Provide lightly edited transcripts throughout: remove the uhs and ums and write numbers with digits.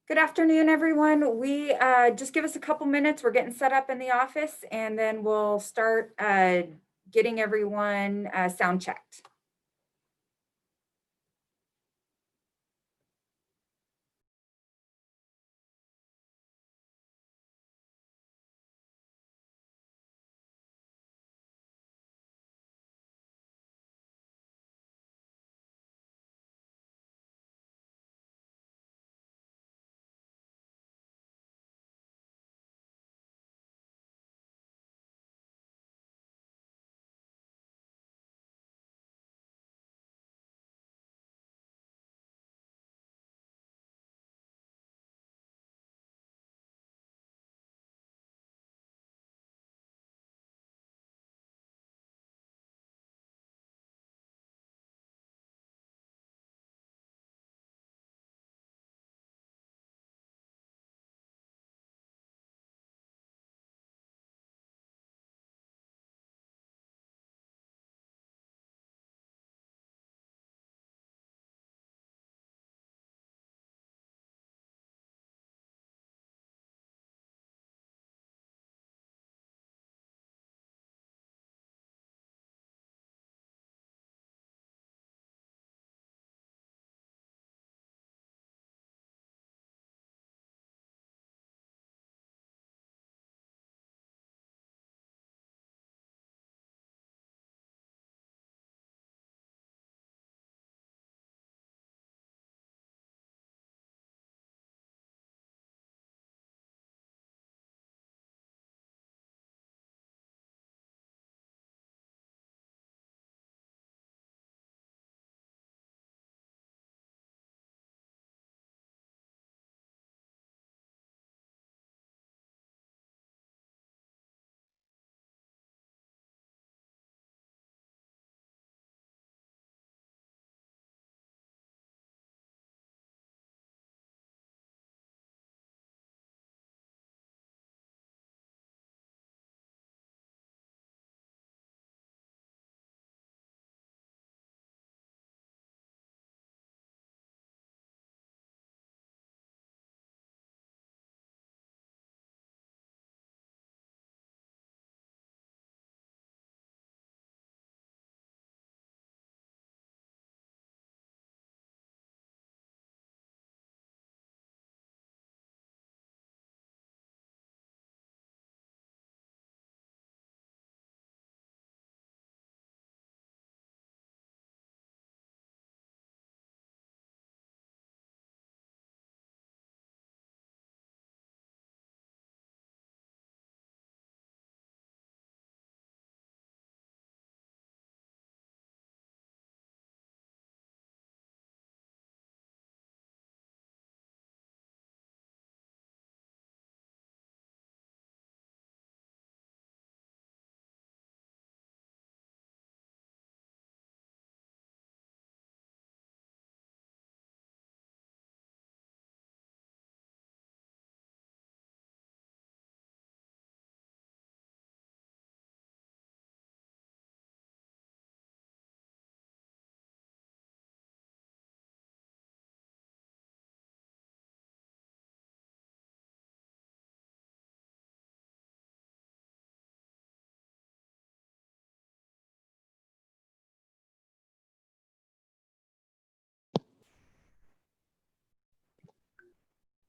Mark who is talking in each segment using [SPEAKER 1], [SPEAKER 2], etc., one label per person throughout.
[SPEAKER 1] Good afternoon, everyone. We just give us a couple minutes. We're getting set up in the office and then we'll start getting everyone sound checked.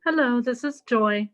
[SPEAKER 2] Hello, this is Joy.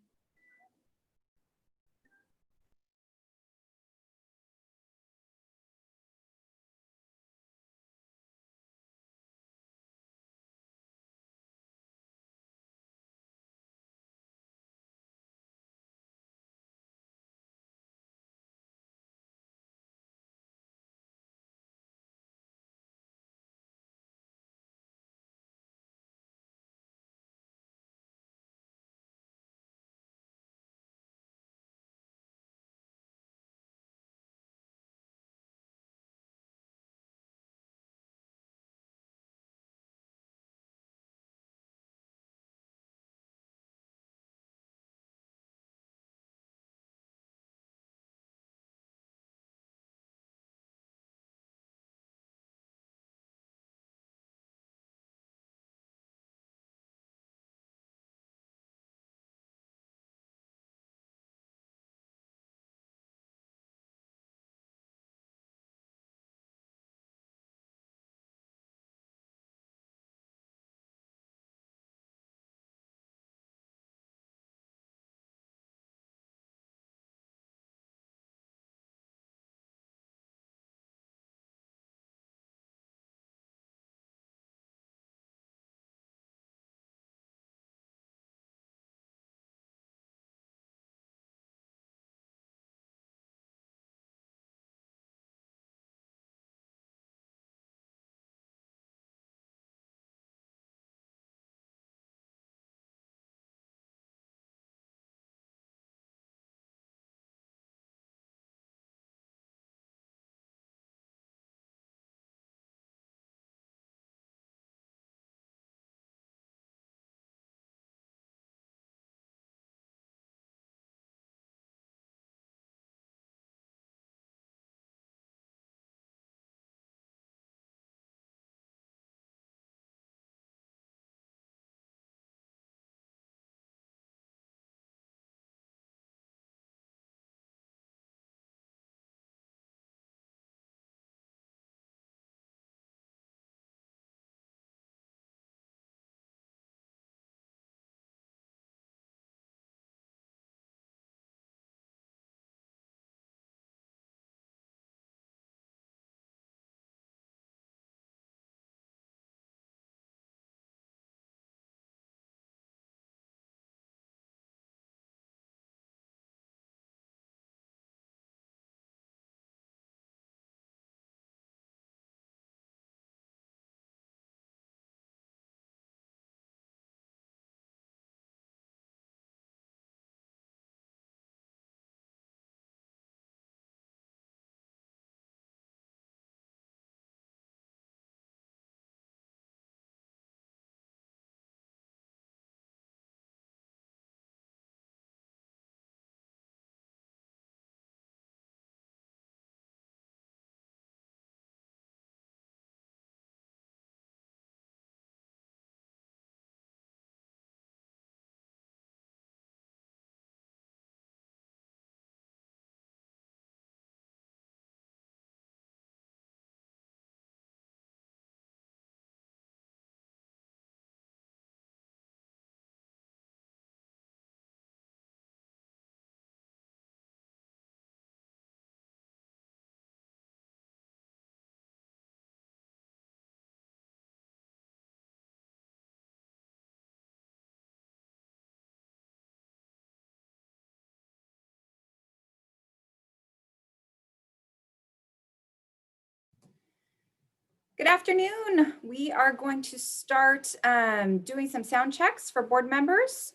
[SPEAKER 1] Good afternoon. We are going to start doing some sound checks for board members.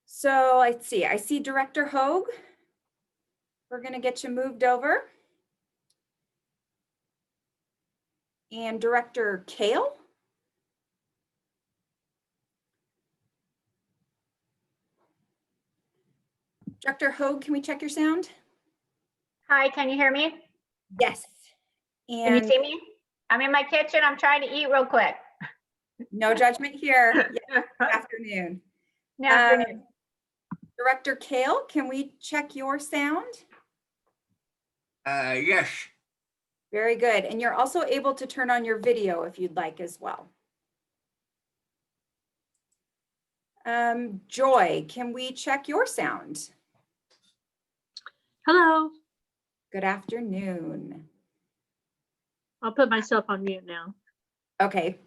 [SPEAKER 1] So let's see, I see Director Hoag. We're going to get you moved over. And Director Kale. Director Hoag, can we check your sound?
[SPEAKER 3] Hi, can you hear me?
[SPEAKER 1] Yes.
[SPEAKER 3] Can you
[SPEAKER 1] And
[SPEAKER 3] see me? I'm in my kitchen. I'm trying to eat real quick.
[SPEAKER 1] no judgment here. Yes, good afternoon.
[SPEAKER 3] Good afternoon.
[SPEAKER 1] Director Kale, can we check your sound?
[SPEAKER 4] Yes.
[SPEAKER 1] Very good. And you're also able to turn on your video if you'd like as well. Joy, can we check your sound?
[SPEAKER 2] Hello.
[SPEAKER 1] Good afternoon.
[SPEAKER 2] I'll put myself on mute now.
[SPEAKER 1] Okay.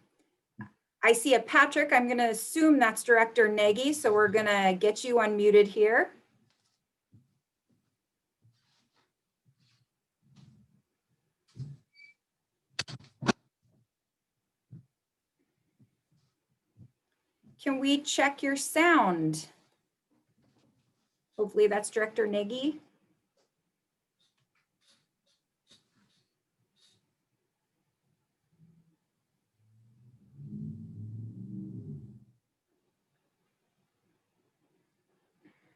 [SPEAKER 1] I see a Patrick. I'm going to assume that's Director Nagy, so we're going to get you unmuted here. Can we check your sound? Hopefully that's Director Nagy.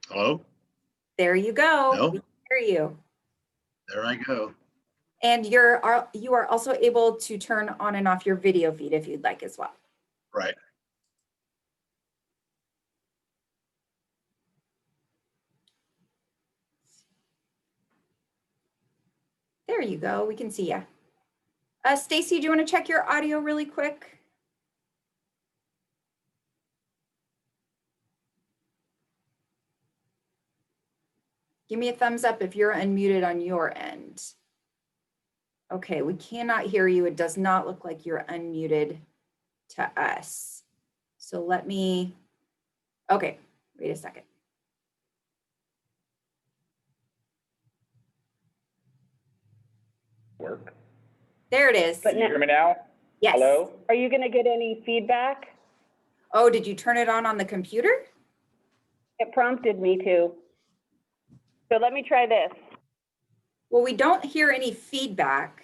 [SPEAKER 4] Hello?
[SPEAKER 1] There you go.
[SPEAKER 4] No?
[SPEAKER 1] We can hear you.
[SPEAKER 4] There I go.
[SPEAKER 1] And you are also able to turn on and off your video feed if you'd like as well.
[SPEAKER 4] Right.
[SPEAKER 1] There you go. We can see you. Stacy, do you want to check your audio really quick? Give me a thumbs up if you're unmuted on your end. Okay, we cannot hear you. It does not look like you're unmuted to us. So let me, okay, wait a second.
[SPEAKER 5] Work.
[SPEAKER 1] There it is.
[SPEAKER 5] Can you hear me now?
[SPEAKER 1] Yes.
[SPEAKER 5] Hello? Are you gonna get any feedback?
[SPEAKER 1] Oh, did you turn it on the computer?
[SPEAKER 5] It prompted me to. So let me try this.
[SPEAKER 1] Well, we don't hear any feedback.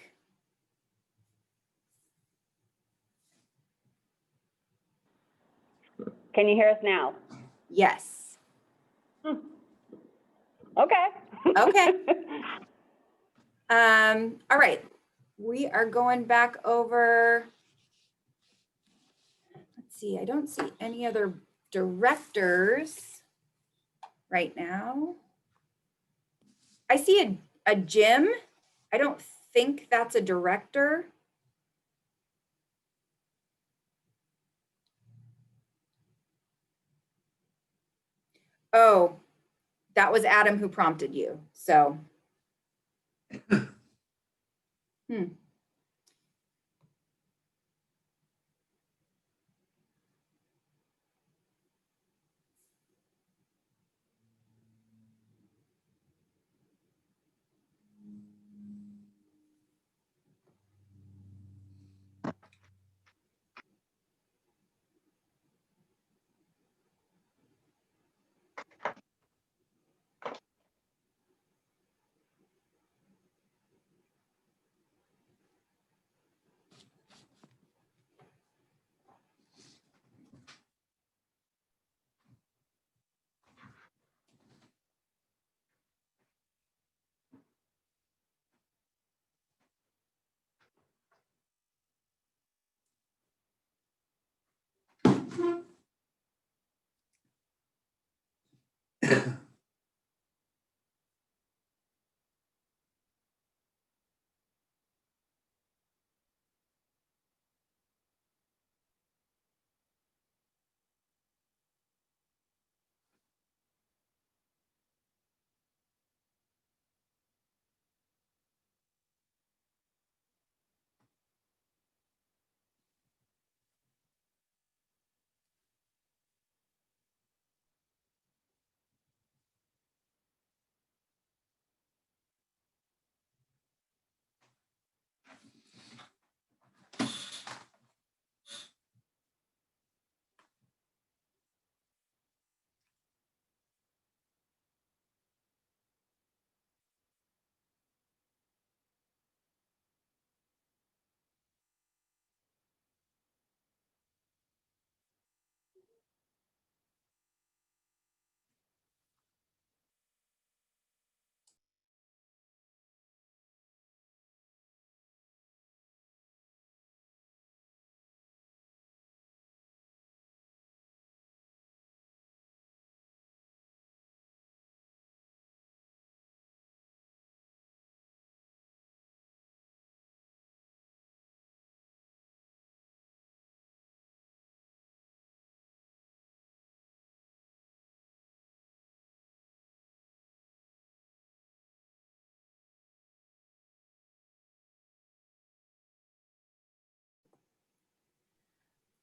[SPEAKER 5] Can you hear us now?
[SPEAKER 1] Yes.
[SPEAKER 5] Okay.
[SPEAKER 1] Okay. All right. We are going back over. Let's see, I don't see any other directors right now. I see a Jim. I don't think that's a director. Oh, that was Adam who prompted you. So,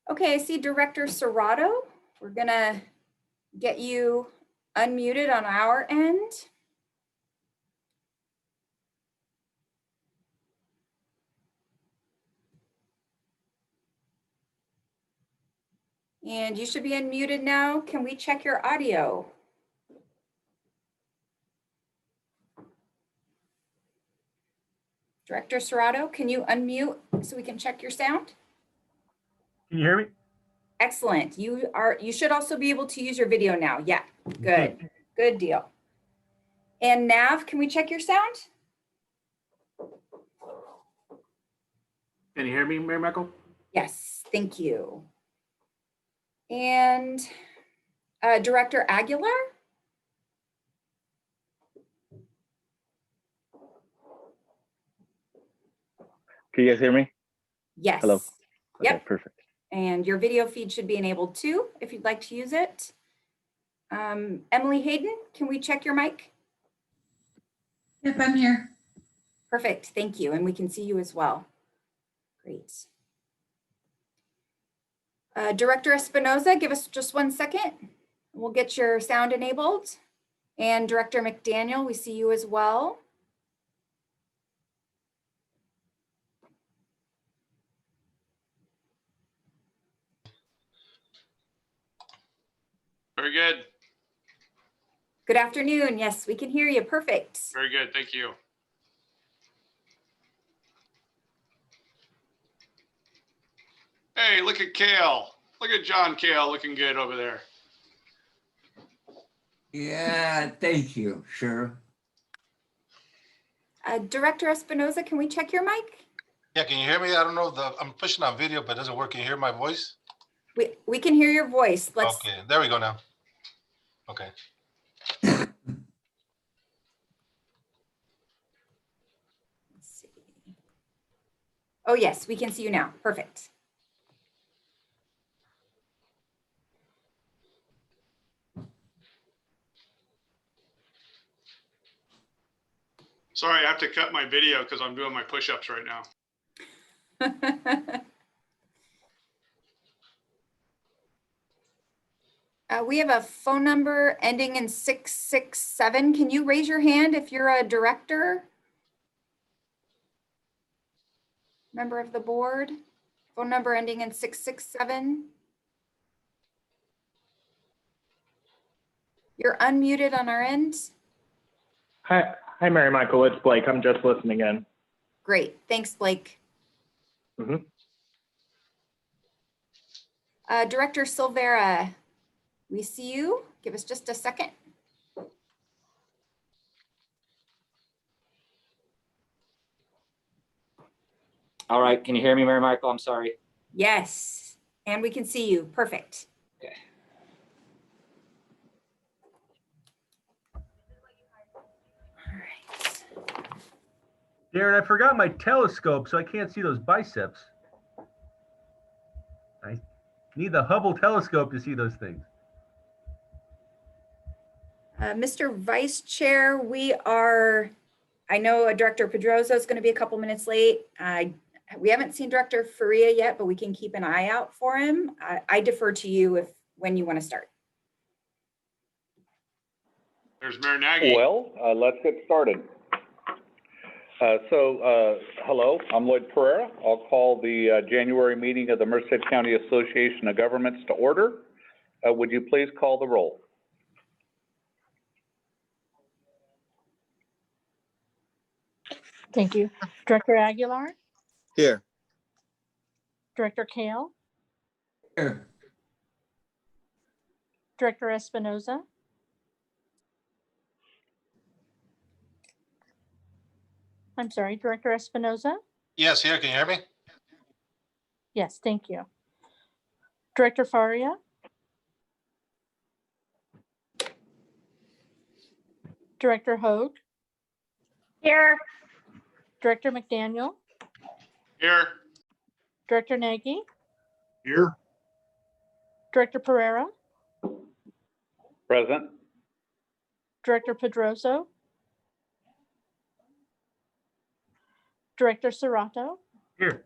[SPEAKER 1] Okay, I see Director Serrato. We're gonna get you unmuted on our end. And you should be unmuted now. Can we check your audio? Director Serrato, can you unmute so we can check your sound?
[SPEAKER 6] Can you hear me?
[SPEAKER 1] Excellent. You should also be able to use your video now. Yeah, good. Good deal. And Nav, can we check your sound?
[SPEAKER 6] Can you hear me, Mary Michael?
[SPEAKER 1] Yes, thank you. And Director Aguilar?
[SPEAKER 7] Can you guys hear me?
[SPEAKER 1] Yes.
[SPEAKER 7] Hello.
[SPEAKER 1] Yep.
[SPEAKER 7] Okay, perfect.
[SPEAKER 1] And your video feed should be enabled too, if you'd like to use it. Emily Hayden, can we check your mic?
[SPEAKER 8] Yep, I'm here.
[SPEAKER 1] Perfect, thank you. And we can see you as well. Great. Director Espinoza, give us just 1 second. We'll get your sound enabled. And Director McDaniel, we see you as well.
[SPEAKER 9] Very good.
[SPEAKER 1] Good afternoon. Yes, we can hear you. Perfect.
[SPEAKER 9] Very good. Thank you. Hey, look at Kale. Look at John Kale looking good over there.
[SPEAKER 10] Yeah, thank you, sure.
[SPEAKER 1] Director Espinoza, can we check your mic?
[SPEAKER 11] Yeah, can you hear me? I don't know, I'm pushing on video, but it doesn't work. Can you hear my voice?
[SPEAKER 1] We can hear your voice. Let's.
[SPEAKER 11] Okay, there we go now. Okay.
[SPEAKER 1] Let's see. Oh, yes, we can see you now. Perfect.
[SPEAKER 9] Sorry, I have to cut my video because I'm doing my push-ups right now.
[SPEAKER 1] We have a phone number ending in 667. Can you raise your hand if you're a director? Member of the board? Phone number ending in 667. You're unmuted on our end.
[SPEAKER 6] Hi, Mary Michael. It's Blake. I'm just listening in.
[SPEAKER 1] Great. Thanks, Blake.
[SPEAKER 6] Mhm.
[SPEAKER 1] Director Silvera, we see you. Give us just a second.
[SPEAKER 12] All right, can you hear me, Mary Michael? I'm sorry.
[SPEAKER 1] Yes, and we can see you. Perfect.
[SPEAKER 12] Okay.
[SPEAKER 1] All right.
[SPEAKER 6] Darren, I forgot my telescope, so I can't see those biceps. I need the Hubble telescope to see those things.
[SPEAKER 1] Mr. Vice Chair, I know Director Pedrosa is going to be a couple minutes late. We haven't seen Director Faria yet, but we can keep an eye out for him. I defer to you when you want to start.
[SPEAKER 9] There's Mayor Nagy.
[SPEAKER 7] Well, let's get started. Hello, I'm Lloyd Pereira. I'll call the January meeting of the Merced County Association of Governments to order. Would you please call the roll?
[SPEAKER 2] Thank you. Director Aguilar,
[SPEAKER 10] Here.
[SPEAKER 2] Director Kale,
[SPEAKER 10] Here.
[SPEAKER 2] Director Espinoza, I'm sorry, Director Espinoza.
[SPEAKER 11] Yes, here, can you hear me?
[SPEAKER 2] Yes, thank you. Director Faria, Director Hoag,
[SPEAKER 3] Here.
[SPEAKER 2] Director McDaniel,
[SPEAKER 9] Here.
[SPEAKER 2] Director Nagy,
[SPEAKER 4] Here.
[SPEAKER 2] Director Pereira,
[SPEAKER 7] Present.
[SPEAKER 2] Director Pedroso, Director Serrato,
[SPEAKER 6] Here.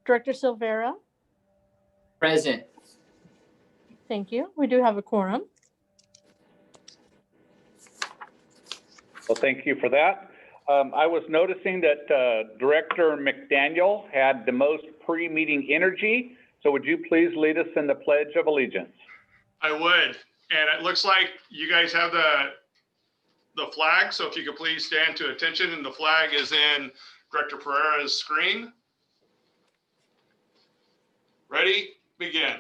[SPEAKER 2] Director Silvera,
[SPEAKER 12] Present.
[SPEAKER 2] Thank you. We do have a quorum.
[SPEAKER 7] Well, thank you for that. I was noticing that Director McDaniel had the most pre-meeting energy. So would you please lead us in the Pledge of Allegiance?
[SPEAKER 9] I would. And it looks like you guys have the flag. So if you could please stand to attention, and the flag is in Director Pereira's screen. Ready? Begin.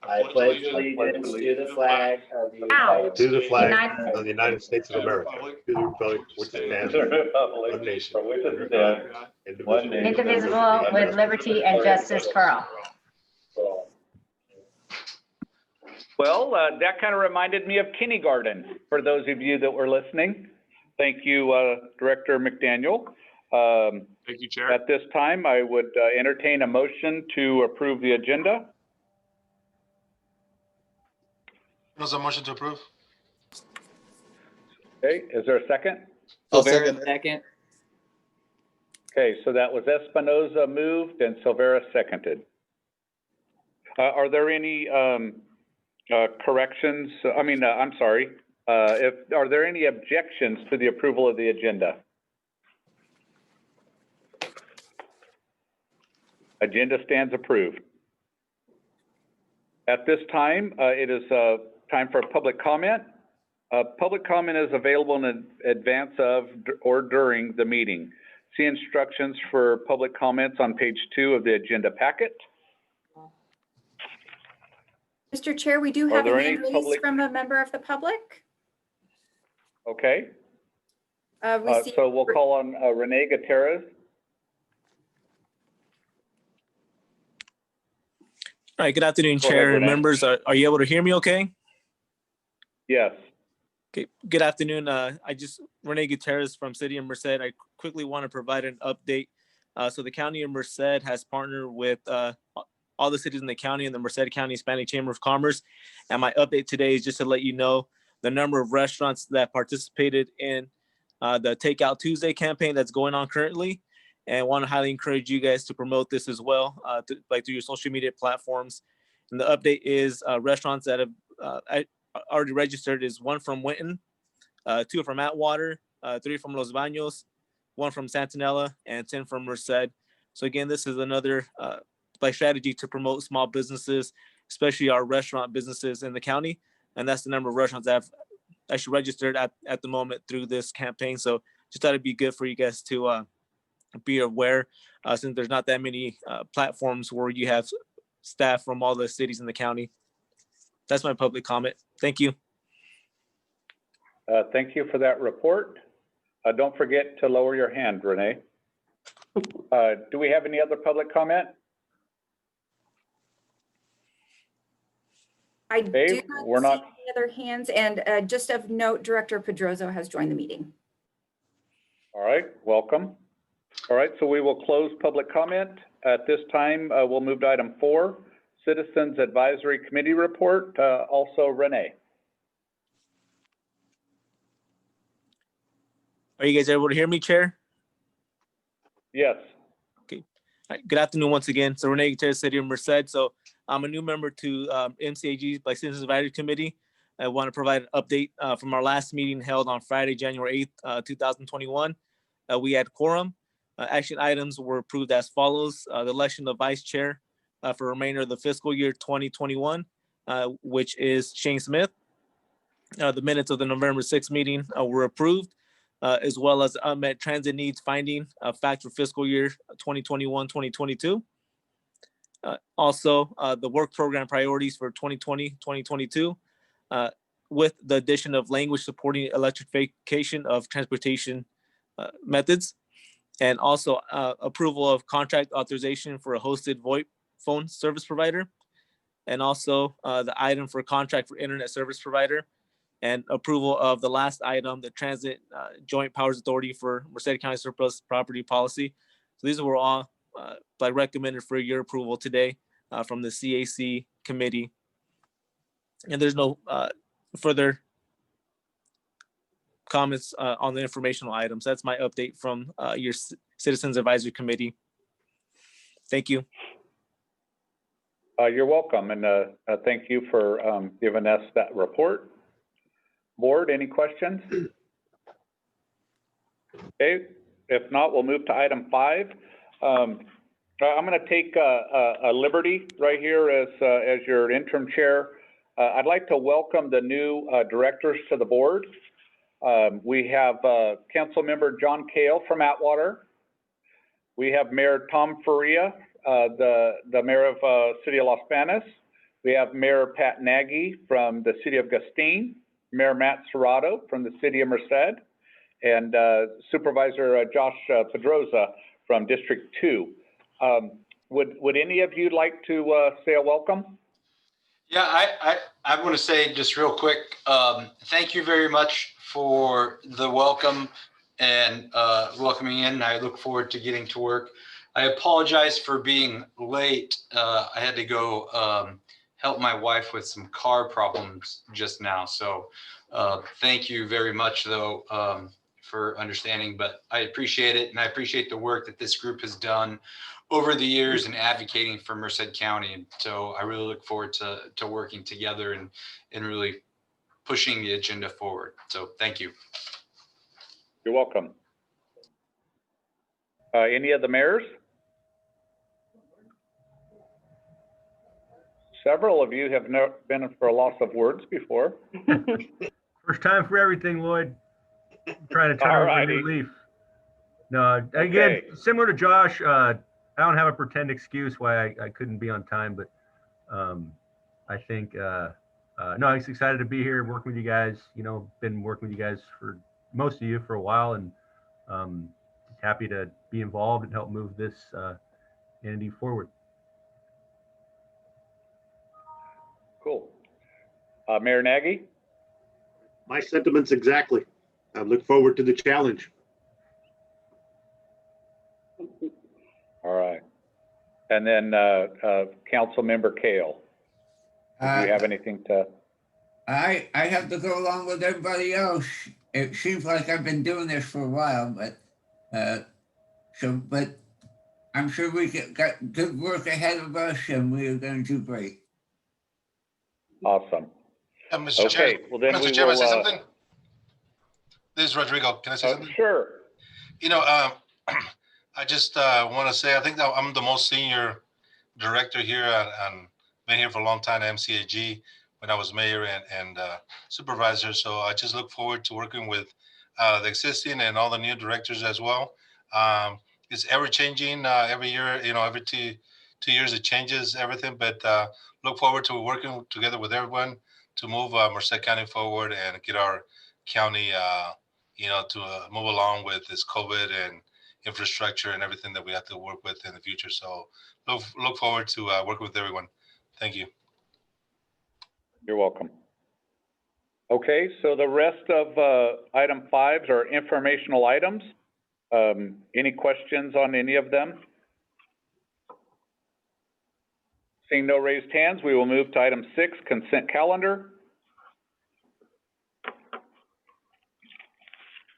[SPEAKER 13] I pledge allegiance to the flag of the
[SPEAKER 3] Ow.
[SPEAKER 13] United States
[SPEAKER 3] United-
[SPEAKER 13] of the United States of America, to the republic which stands one nation, under God,
[SPEAKER 3] Indivisible, with liberty and justice for all.
[SPEAKER 7] Well, that kind of reminded me of kindergarten, for those of you that were listening. Thank you, Director McDaniel.
[SPEAKER 9] Thank you, Chair.
[SPEAKER 7] At this time, I would entertain a motion to approve the agenda.
[SPEAKER 11] There's a motion to approve.
[SPEAKER 7] Okay, is there a second?
[SPEAKER 10] I'll
[SPEAKER 12] Silvera,
[SPEAKER 10] second it.
[SPEAKER 12] second.
[SPEAKER 7] Okay, so that was Espinoza moved and Silvera seconded. Are there any corrections? I'm sorry. Are there any objections to the approval of the agenda? Agenda stands approved. At this time, it is time for public comment. Public comment is available in advance of or during the meeting. See instructions for public comments on page 2 of the agenda packet.
[SPEAKER 1] Mr. Chair, we do
[SPEAKER 7] Are
[SPEAKER 1] have a
[SPEAKER 7] there
[SPEAKER 1] hand
[SPEAKER 7] any
[SPEAKER 1] raised
[SPEAKER 7] public-
[SPEAKER 1] from a member of the public.
[SPEAKER 7] Okay,
[SPEAKER 1] Received-
[SPEAKER 7] so we'll call on Renee Gutierrez.
[SPEAKER 14] All right, good afternoon,
[SPEAKER 7] Go ahead,
[SPEAKER 14] Chair and
[SPEAKER 7] Renee.
[SPEAKER 14] members. Are you able to hear me okay?
[SPEAKER 7] Yes.
[SPEAKER 14] Okay, good afternoon. Renee Gutierrez from City of Merced. I quickly want to provide an update. So the County of Merced has partnered with all the cities in the county and the Merced County Hispanic Chamber of Commerce. And my update today is just to let you know the number of restaurants that participated in the Takeout Tuesday campaign that's going on currently. And want to highly encourage you guys to promote this as well, through your social media platforms. And the update is restaurants that have already registered is 1 from Winton, 2 from Atwater, 3 from Los Baños, 1 from Santanella, and 10 from Merced. So again, this is another strategy to promote small businesses, especially our restaurant businesses in the county. And that's the number of restaurants that have actually registered at the moment through this campaign. So just thought it'd be good for you guys to be aware, since there's not that many platforms where you have staff from all the cities in the county. That's my public comment. Thank you.
[SPEAKER 7] Thank you for that report. Don't forget to lower your hand, Renee. Do we have any other public comment?
[SPEAKER 1] I
[SPEAKER 7] Dave,
[SPEAKER 1] do
[SPEAKER 7] we're
[SPEAKER 1] not
[SPEAKER 7] not-
[SPEAKER 1] see any other hands, and just of note, Director Pedroso has joined the meeting.
[SPEAKER 7] All right, welcome. All right, so we will close public comment. At this time, we'll move to item 4, Citizens Advisory Committee Report. Also Renee.
[SPEAKER 14] Are you guys able to hear me, Chair?
[SPEAKER 7] Yes.
[SPEAKER 14] All right, good afternoon once again. So Renee Gutierrez, City of Merced. So I'm a new member to MCAG by Citizens Advisory Committee. I want to provide an update from our last meeting held on Friday, January 8th, 2021. We had quorum. Action items were approved as follows. The election of vice chair for the remainder of the fiscal year 2021, which is Shane Smith. The minutes of the November 6th meeting were approved, as well as unmet transit needs finding fact for fiscal year 2021-2022. Also, the work program priorities for 2020-2022, with the addition of language supporting electrification of transportation methods, and also approval of contract authorization for a hosted VoIP phone service provider, and also the item for contract for internet service provider, and approval of the last item, the Transit Joint Powers Authority for Merced County Surplus Property Policy. So these were all recommended for your approval today from the CAC committee. And there's no further comments on the informational items. That's my update from your Citizens Advisory Committee. Thank you.
[SPEAKER 7] You're welcome, and thank you for giving us that report. Board, any questions? Okay, if not, we'll move to item 5. I'm going to take a liberty right here as your interim chair. I'd like to welcome the new directors to the board. We have Council Member John Kale from Atwater. We have Mayor Tom Faria, the Mayor of City of Los Banos. We have Mayor Pat Nagy from the City of Gustine, Mayor Matt Serrato from the City of Merced, and Supervisor Josh Pedroza from District 2. Would any of you like to say a welcome?
[SPEAKER 15] Yeah, I want to say just real quick, thank you very much for the welcome and welcoming in. I look forward to getting to work. I apologize for being late. I had to go help my wife with some car problems just now. So thank you very much, though, for understanding. But I appreciate it, and I appreciate the work that this group has done over the years and advocating for Merced County. And so I really look forward to working together and really pushing the agenda forward. So thank you.
[SPEAKER 7] You're welcome. Any of the mayors? Several of you have been for a loss of words before.
[SPEAKER 6] First time for everything, Lloyd. I'm trying to turn over a new leaf. No, again,
[SPEAKER 7] Okay.
[SPEAKER 6] similar to Josh, I don't have a pretend excuse why I couldn't be on time, but I think, no, I'm just excited to be here working with you guys. You know, been working with you guys for most of you for a while, and just happy to be involved and help move this entity forward.
[SPEAKER 7] Cool. Mayor Nagy?
[SPEAKER 13] My sentiments exactly. I look forward to the challenge.
[SPEAKER 7] All right. And then Council Member Kale. Do you have anything to?
[SPEAKER 10] I have to go along with everybody else. It seems like I've been doing this for a while, but but I'm sure we got good work ahead of us, and we're going to do great.
[SPEAKER 7] Awesome.
[SPEAKER 11] Mr.
[SPEAKER 7] Okay,
[SPEAKER 11] Chair,
[SPEAKER 7] well then
[SPEAKER 11] Mr.
[SPEAKER 7] we
[SPEAKER 11] Chairman,
[SPEAKER 7] will,
[SPEAKER 11] say something? This is Rodrigo. Can I say something?
[SPEAKER 7] Sure.
[SPEAKER 11] You know, I just want to say, I think that I'm the most senior director here and been here for a long time at MCAG when I was mayor and supervisor. So I just look forward to working with the existing and all the new directors as well. It's ever changing every year, you know, every two years it changes everything, but look forward to working together with everyone to move Merced County forward and get our county, you know, to move along with this COVID and infrastructure and everything that we have to work with in the future. So look forward to working with everyone. Thank you.
[SPEAKER 7] You're welcome. Okay, so the rest of item 5s are informational items. Any questions on any of them? Seeing no raised hands, we will move to item 6, consent calendar.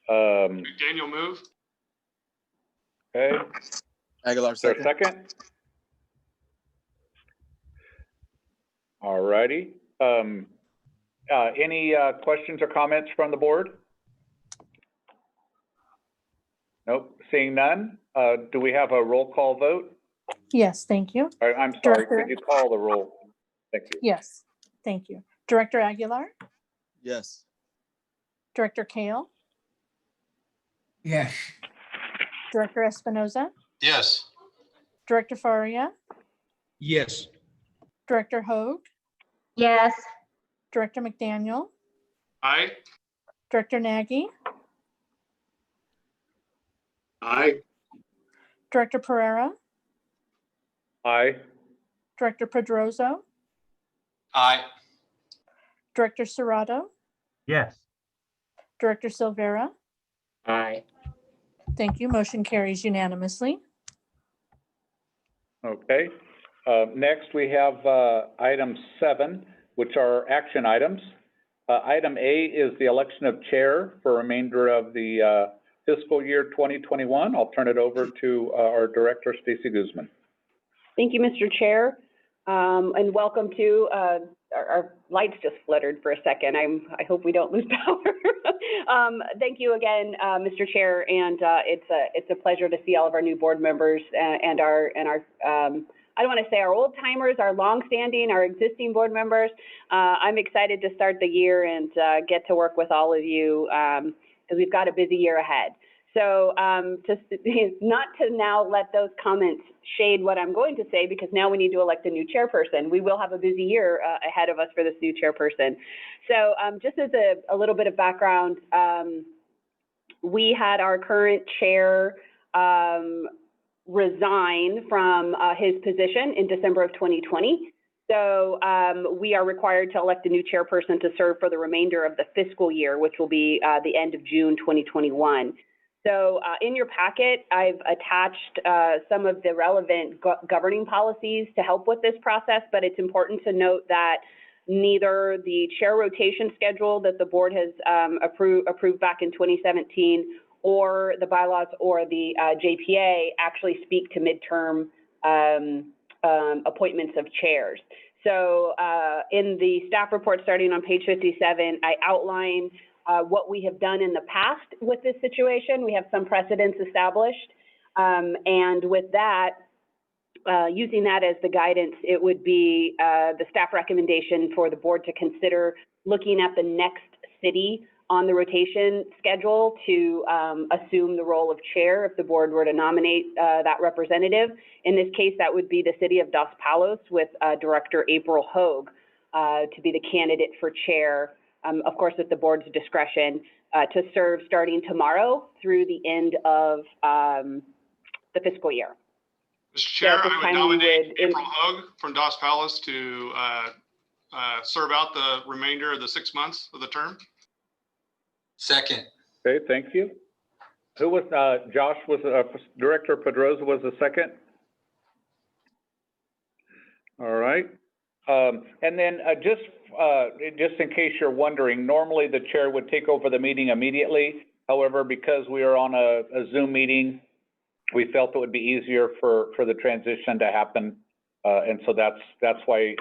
[SPEAKER 9] Daniel move.
[SPEAKER 7] Okay.
[SPEAKER 16] Aguilar
[SPEAKER 7] Is there a second? All righty. Any questions or comments from the board? Nope, seeing none. Do we have a roll call vote?
[SPEAKER 2] Yes, thank you.
[SPEAKER 7] I'm sorry,
[SPEAKER 2] Director-
[SPEAKER 7] could you call the roll? Thank you.
[SPEAKER 2] Yes, thank you. Director Aguilar,
[SPEAKER 16] Yes.
[SPEAKER 2] Director Kale,
[SPEAKER 10] Yes.
[SPEAKER 2] Director Espinoza,
[SPEAKER 11] Yes.
[SPEAKER 2] Director Faria,
[SPEAKER 6] Yes.
[SPEAKER 2] Director Hoag,
[SPEAKER 3] Yes.
[SPEAKER 2] Director McDaniel,
[SPEAKER 9] Aye.
[SPEAKER 2] Director Nagy,
[SPEAKER 13] Aye.
[SPEAKER 2] Director Pereira,
[SPEAKER 7] Aye.
[SPEAKER 2] Director Pedroza,
[SPEAKER 15] Aye.
[SPEAKER 2] Director Serrato,
[SPEAKER 6] Yes.
[SPEAKER 2] Director Silvera.
[SPEAKER 12] Aye.
[SPEAKER 2] Thank you. Motion carries unanimously.
[SPEAKER 7] Okay. Next, we have item 7, which are action items. Item A is the election of chair for remainder of the fiscal year 2021. I'll turn it over to our director, Stacy Guzman.
[SPEAKER 5] Thank you, Mr. Chair. And welcome to, our lights just fluttered for a second. I hope we don't lose power. Thank you again, Mr. Chair, and it's a pleasure to see all of our new board members and our I don't want to say our old timers, our longstanding, our existing board members. I'm excited to start the year and get to work with all of you because we've got a busy year ahead. So just not to now let those comments shade what I'm going to say, because now we need to elect a new chairperson. We will have a busy year ahead of us for this new chairperson. So just as a little bit of background, we had our current chair resign from his position in December of 2020. So we are required to elect a new chairperson to serve for the remainder of the fiscal year, which will be the end of June 2021. So in your packet, I've attached some of the relevant governing policies to help with this process, but it's important to note that neither the chair rotation schedule that the board has approved back in 2017 or the bylaws or the JPA actually speak to midterm appointments of chairs. So in the staff report starting on page 57, I outline what we have done in the past with this situation. We have some precedents established. And with that, using that as the guidance, it would be the staff recommendation for the board to consider looking at the next city on the rotation schedule to assume the role of chair if the board were to nominate that representative. In this case, that would be the city of Dos Palos with Director April Hogue to be the candidate for chair, of course, at the board's discretion, to serve starting tomorrow through the end of the fiscal year.
[SPEAKER 9] Mr. Chair, I would nominate April Hogue from Dos Palos to serve out the remainder of the 6 months of the term.
[SPEAKER 15] Second.
[SPEAKER 7] Okay, thank you. Who was, Josh was, Director Pedroza was the second? All right. And then just in case you're wondering, normally the chair would take over the meeting immediately. However, because we are on a Zoom meeting, we felt it would be easier for the transition to happen. And so that's why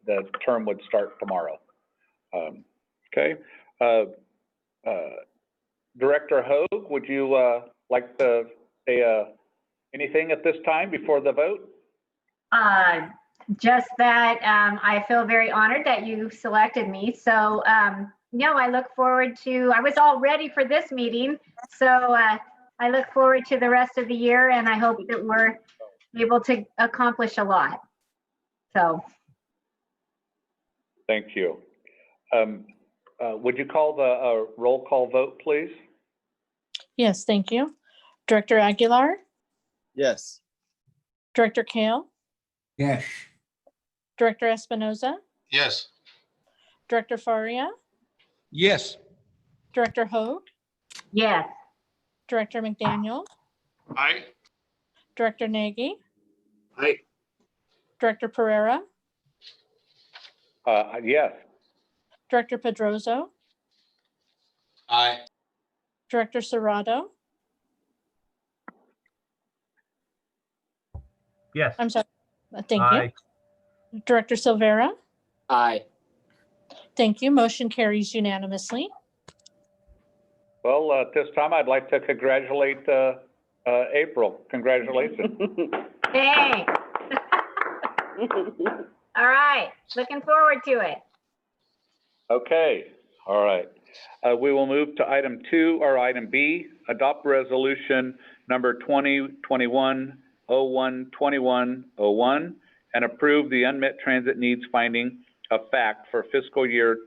[SPEAKER 7] the term would start tomorrow. Okay. Director Hogue, would you like to say anything at this time before the vote?
[SPEAKER 3] Just that I feel very honored that you selected me. So, no, I look forward to, I was all ready for this meeting. So I look forward to the rest of the year, and I hope that we're able to accomplish a lot. So.
[SPEAKER 7] Thank you. Would you call the roll call vote, please?
[SPEAKER 2] Yes, thank you. Director Aguilar,
[SPEAKER 16] Yes.
[SPEAKER 2] Director Kale,
[SPEAKER 10] Yes.
[SPEAKER 2] Director Espinoza,
[SPEAKER 11] Yes.
[SPEAKER 2] Director Faria,
[SPEAKER 11] Yes.
[SPEAKER 2] Director Hogue,
[SPEAKER 3] Yes.
[SPEAKER 2] Director McDaniel,
[SPEAKER 9] Aye.
[SPEAKER 2] Director Nagy,
[SPEAKER 4] Aye.
[SPEAKER 2] Director Pereira,
[SPEAKER 7] Yes.
[SPEAKER 2] Director Pedrozo,
[SPEAKER 15] Aye.
[SPEAKER 2] Director Serrato.
[SPEAKER 6] Yes.
[SPEAKER 2] I'm sorry. Thank
[SPEAKER 6] Aye.
[SPEAKER 2] you. Director Silvera.
[SPEAKER 12] Aye.
[SPEAKER 2] Thank you. Motion carries unanimously.
[SPEAKER 7] Well, at this time, I'd like to congratulate April. Congratulations.
[SPEAKER 3] Thanks. All right. Looking forward to it.
[SPEAKER 7] Okay. All right. We will move to item 2 or item B, adopt resolution number 2021-01-2101 and approve the unmet transit needs finding of fact for fiscal year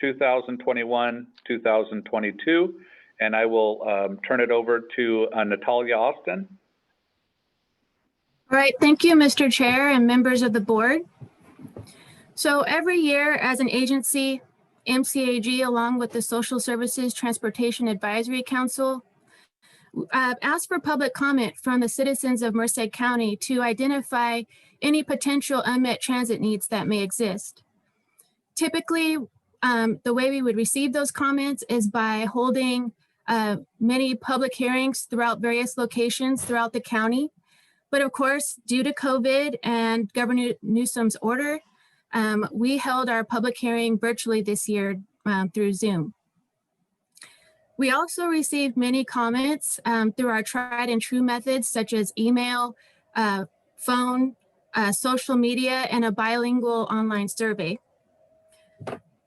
[SPEAKER 7] 2021-2022. And I will turn it over to Natalia Austin.
[SPEAKER 17] All right, thank you, Mr. Chair and members of the board. So every year as an agency, MCAG, along with the Social Services Transportation Advisory Council, ask for public comment from the citizens of Merced County to identify any potential unmet transit needs that may exist. Typically, the way we would receive those comments is by holding many public hearings throughout various locations throughout the county. But of course, due to COVID and Governor Newsom's order, we held our public hearing virtually this year through Zoom. We also received many comments through our tried and true methods, such as email, phone, social media, and a bilingual online survey.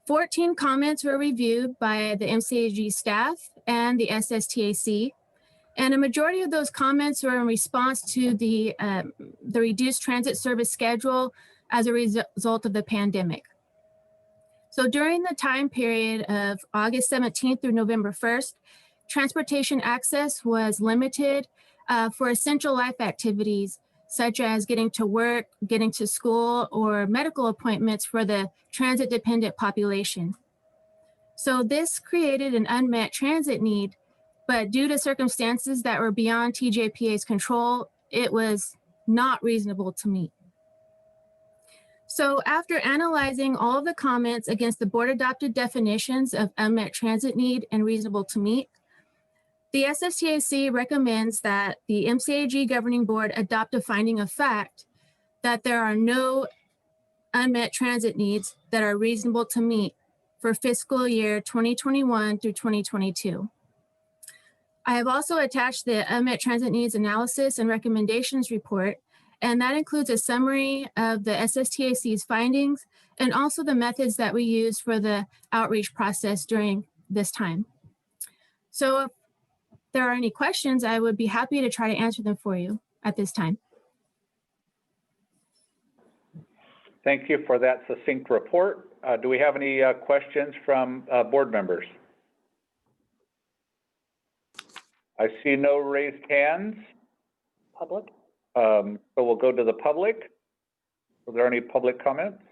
[SPEAKER 17] 14 comments were reviewed by the MCAG staff and the SSTAC, and a majority of those comments were in response to the reduced transit service schedule as a result of the pandemic. So during the time period of August 17th through November 1st, transportation access was limited for essential life activities, such as getting to work, getting to school, or medical appointments for the transit-dependent population. So this created an unmet transit need, but due to circumstances that were beyond TJPA's control, it was not reasonable to meet. So after analyzing all of the comments against the board adopted definitions of unmet transit need and reasonable to meet, the SSTAC recommends that the MCAG governing board adopt a finding of fact that there are no unmet transit needs that are reasonable to meet for fiscal year 2021 through 2022. I have also attached the unmet transit needs analysis and recommendations report, and that includes a summary of the SSTAC's findings and also the methods that we use for the outreach process during this time. So if there are any questions, I would be happy to try to answer them for you at this time.
[SPEAKER 7] Thank you for that succinct report. Do we have any questions from board members? I see no raised hands.
[SPEAKER 5] Public?
[SPEAKER 7] So we'll go to the public. Are there any public comments?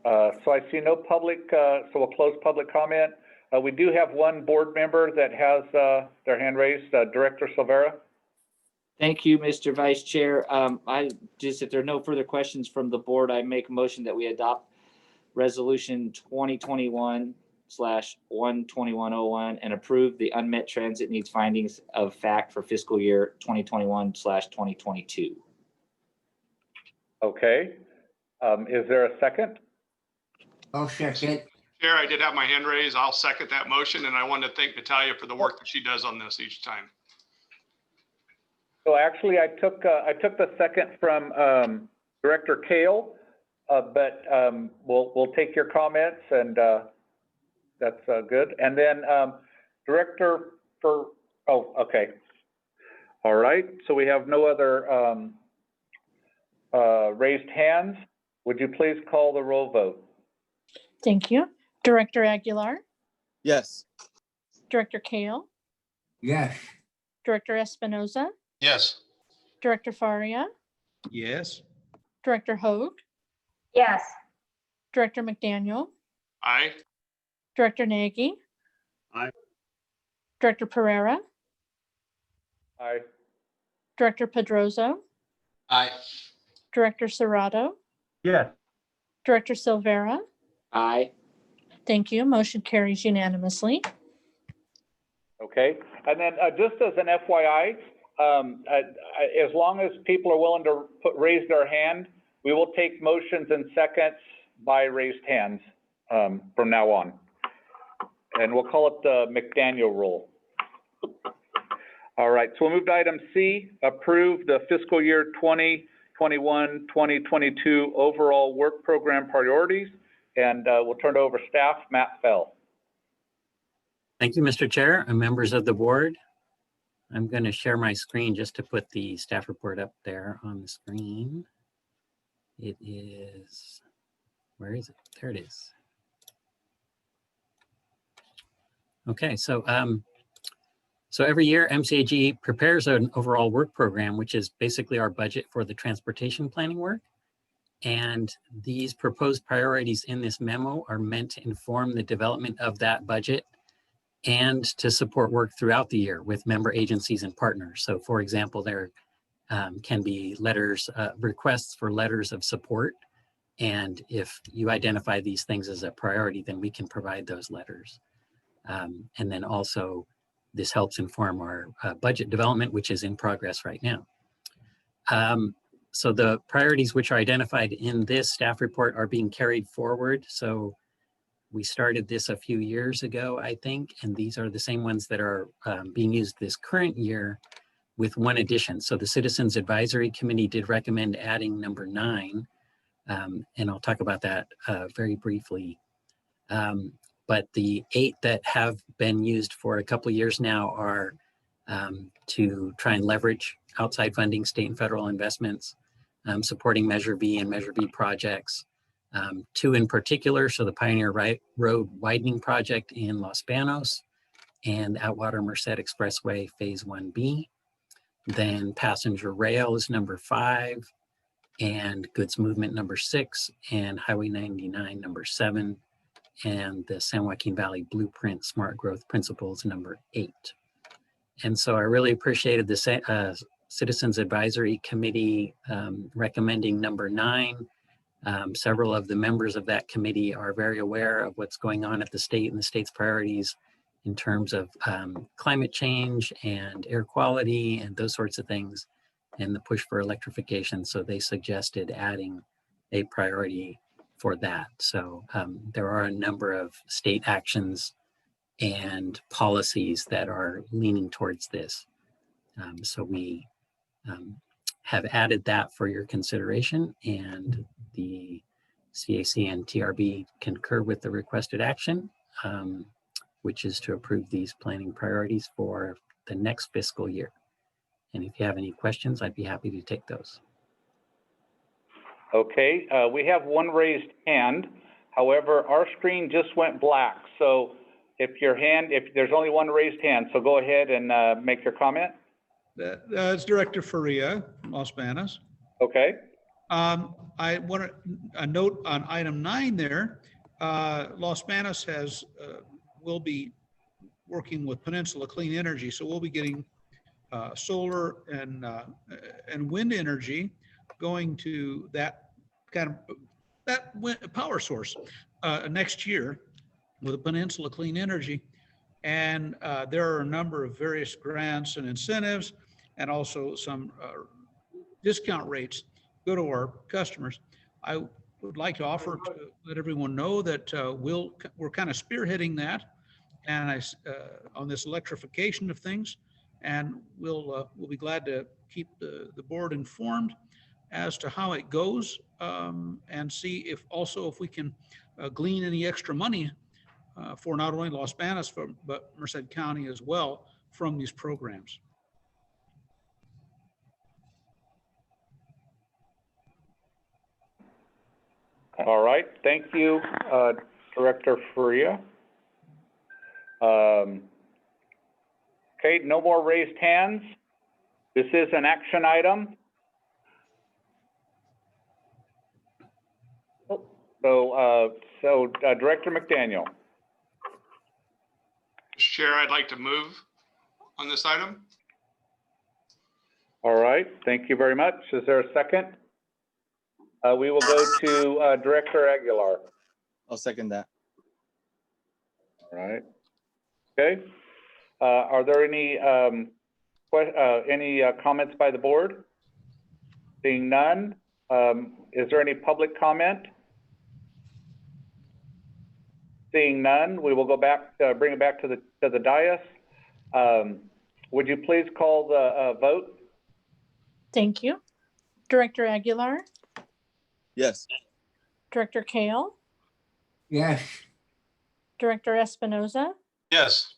[SPEAKER 7] So I see no public, so we'll close public comment. We do have one board member that has their hand raised, Director Silvera.
[SPEAKER 12] Thank you, Mr. Vice Chair. If there are no further questions from the board, I make a motion that we adopt Resolution 2021/12101 and approve the unmet transit needs findings of fact for fiscal year 2021/2022.
[SPEAKER 7] Okay. Is there a second?
[SPEAKER 10] I'll second.
[SPEAKER 9] Chair, I did have my hand raised. I'll second that motion, and I want to thank Natalia for the work that she does on this each time.
[SPEAKER 7] So actually, I took the second from Director Kale, but we'll take your comments, and that's good. And then Director for, oh, okay. All right, so we have no other raised hands. Would you please call the roll vote?
[SPEAKER 2] Thank you. Director Aguilar,
[SPEAKER 16] Yes.
[SPEAKER 2] Director Kale,
[SPEAKER 10] Yes.
[SPEAKER 2] Director Espinoza,
[SPEAKER 11] Yes.
[SPEAKER 2] Director Faria,
[SPEAKER 13] Yes.
[SPEAKER 2] Director Hogue,
[SPEAKER 3] Yes.
[SPEAKER 2] Director McDaniel,
[SPEAKER 9] Aye.
[SPEAKER 2] Director Nagy,
[SPEAKER 13] Aye.
[SPEAKER 2] Director Pereira,
[SPEAKER 7] Aye.
[SPEAKER 2] Director Pedroso,
[SPEAKER 15] Aye.
[SPEAKER 2] Director Serrato,
[SPEAKER 6] Yes.
[SPEAKER 2] Director Silvera.
[SPEAKER 12] Aye.
[SPEAKER 2] Thank you. Motion carries unanimously.
[SPEAKER 7] Okay, and then just as an FYI, as long as people are willing to raise their hand, we will take motions in seconds by raised hands from now on. And we'll call it the McDaniel rule. All right, so we'll move to item C, approve the fiscal year 2021-2022 overall work program priorities. And we'll turn it over to staff, Matt Fell.
[SPEAKER 18] Thank you, Mr. Chair and members of the board. I'm going to share my screen just to put the staff report up there on the screen. It is, where is it? There it is. Okay, so every year MCAG prepares an overall work program, which is basically our budget for the transportation planning work. And these proposed priorities in this memo are meant to inform the development of that budget and to support work throughout the year with member agencies and partners. So for example, there can be letters, requests for letters of support. And if you identify these things as a priority, then we can provide those letters. And then also this helps inform our budget development, which is in progress right now. So the priorities which are identified in this staff report are being carried forward. So we started this a few years ago, I think, and these are the same ones that are being used this current year with one addition. So the Citizens Advisory Committee did recommend adding number 9, and I'll talk about that very briefly. But the 8 that have been used for a couple of years now are to try and leverage outside funding, state and federal investments, supporting Measure B and Measure B projects. 2 in particular, so the Pioneer Road Widening Project in Los Banos and Atwater Merced Expressway Phase 1B. Then passenger rail is number 5, and goods movement number 6, and Highway 99 number 7, and the San Joaquin Valley Blueprint Smart Growth Principles number 8. And so I really appreciated the Citizens Advisory Committee recommending number 9. Several of the members of that committee are very aware of what's going on at the state and the state's priorities in terms of climate change and air quality and those sorts of things, and the push for electrification. So they suggested adding a priority for that. So there are a number of state actions and policies that are leaning towards this. So we have added that for your consideration, and the CAC and TRB concur with the requested action, which is to approve these planning priorities for the next fiscal year. And if you have any questions, I'd be happy to take those.
[SPEAKER 7] Okay, we have one raised hand. However, our screen just went black. So if there's only one raised hand, so go ahead and make your comment.
[SPEAKER 19] That's Director Faria from Los Banos.
[SPEAKER 7] Okay.
[SPEAKER 19] I want a note on item 9 there. Los Banos will be working with Peninsula Clean Energy, so we'll be getting solar and wind energy going to that power source next year with Peninsula Clean Energy. And there are a number of various grants and incentives, and also some discount rates go to our customers. I would like to offer to let everyone know that we're kind of spearheading that, and on this electrification of things, and we'll be glad to keep the board informed as to how it goes, and see if we can glean any extra money for not only Los Banos, but Merced County as well from these programs.
[SPEAKER 7] All right, thank you, Director Faria. Okay, no more raised hands. This is an action item. So Director McDaniel.
[SPEAKER 9] Mr. Chair, I'd like to move on this item.
[SPEAKER 7] All right, thank you very much. Is there a second? We will go to Director Aguilar.
[SPEAKER 16] I'll second that.
[SPEAKER 7] All right. Okay. Are there any comments by the board? Seeing none, is there any public comment? Seeing none, we will go back, bring it back to the dais. Would you please call the vote?
[SPEAKER 2] Thank you. Director Aguilar,
[SPEAKER 16] Yes.
[SPEAKER 2] Director Kale,
[SPEAKER 10] Yes.
[SPEAKER 2] Director Espinoza,
[SPEAKER 11] Yes.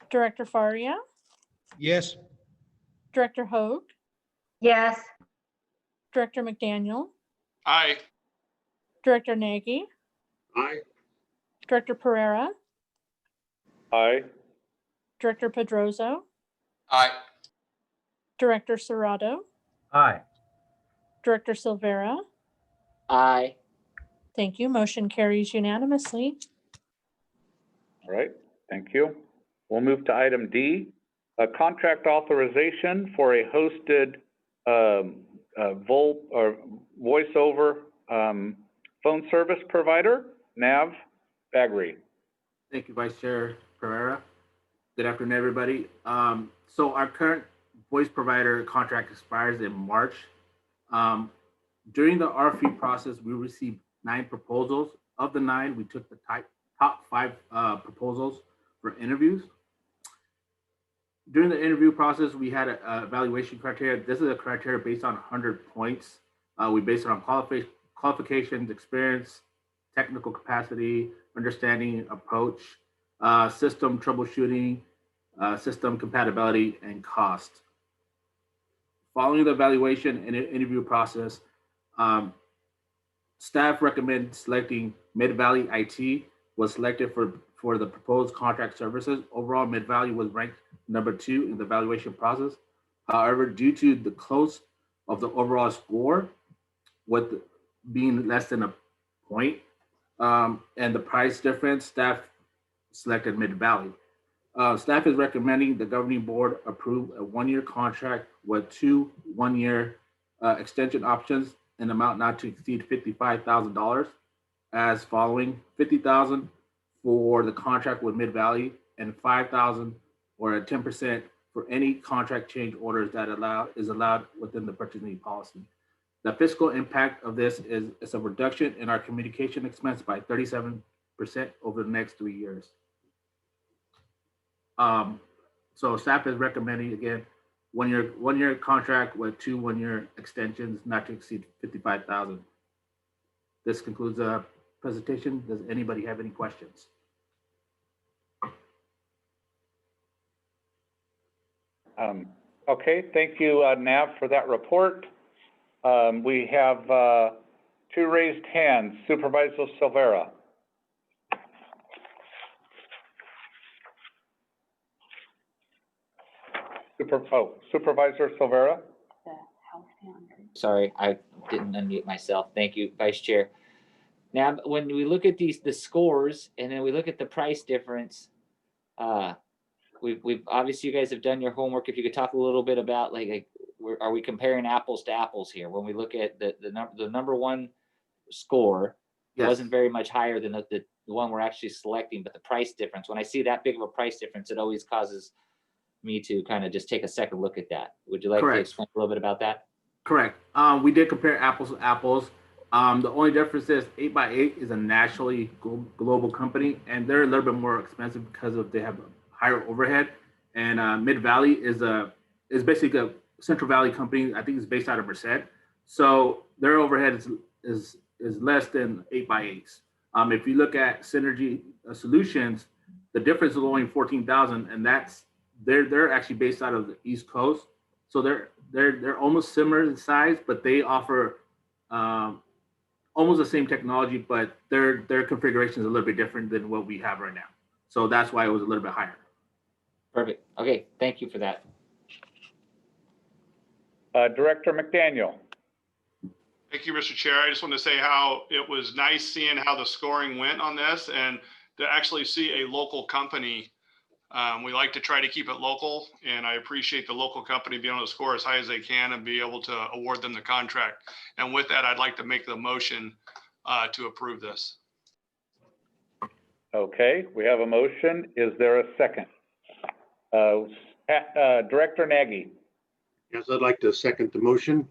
[SPEAKER 2] Director Faria,
[SPEAKER 19] Yes.
[SPEAKER 2] Director Hoag,
[SPEAKER 3] Yes.
[SPEAKER 2] Director McDaniel,
[SPEAKER 9] Aye.
[SPEAKER 2] Director Nagy,
[SPEAKER 13] Aye.
[SPEAKER 2] Director Pereira,
[SPEAKER 7] Aye.
[SPEAKER 2] Director Pedroso,
[SPEAKER 15] Aye.
[SPEAKER 2] Director Serrato,
[SPEAKER 6] Aye.
[SPEAKER 2] Director Silvera.
[SPEAKER 12] Aye.
[SPEAKER 2] Thank you. Motion carries unanimously.
[SPEAKER 7] All right, thank you. We'll move to item D, a contract authorization for a hosted voice over phone service provider, Nav Bagri.
[SPEAKER 20] Thank you, Vice Chair Pereira. Good afternoon, everybody. So our current voice provider contract expires in March. During the RFP process, we received 9 proposals. Of the 9, we took the top 5 proposals for interviews. During the interview process, we had a evaluation criteria. This is a criteria based on 100 points. We based it on qualifications, experience, technical capacity, understanding, approach, system troubleshooting, system compatibility, and cost. Following the evaluation and interview process, staff recommended selecting Mid-Valley IT was selected for the proposed contract services. Overall, Mid-Valley was ranked number 2 in the evaluation process. However, due to the close of the overall score, with being less than a point, and the price difference, staff selected Mid-Valley. Staff is recommending the governing board approve a 1-year contract with 2 1-year extension options in amount not to exceed $55,000 as following: $50,000 for the contract with Mid-Valley and $5,000 or a 10% for any contract change orders that is allowed within the purchasing policy. The fiscal impact of this is a reduction in our communication expense by 37% over the next 3 years. So staff is recommending, again, 1-year contract with 2 1-year extensions not to exceed $55,000. This concludes the presentation. Does anybody have any questions?
[SPEAKER 7] Okay, thank you, Nav, for that report. We have 2 raised hands. Supervisor Silvera. Supervisor Silvera.
[SPEAKER 12] Sorry, I didn't unmute myself. Thank you, Vice Chair. Now, when we look at the scores and then we look at the price difference, we've obviously, you guys have done your homework. If you could talk a little bit about are we comparing apples to apples here? When we look at the number 1 score,
[SPEAKER 20] Yes.
[SPEAKER 12] wasn't very much higher than the one we're actually selecting, but the price difference, when I see that big of a price difference, it always causes me to kind of just take a second look at that. Would you like to explain a little bit about that?
[SPEAKER 20] Correct. We did compare apples to apples. The only difference is 8x8 is a nationally global company, and they're a little bit more expensive because they have higher overhead. And Mid-Valley is basically a Central Valley company. I think it's based out of Merced. So their overhead is less than 8x8's. If you look at Synergy Solutions, the difference is only 14,000, and they're actually based out of the East Coast. So they're almost similar in size, but they offer almost the same technology, but their configuration is a little bit different than what we have right now. So that's why it was a little bit higher.
[SPEAKER 12] Perfect. Okay, thank you for that.
[SPEAKER 7] Director McDaniel.
[SPEAKER 9] Thank you, Mr. Chair. I just want to say how it was nice seeing how the scoring went on this and to actually see a local company. We like to try to keep it local, and I appreciate the local company being able to score as high as they can and be able to award them the contract. And with that, I'd like to make the motion to approve this.
[SPEAKER 7] Okay, we have a motion. Is there a second? Director Nagy.
[SPEAKER 13] Yes, I'd like to second the motion.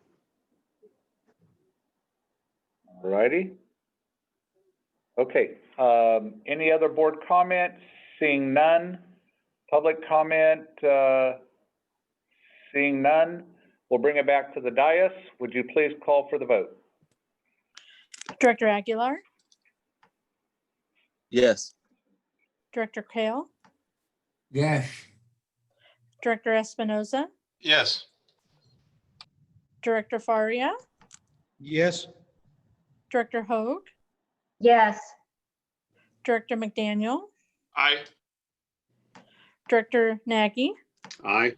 [SPEAKER 7] All righty. Okay, any other board comments? Seeing none. Public comment, seeing none. We'll bring it back to the dais. Would you please call for the vote?
[SPEAKER 2] Director Aguilar,
[SPEAKER 16] Yes.
[SPEAKER 2] Director Kale,
[SPEAKER 10] Yes.
[SPEAKER 2] Director Espinoza,
[SPEAKER 11] Yes.
[SPEAKER 2] Director Faria,
[SPEAKER 19] Yes.
[SPEAKER 2] Director Hogue,
[SPEAKER 3] Yes.
[SPEAKER 2] Director McDaniel,
[SPEAKER 9] Aye.
[SPEAKER 2] Director Nagy,
[SPEAKER 13] Aye.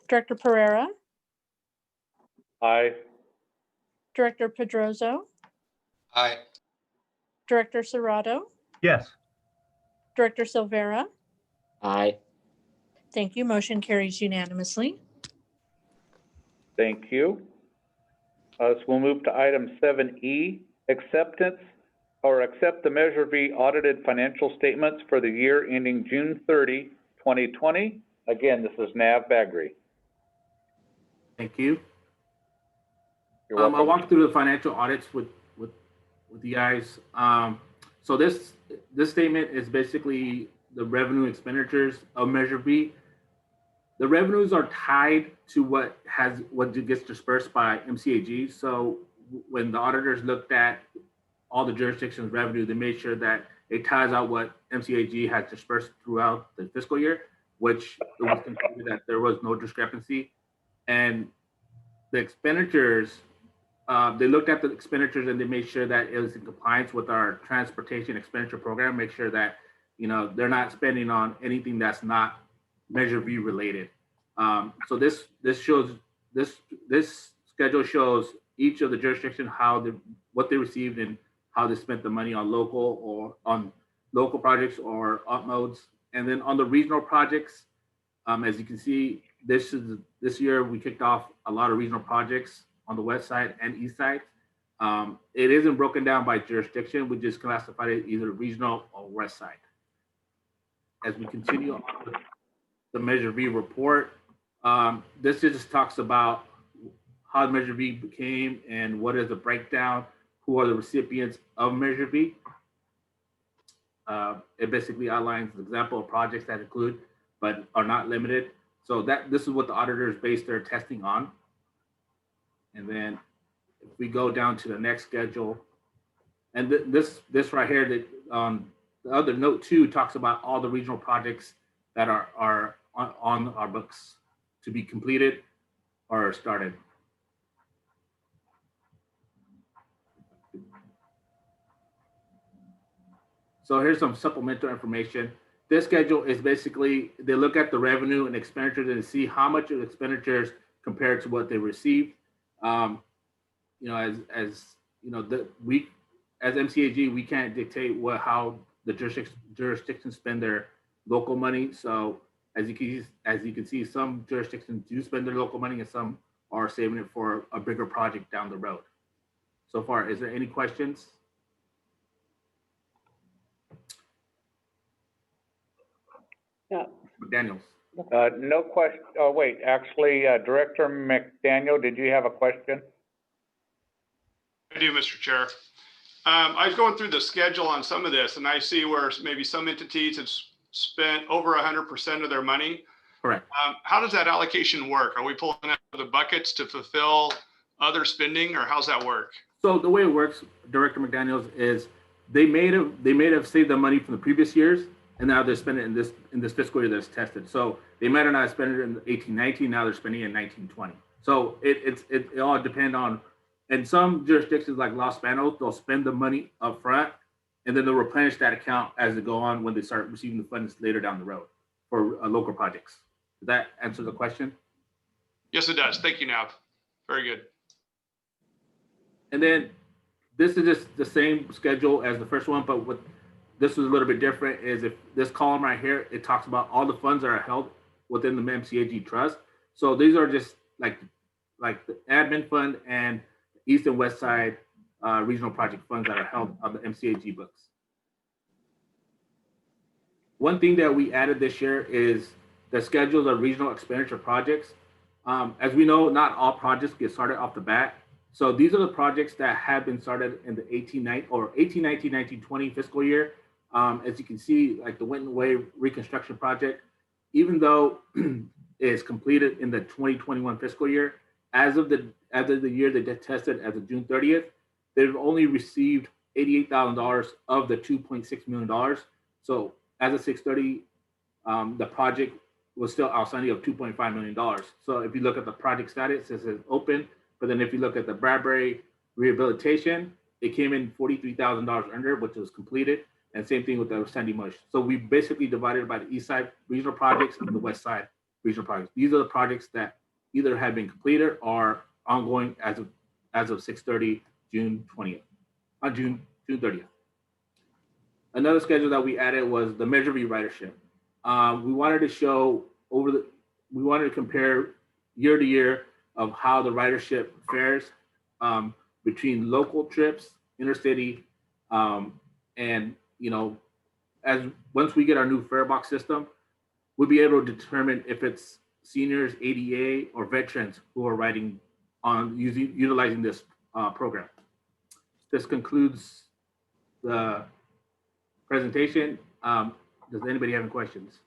[SPEAKER 2] Director Pereira,
[SPEAKER 7] Aye.
[SPEAKER 2] Director Pedroso,
[SPEAKER 11] Aye.
[SPEAKER 2] Director Serrato,
[SPEAKER 6] Yes.
[SPEAKER 2] Director Silvera.
[SPEAKER 12] Aye.
[SPEAKER 2] Thank you. Motion carries unanimously.
[SPEAKER 7] Thank you. So we'll move to item 7E, accept the Measure V audited financial statements for the year ending June 30, 2020. Again, this is Nav Bagri.
[SPEAKER 20] Thank you.
[SPEAKER 7] You're welcome.
[SPEAKER 20] I'll walk through the financial audits with you guys. So this statement is basically the revenue expenditures of Measure B. The revenues are tied to what gets dispersed by MCAG. So when the auditors looked at all the jurisdictions' revenue, they made sure that it ties out what MCAG has dispersed throughout the fiscal year, which it was concluded that there was no discrepancy. And the expenditures, they looked at the expenditures and they made sure that it was in compliance with our transportation expenditure program, make sure that, they're not spending on anything that's not Measure B related. So this schedule shows each of the jurisdictions what they received and how they spent the money on local projects or op modes. And then on the regional projects, as you can see, this year we kicked off a lot of regional projects on the west side and east side. It isn't broken down by jurisdiction. We just classified it either regional or west side. As we continue on with the Measure B report, this just talks about how Measure B became and what is the breakdown, who are the recipients of Measure B. It basically outlines the example of projects that include but are not limited. So this is what the auditors base their testing on. And then if we go down to the next schedule, and this right here, that the other note 2 talks about all the regional projects that are on our books to be completed or started. So here's some supplemental information. This schedule is basically, they look at the revenue and expenditures and see how much of the expenditures compared to what they received. As MCAG, we can't dictate how the jurisdictions spend their local money. So as you can see, some jurisdictions do spend their local money and some are saving it for a bigger project down the road. So far, is there any questions?
[SPEAKER 5] No.
[SPEAKER 20] McDaniels.
[SPEAKER 7] No question. Oh, wait, actually, Director McDaniel, did you have a question?
[SPEAKER 9] I do, Mr. Chair. I was going through the schedule on some of this, and I see where maybe some entities have spent over 100% of their money.
[SPEAKER 20] Correct.
[SPEAKER 9] How does that allocation work? Are we pulling out of the buckets to fulfill other spending, or how's that work?
[SPEAKER 20] So the way it works, Director McDaniels, is they may have saved the money from the previous years, and now they're spending it in this fiscal year that's tested. So they might have not spent it in 18-19, now they're spending it in 19-20. So it all depends on. In some jurisdictions like Los Banos, they'll spend the money up front and then they'll replenish that account as they go on when they start receiving the funds later down the road for local projects. Does that answer the question?
[SPEAKER 9] Yes, it does. Thank you, Nav. Very good.
[SPEAKER 20] And then this is just the same schedule as the first one, but what this is a little bit different is if this column right here, it talks about all the funds that are held within the MCAG trust. So these are just like the admin fund and East and West Side regional project funds that are held on the MCAG books. One thing that we added this year is the schedules of regional expenditure projects. As we know, not all projects get started off the bat. So these are the projects that have been started in the 18-19 fiscal year. As you can see, like the Winton Way reconstruction project, even though it is completed in the 2021 fiscal year, as of the year they tested as of June 30th, they've only received $88,000 of the $2.6 million. So as of 6/30, the project was still outstanding of $2.5 million. So if you look at the project status, it says open, but then if you look at the Bradbury rehabilitation, it came in $43,000 under, which was completed. And same thing with the Sandy Mush. So we basically divided by the East Side regional projects and the West Side regional projects. These are the projects that either have been completed or ongoing as of 6/30, June 20th, June 30th. Another schedule that we added was the Measure B ridership. We wanted to show we wanted to compare year to year of how the ridership fares between local trips, intercity, and once we get our new fare box system, we'll be able to determine if it's seniors, ADA, or veterans who are riding on utilizing this program. This concludes the presentation. Does anybody have any questions?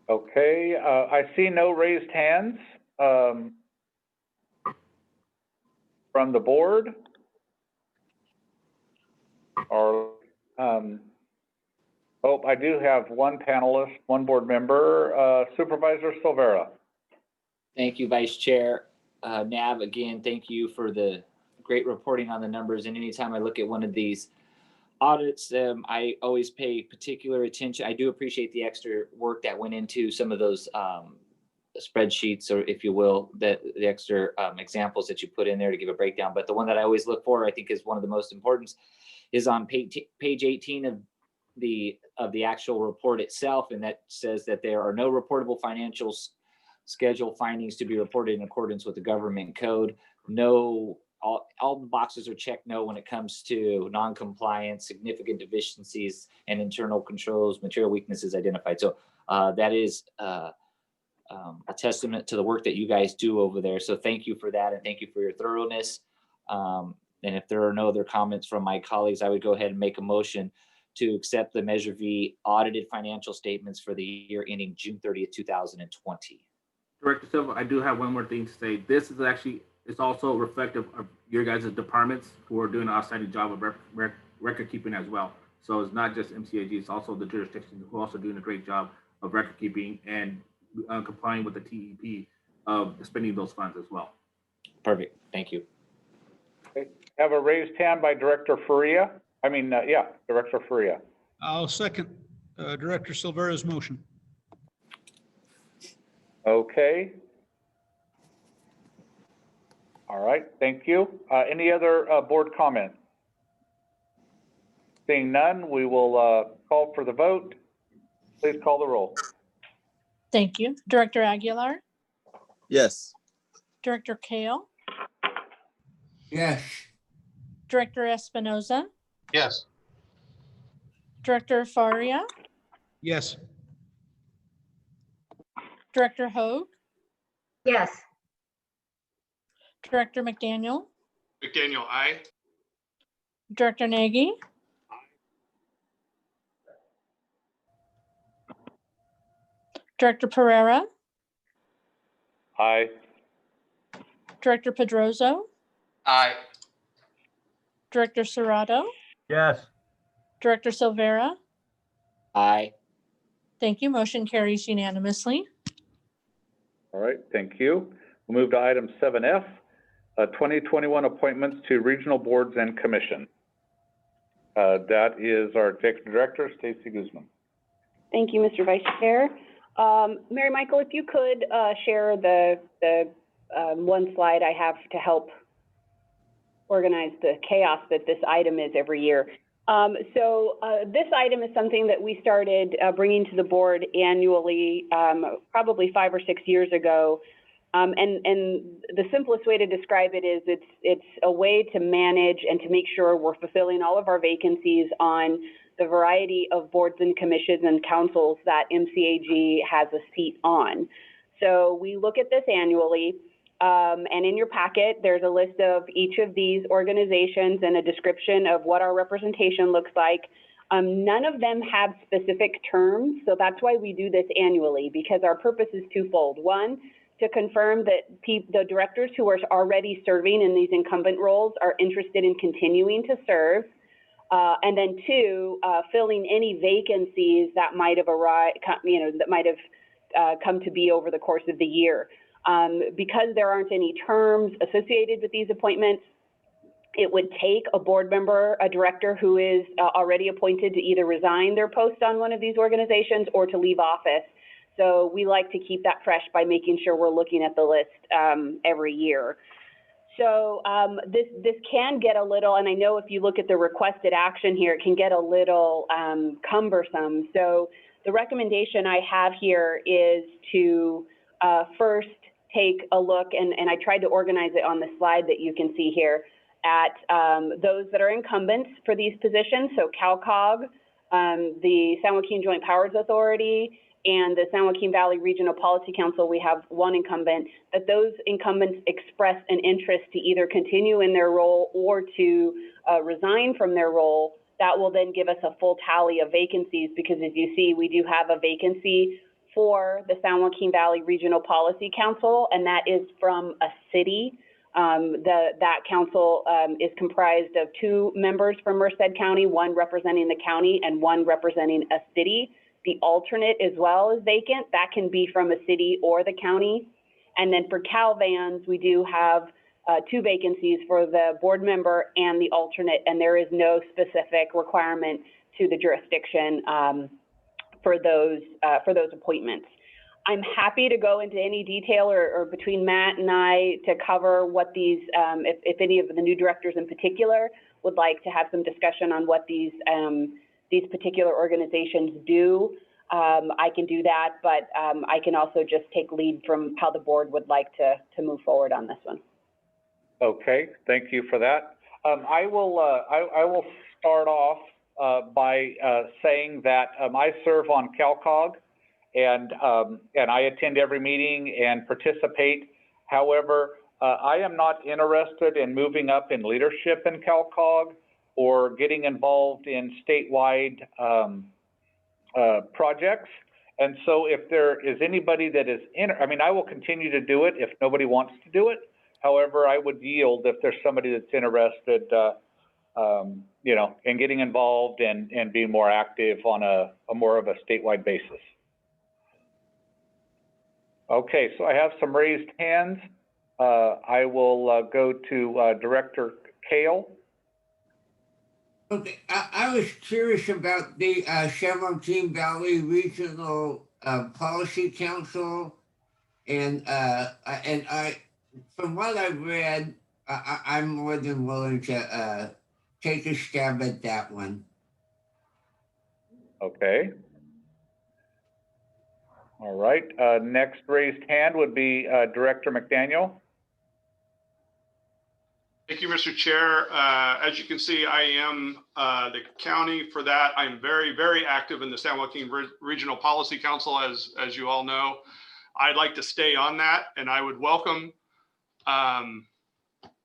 [SPEAKER 7] Okay, I see no raised hands from the board. Or, oh, I do have one panelist, one board member, Supervisor Silvera.
[SPEAKER 12] Thank you, Vice Chair. Nav, again, thank you for the great reporting on the numbers. And anytime I look at one of these audits, I always pay particular attention. I do appreciate the extra work that went into some of those spreadsheets, or if you will, the extra examples that you put in there to give a breakdown. But the one that I always look for, I think is one of the most important, is on page 18 of the actual report itself. And that says that there are no reportable financial schedule findings to be reported in accordance with the government code. No, all the boxes are checked no when it comes to non-compliance, significant deficiencies, and internal controls, material weaknesses identified. So that is a testament to the work that you guys do over there. So thank you for that, and thank you for your thoroughness. And if there are no other comments from my colleagues, I would go ahead and make a motion to accept the Measure V audited financial statements for the year ending June 30th, 2020.
[SPEAKER 20] Director Silva, I do have one more thing to say. This is actually, it's also reflective of your guys' departments who are doing an outstanding job of record keeping as well. So it's not just MCAG, it's also the jurisdictions who are also doing a great job of record keeping and complying with the TEP of spending those funds as well.
[SPEAKER 12] Perfect, thank you.
[SPEAKER 7] Okay. Have a raised hand by Director Faria. Director Faria.
[SPEAKER 19] I'll second Director Silvera's motion.
[SPEAKER 7] Okay. All right, thank you. Any other board comments? Seeing none, we will call for the vote. Please call the roll.
[SPEAKER 2] Thank you. Director Aguilar,
[SPEAKER 16] Yes.
[SPEAKER 2] Director Kale,
[SPEAKER 10] Yes.
[SPEAKER 2] Director Espinoza,
[SPEAKER 11] Yes.
[SPEAKER 2] Director Faria,
[SPEAKER 19] Yes.
[SPEAKER 2] Director Hoag,
[SPEAKER 3] Yes.
[SPEAKER 2] Director McDaniel,
[SPEAKER 9] McDaniel, aye.
[SPEAKER 2] Director Nagy, Director Pereira,
[SPEAKER 7] Aye.
[SPEAKER 2] Director Pedroso,
[SPEAKER 15] Aye.
[SPEAKER 2] Director Serrato,
[SPEAKER 6] Yes.
[SPEAKER 2] Director Silvera.
[SPEAKER 12] Aye.
[SPEAKER 2] Thank you. Motion carries unanimously.
[SPEAKER 7] All right, thank you. We'll move to item 7F, 2021 appointments to regional boards and commission. That is our Executive Director, Stacy Guzman.
[SPEAKER 5] Thank you, Mr. Vice Chair. Mary Michael, if you could share the one slide I have to help organize the chaos that this item is every year. This item is something that we started bringing to the board annually, probably 5 or 6 years ago. And the simplest way to describe it is it's a way to manage and to make sure we're fulfilling all of our vacancies on the variety of boards and commissions and councils that MCAG has a seat on. So we look at this annually, and in your packet, there's a list of each of these organizations and a description of what our representation looks like. None of them have specific terms, so that's why we do this annually, because our purpose is twofold. One, to confirm that the directors who are already serving in these incumbent roles are interested in continuing to serve. And then two, filling any vacancies that might have come to be over the course of the year. Because there aren't any terms associated with these appointments, it would take a board member, a director who is already appointed, to either resign their post on one of these organizations or to leave office. So we like to keep that fresh by making sure we're looking at the list every year. So this can get a little, and I know if you look at the requested action here, it can get a little cumbersome. So the recommendation I have here is to first take a look, and I tried to organize it on the slide that you can see here, at those that are incumbents for these positions. So CalCog, the San Joaquin Joint Powers Authority and the San Joaquin Valley Regional Policy Council, we have one incumbent, that those incumbents express an interest to either continue in their role or to resign from their role. That will then give us a full tally of vacancies, because as you see, we do have a vacancy for the San Joaquin Valley Regional Policy Council, and that is from a city. That council is comprised of 2 members from Merced County, one representing the county and one representing a city. The alternate as well is vacant. That can be from a city or the county. And then for CalVans, we do have 2 vacancies for the board member and the alternate, and there is no specific requirement to the jurisdiction for those appointments. I'm happy to go into any detail or between Matt and I to cover what these, if any of the new directors in particular would like to have some discussion on what these particular organizations do. I can do that, but I can also just take lead from how the board would like to move forward on this one.
[SPEAKER 7] Okay, thank you for that. I will start off by saying that I serve on CalCog, and I attend every meeting and participate. However, I am not interested in moving up in leadership in CalCog or getting involved in statewide projects. And so if there is anybody that is I will continue to do it if nobody wants to do it. However, I would yield if there's somebody that's interested, in getting involved and being more active on a more of a statewide basis. Okay, so I have some raised hands. I will go to Director Kale.
[SPEAKER 10] Okay, I was curious about the San Joaquin Valley Regional Policy Council, and I, from what I've read, I'm more than willing to take a stab at that one.
[SPEAKER 7] Okay. All right. Next raised hand would be Director McDaniel.
[SPEAKER 9] Thank you, Mr. Chair. As you can see, I am the county for that. I'm very, very active in the San Joaquin Regional Policy Council, as you all know. I'd like to stay on that, and I would welcome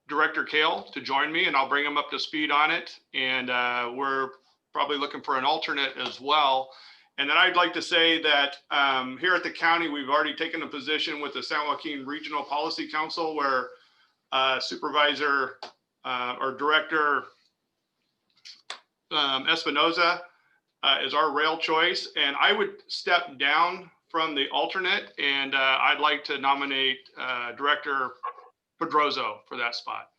[SPEAKER 9] Director Kale to join me, and I'll bring him up to speed on it. And we're probably looking for an alternate as well. And then I'd like to say that here at the county, we've already taken a position with the San Joaquin Regional Policy Council where Supervisor or Director Espinoza is our rail choice, and I would step down from the alternate, and I'd like to nominate Director Pedroso for that spot.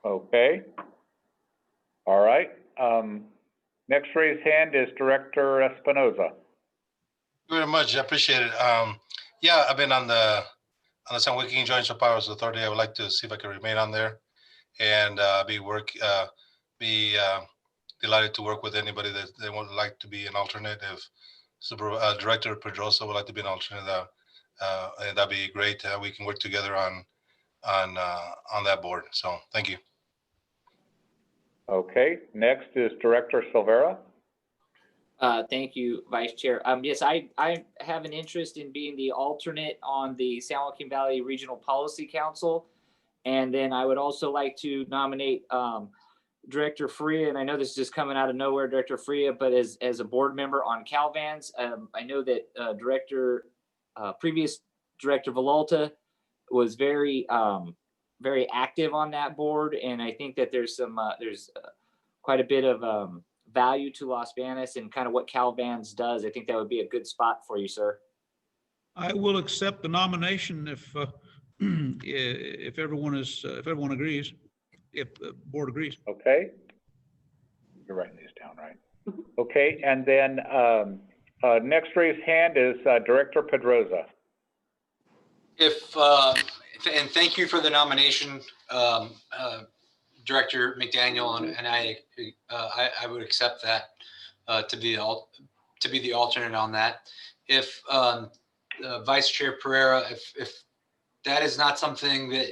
[SPEAKER 7] Okay. All right. Next raised hand is Director Espinoza.
[SPEAKER 11] Thank you very much. I appreciate it. Yeah, I've been on the San Joaquin Joint Powers Authority. I would like to see if I can remain on there and be delighted to work with anybody that they would like to be an alternate. If Director Pedrosa would like to be an alternate, that'd be great. We can work together on that board. So thank you.
[SPEAKER 7] Okay. Next is Director Silvera.
[SPEAKER 12] Thank you, Vice Chair. Yes, I have an interest in being the alternate on the San Joaquin Valley Regional Policy Council. And then I would also like to nominate Director Freya, and I know this is just coming out of nowhere, Director Freya, but as a board member on CalVans. I know that previous Director Villalta was very active on that board, and I think that there's quite a bit of value to Las Banas and kind of what CalVans does. I think that would be a good spot for you, sir.
[SPEAKER 19] I will accept the nomination if everyone agrees, if the board agrees.
[SPEAKER 7] Okay. You're writing these down, right? Okay, and then next raised hand is Director Pedrosa.
[SPEAKER 15] And thank you for the nomination, Director McDaniel, and I would accept that to be the alternate on that. If Vice Chair Pereira, if that is not something that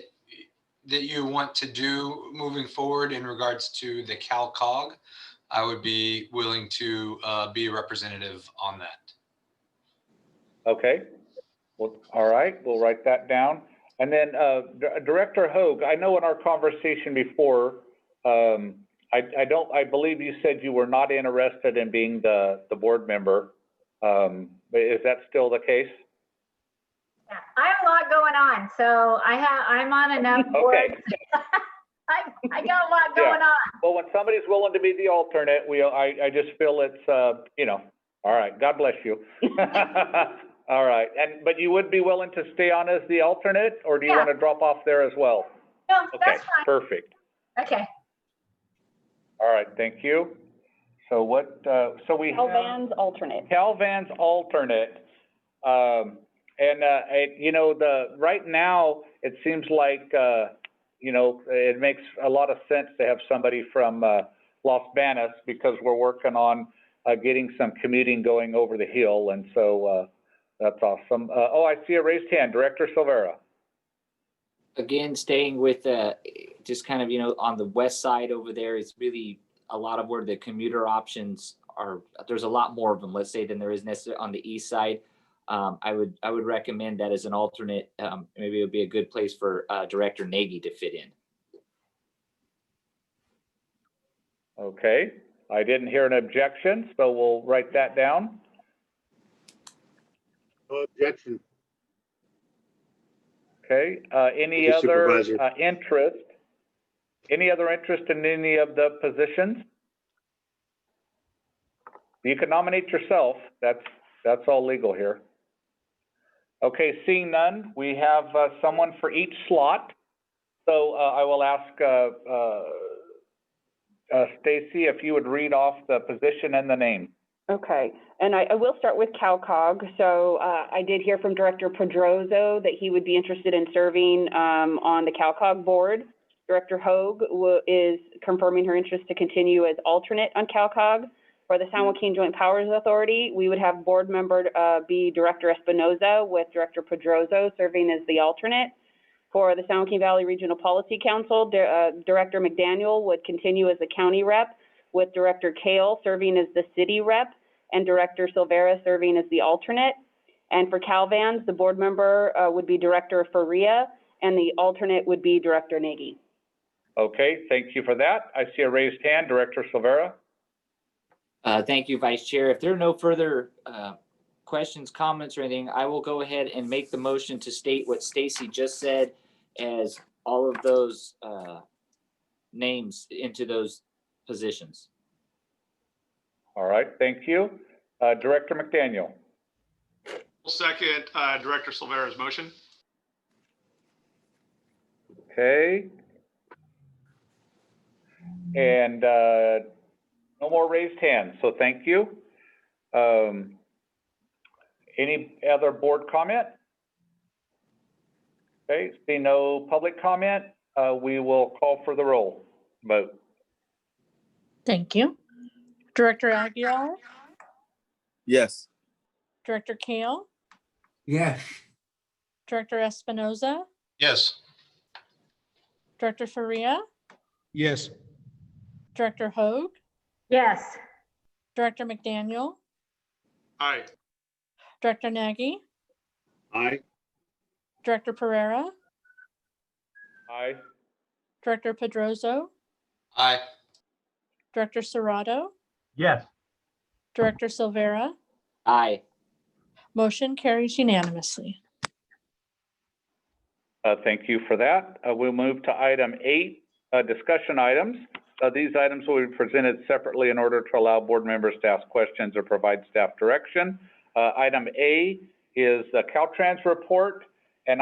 [SPEAKER 15] that you want to do moving forward in regards to the CalCog, I would be willing to be a representative on that.
[SPEAKER 7] Okay. Well, all right, we'll write that down. And then Director Hoag, I know in our conversation before, I believe you said you were not interested in being the board member. Is that still the case?
[SPEAKER 3] Yeah, I have a lot going on, so I'm on enough boards. I got a lot going on.
[SPEAKER 7] Well, when somebody's willing to be the alternate, I just feel it's, you know, all right, God bless you. All right, but you would be willing to stay on as the alternate, or do you want to drop off there as well?
[SPEAKER 3] No,
[SPEAKER 7] Okay,
[SPEAKER 3] that's fine.
[SPEAKER 7] perfect.
[SPEAKER 3] Okay.
[SPEAKER 7] All right, thank you. So what, so we have
[SPEAKER 5] Calvan's alternate.
[SPEAKER 7] Calvan's alternate. You know, right now, it seems like, you know, it makes a lot of sense to have somebody from Los Banos, because we're working on getting some commuting going over the hill, and so that's awesome. Oh, I see a raised hand, Director Silvera.
[SPEAKER 12] Again, staying with just kind of, you know, on the west side over there, it's really a lot of where the commuter options are. There's a lot more of them, let's say, than there is necessarily on the east side. I would recommend that as an alternate. Maybe it would be a good place for Director Nagy to fit in.
[SPEAKER 7] Okay, I didn't hear an objection, so we'll write that down.
[SPEAKER 13] No objection.
[SPEAKER 7] Okay, any
[SPEAKER 13] Thank you,
[SPEAKER 7] other
[SPEAKER 13] Supervisor.
[SPEAKER 7] interest? Any other interest in any of the positions? You can nominate yourself. That's all legal here. Okay, seeing none, we have someone for each slot. So I will ask Stacy if you would read off the position and the name.
[SPEAKER 5] Okay, and I will start with CalCog. So I did hear from Director Pedroso that he would be interested in serving on the CalCog board. Director Hoag is confirming her interest to continue as alternate on CalCog. For the San Joaquin Joint Powers Authority, we would have board member be Director Espinoza, with Director Pedroso serving as the alternate. For the San Joaquin Valley Regional Policy Council, Director McDaniel would continue as the county rep, with Director Kale serving as the city rep, and Director Silvera serving as the alternate. And for Calvans, the board member would be Director Faria, and the alternate would be Director Nagy.
[SPEAKER 7] Okay, thank you for that. I see a raised hand, Director Silvera.
[SPEAKER 12] Thank you, Vice Chair. If there are no further questions, comments, or anything, I will go ahead and make the motion to state what Stacy just said as all of those names into those positions.
[SPEAKER 7] All right, thank you. Director McDaniel.
[SPEAKER 9] Second, Director Silvera's motion.
[SPEAKER 7] Okay. And no more raised hands, so thank you. Any other board comment? Okay, see no public comment, we will call for the roll vote.
[SPEAKER 2] Thank you. Director Aguilar,
[SPEAKER 16] Yes.
[SPEAKER 2] Director Kale,
[SPEAKER 10] Yes.
[SPEAKER 2] Director Espinoza,
[SPEAKER 15] Yes.
[SPEAKER 2] Director Faria,
[SPEAKER 19] Yes.
[SPEAKER 2] Director Hoag,
[SPEAKER 3] Yes.
[SPEAKER 2] Director McDaniel,
[SPEAKER 9] Aye.
[SPEAKER 2] Director Nagy,
[SPEAKER 13] Aye.
[SPEAKER 2] Director Pereira,
[SPEAKER 7] Aye.
[SPEAKER 2] Director Pedroso,
[SPEAKER 15] Aye.
[SPEAKER 2] Director Serrato,
[SPEAKER 6] Yes.
[SPEAKER 2] Director Silvera.
[SPEAKER 12] Aye.
[SPEAKER 2] Motion carries unanimously.
[SPEAKER 7] Thank you for that. We'll move to item 8, discussion items. These items will be presented separately in order to allow board members to ask questions or provide staff direction. Item A is the Caltrans report, and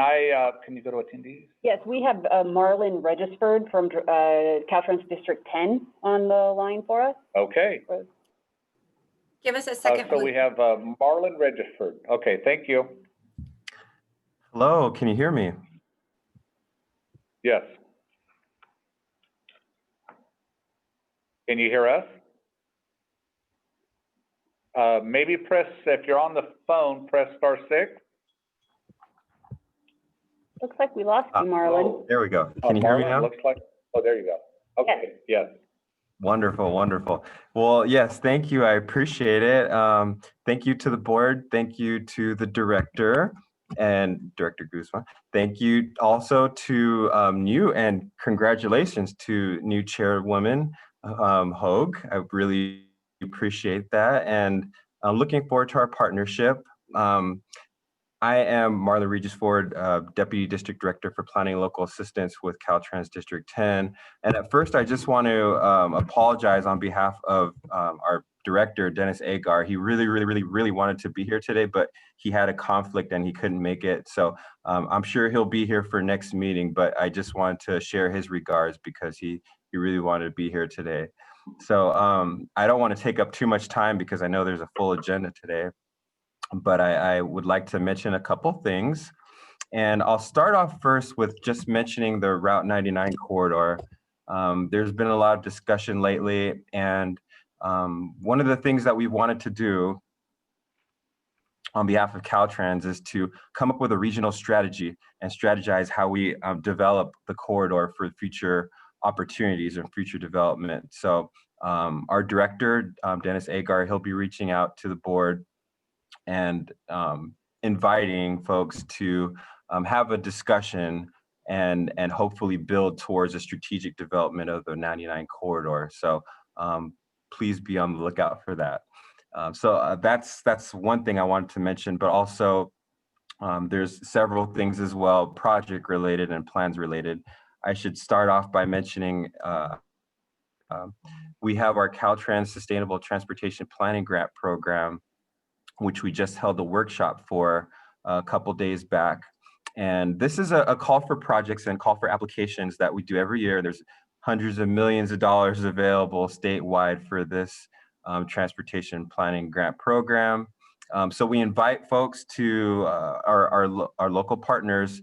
[SPEAKER 7] can you go to attendees?
[SPEAKER 5] Yes, we have Marlon Regisford from Caltrans District 10 on the line for us.
[SPEAKER 7] Okay.
[SPEAKER 1] Give us a second.
[SPEAKER 7] So we have Marlon Regisford. Okay, thank you.
[SPEAKER 21] Hello, can you hear me?
[SPEAKER 7] Yes. Can you hear us? Maybe press, if you're on the phone, press *6.
[SPEAKER 5] Looks like we lost you, Marlon.
[SPEAKER 21] There we go. Can you hear me now?
[SPEAKER 13] Looks like, oh, there you go. Okay, yes.
[SPEAKER 21] Wonderful, wonderful. Well, yes, thank you. I appreciate it. Thank you to the board. Thank you to the director and Director Guzman. Thank you also to you, and congratulations to new chairwoman Hogue. I really appreciate that, and I'm looking forward to our partnership. I am Marlon Regis Ford, Deputy District Director for Planning and Local Assistance with Caltrans District 10. And at first, I just want to apologize on behalf of our director, Dennis Agar. He really wanted to be here today, but he had a conflict and he couldn't make it. So I'm sure he'll be here for next meeting, but I just wanted to share his regards because he really wanted to be here today. So I don't want to take up too much time because I know there's a full agenda today. But I would like to mention a couple things. And I'll start off first with just mentioning the Route 99 corridor. There's been a lot of discussion lately, and one of the things that we wanted to do on behalf of Caltrans is to come up with a regional strategy and strategize how we develop the corridor for future opportunities and future development. So our director, Dennis Agar, he'll be reaching out to the board and inviting folks to have a discussion and hopefully build towards a strategic development of the 99 corridor. So please be on the lookout for that. So that's one thing I wanted to mention, but also there's several things as well, project related and plans related. I should start off by mentioning we have our Caltrans Sustainable Transportation Planning Grant Program, which we just held a workshop for a couple days back. And this is a call for projects and call for applications that we do every year. There's hundreds of millions of dollars available statewide for this transportation planning grant program. So we invite folks to our local partners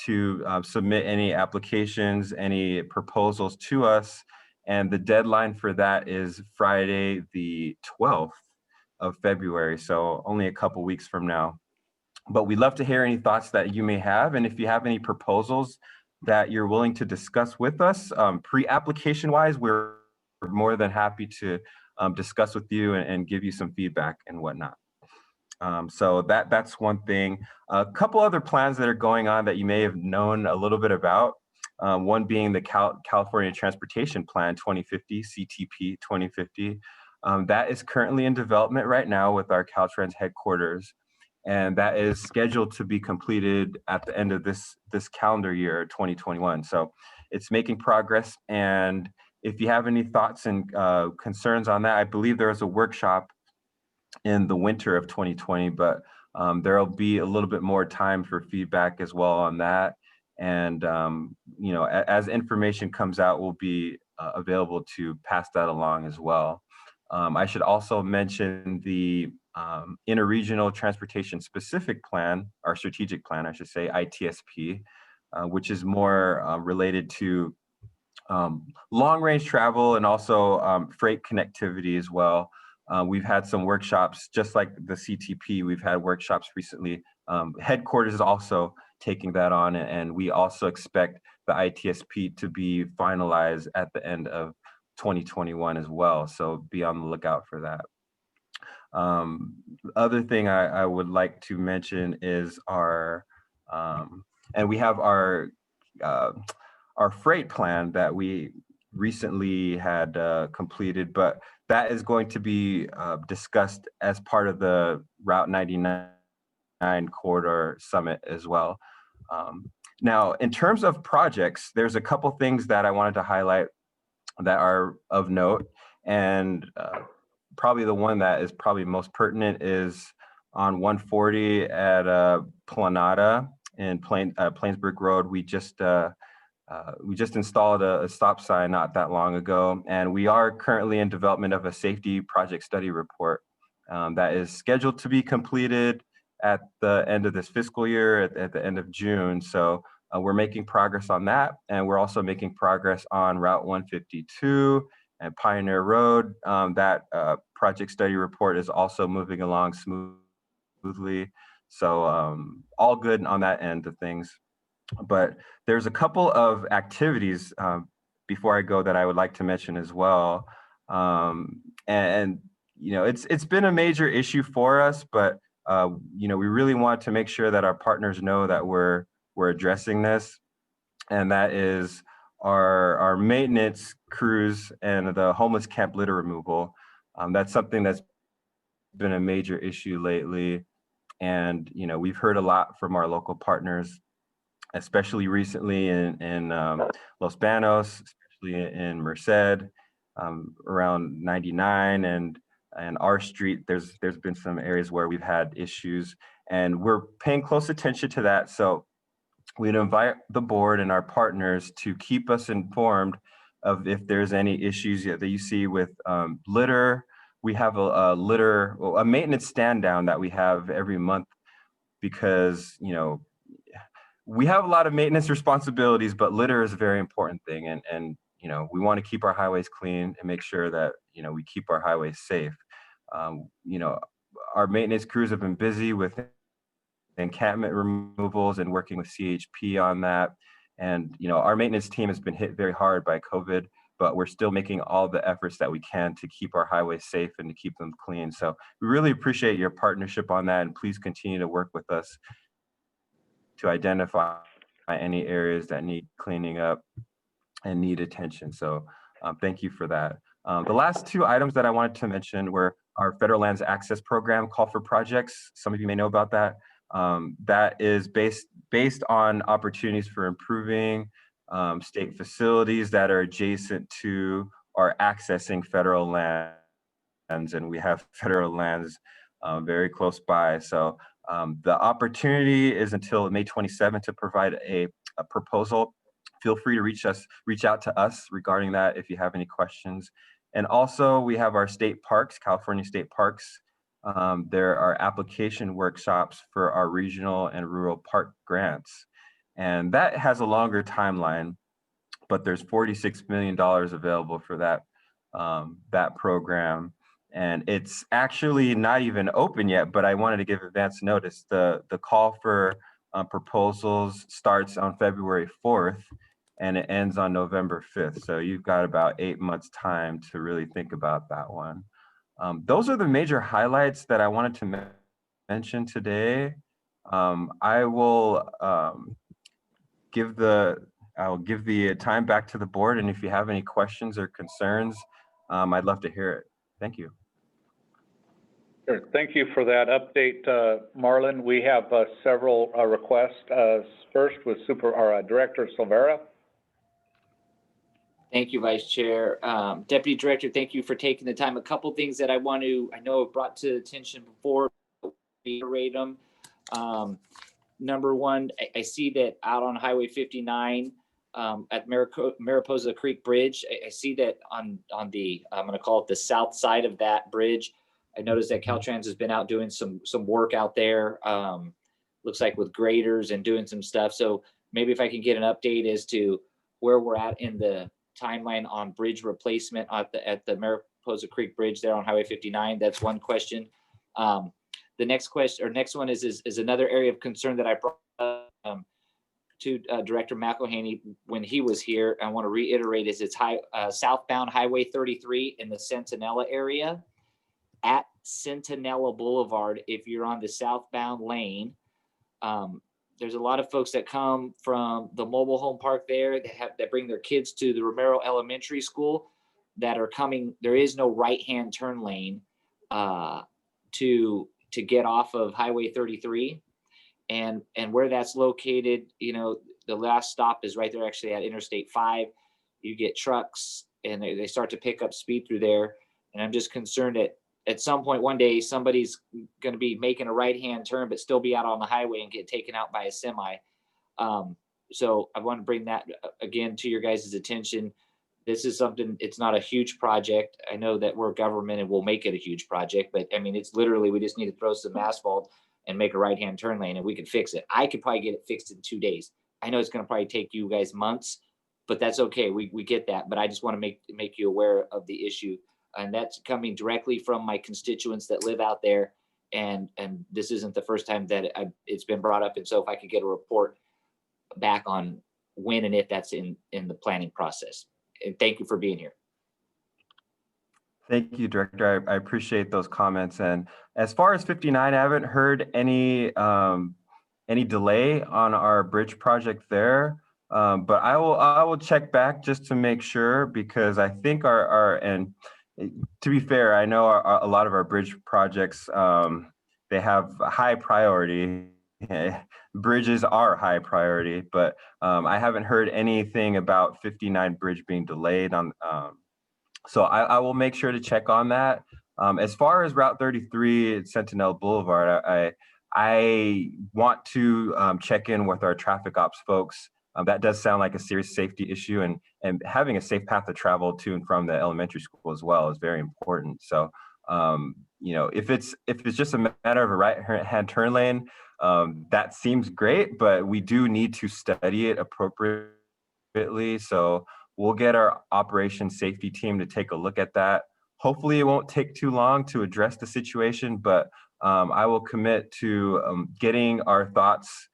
[SPEAKER 21] to submit any applications, any proposals to us. And the deadline for that is Friday, the 12th of February, so only a couple weeks from now. But we'd love to hear any thoughts that you may have, and if you have any proposals that you're willing to discuss with us, pre-application wise, we're more than happy to discuss with you and give you some feedback and whatnot. So that's one thing. A couple other plans that are going on that you may have known a little bit about. One being the California Transportation Plan 2050, CTP 2050. That is currently in development right now with our Caltrans headquarters, and that is scheduled to be completed at the end of this calendar year, 2021. So it's making progress, and if you have any thoughts and concerns on that, I believe there was a workshop in the winter of 2020, but there'll be a little bit more time for feedback as well on that. And you know, as information comes out, we'll be available to pass that along as well. I should also mention the Interregional Transportation Specific Plan, or Strategic Plan, I should say, ITSP, which is more related to long-range travel and also freight connectivity as well. We've had some workshops, just like the CTP, we've had workshops recently. Headquarters is also taking that on, and we also expect the ITSP to be finalized at the end of 2021 as well. So be on the lookout for that. Other thing I would like to mention is our, and we have our freight plan that we recently had completed, but that is going to be discussed as part of the Route 99 corridor summit as well. Now, in terms of projects, there's a couple things that I wanted to highlight that are of note, and probably the one that is probably most pertinent is on 140 at Planada in Plainsburg Road. We just installed a stop sign not that long ago, and we are currently in development of a safety project study report that is scheduled to be completed at the end of this fiscal year, at the end of June. So we're making progress on that, and we're also making progress on Route 152 and Pioneer Road. That project study report is also moving along smoothly. So all good on that end of things. But there's a couple of activities before I go that I would like to mention as well. And you know, it's been a major issue for us, but you know, we really want to make sure that our partners know that we're addressing this, and that is our maintenance crews and the homeless camp litter removal. That's something that's been a major issue lately, and you know, we've heard a lot from our local partners, especially recently in Los Banos, especially in Merced, around 99 and our street. There's been some areas where we've had issues, and we're paying close attention to that. So we'd invite the board and our partners to keep us informed of if there's any issues that you see with litter. We have a maintenance stand down that we have every month, because you know, we have a lot of maintenance responsibilities, but litter is a very important thing. And you know, we want to keep our highways clean and make sure that, you know, we keep our highways safe. You know, our maintenance crews have been busy with encampment removals and working with CHP on that. And, you know, our maintenance team has been hit very hard by COVID, but we're still making all the efforts that we can to keep our highways safe and to keep them clean. So we really appreciate your partnership on that, and please continue to work with us to identify any areas that need cleaning up and need attention. So thank you for that. The last two items that I wanted to mention were our Federal Lands Access Program call for projects. Some of you may know about that. That is based on opportunities for improving state facilities that are adjacent to or accessing federal lands. And we have federal lands very close by. So the opportunity is until May 27th to provide a proposal. Feel free to reach out to us regarding that if you have any questions. And also we have our state parks, California state parks. There are application workshops for our regional and rural park grants. And that has a longer timeline, but there's $46 million available for that program. And it's actually not even open yet, but I wanted to give advance notice. The call for proposals starts on February 4th and it ends on November 5th. So you've got about 8 months time to really think about that one. Those are the major highlights that I wanted to mention today. I will give the time back to the board, and if you have any questions or concerns, I'd love to hear it. Thank you.
[SPEAKER 7] Sure. Thank you for that update, Marlon. We have several requests. First with Director Silvera.
[SPEAKER 12] Thank you, Vice Chair. Deputy Director, thank you for taking the time. A couple things that I know I've brought to attention before, reiterate them. Number one, I see that out on Highway 59 at Mariposa Creek Bridge, I see that on the, I'm going to call it the south side of that bridge. I noticed that Caltrans has been out doing some work out there. Looks like with graders and doing some stuff. So maybe if I can get an update as to where we're at in the timeline on bridge replacement at the Mariposa Creek Bridge there on Highway 59. That's one question. The next one is another area of concern that I brought up to Director McElhaney when he was here. I want to reiterate is it's southbound Highway 33 in the Centinela area. At Centinela Boulevard, if you're on the southbound lane, there's a lot of folks that come from the mobile home park there that bring their kids to the Romero Elementary School that are coming. There is no right-hand turn lane to get off of Highway 33, and where that's located, you know, the last stop is right there actually at Interstate 5. You get trucks and they start to pick up speed through there, and I'm just concerned that at some point one day somebody's going to be making a right-hand turn but still be out on the highway and get taken out by a semi. So I want to bring that again to your guys' attention. This is something, it's not a huge project. I know that we're government and we'll make it a huge project, but I mean, it's literally, we just need to throw some asphalt and make a right-hand turn lane and we can fix it. I could probably get it fixed in 2 days. I know it's going to probably take you guys months, but that's okay. We get that, but I just want to make you aware of the issue. And that's coming directly from my constituents that live out there. And this isn't the first time that it's been brought up. And so if I could get a report back on when and if that's in the planning process. And thank you for being here.
[SPEAKER 21] Thank you, Director. I appreciate those comments. And as far as 59, I haven't heard any delay on our bridge project there. But I will check back just to make sure, because I think and to be fair, I know a lot of our bridge projects, they have high priority. Bridges are high priority, but I haven't heard anything about 59 bridge being delayed on. So I will make sure to check on that. As far as Route 33 at Sentinel Boulevard, I want to check in with our traffic ops folks. That does sound like a serious safety issue, and having a safe path to travel to and from the elementary school as well is very important. So, if it's just a matter of a right-hand turn lane, that seems great, but we do need to study it appropriately. So we'll get our operations safety team to take a look at that. Hopefully it won't take too long to address the situation, but I will commit to getting our thoughts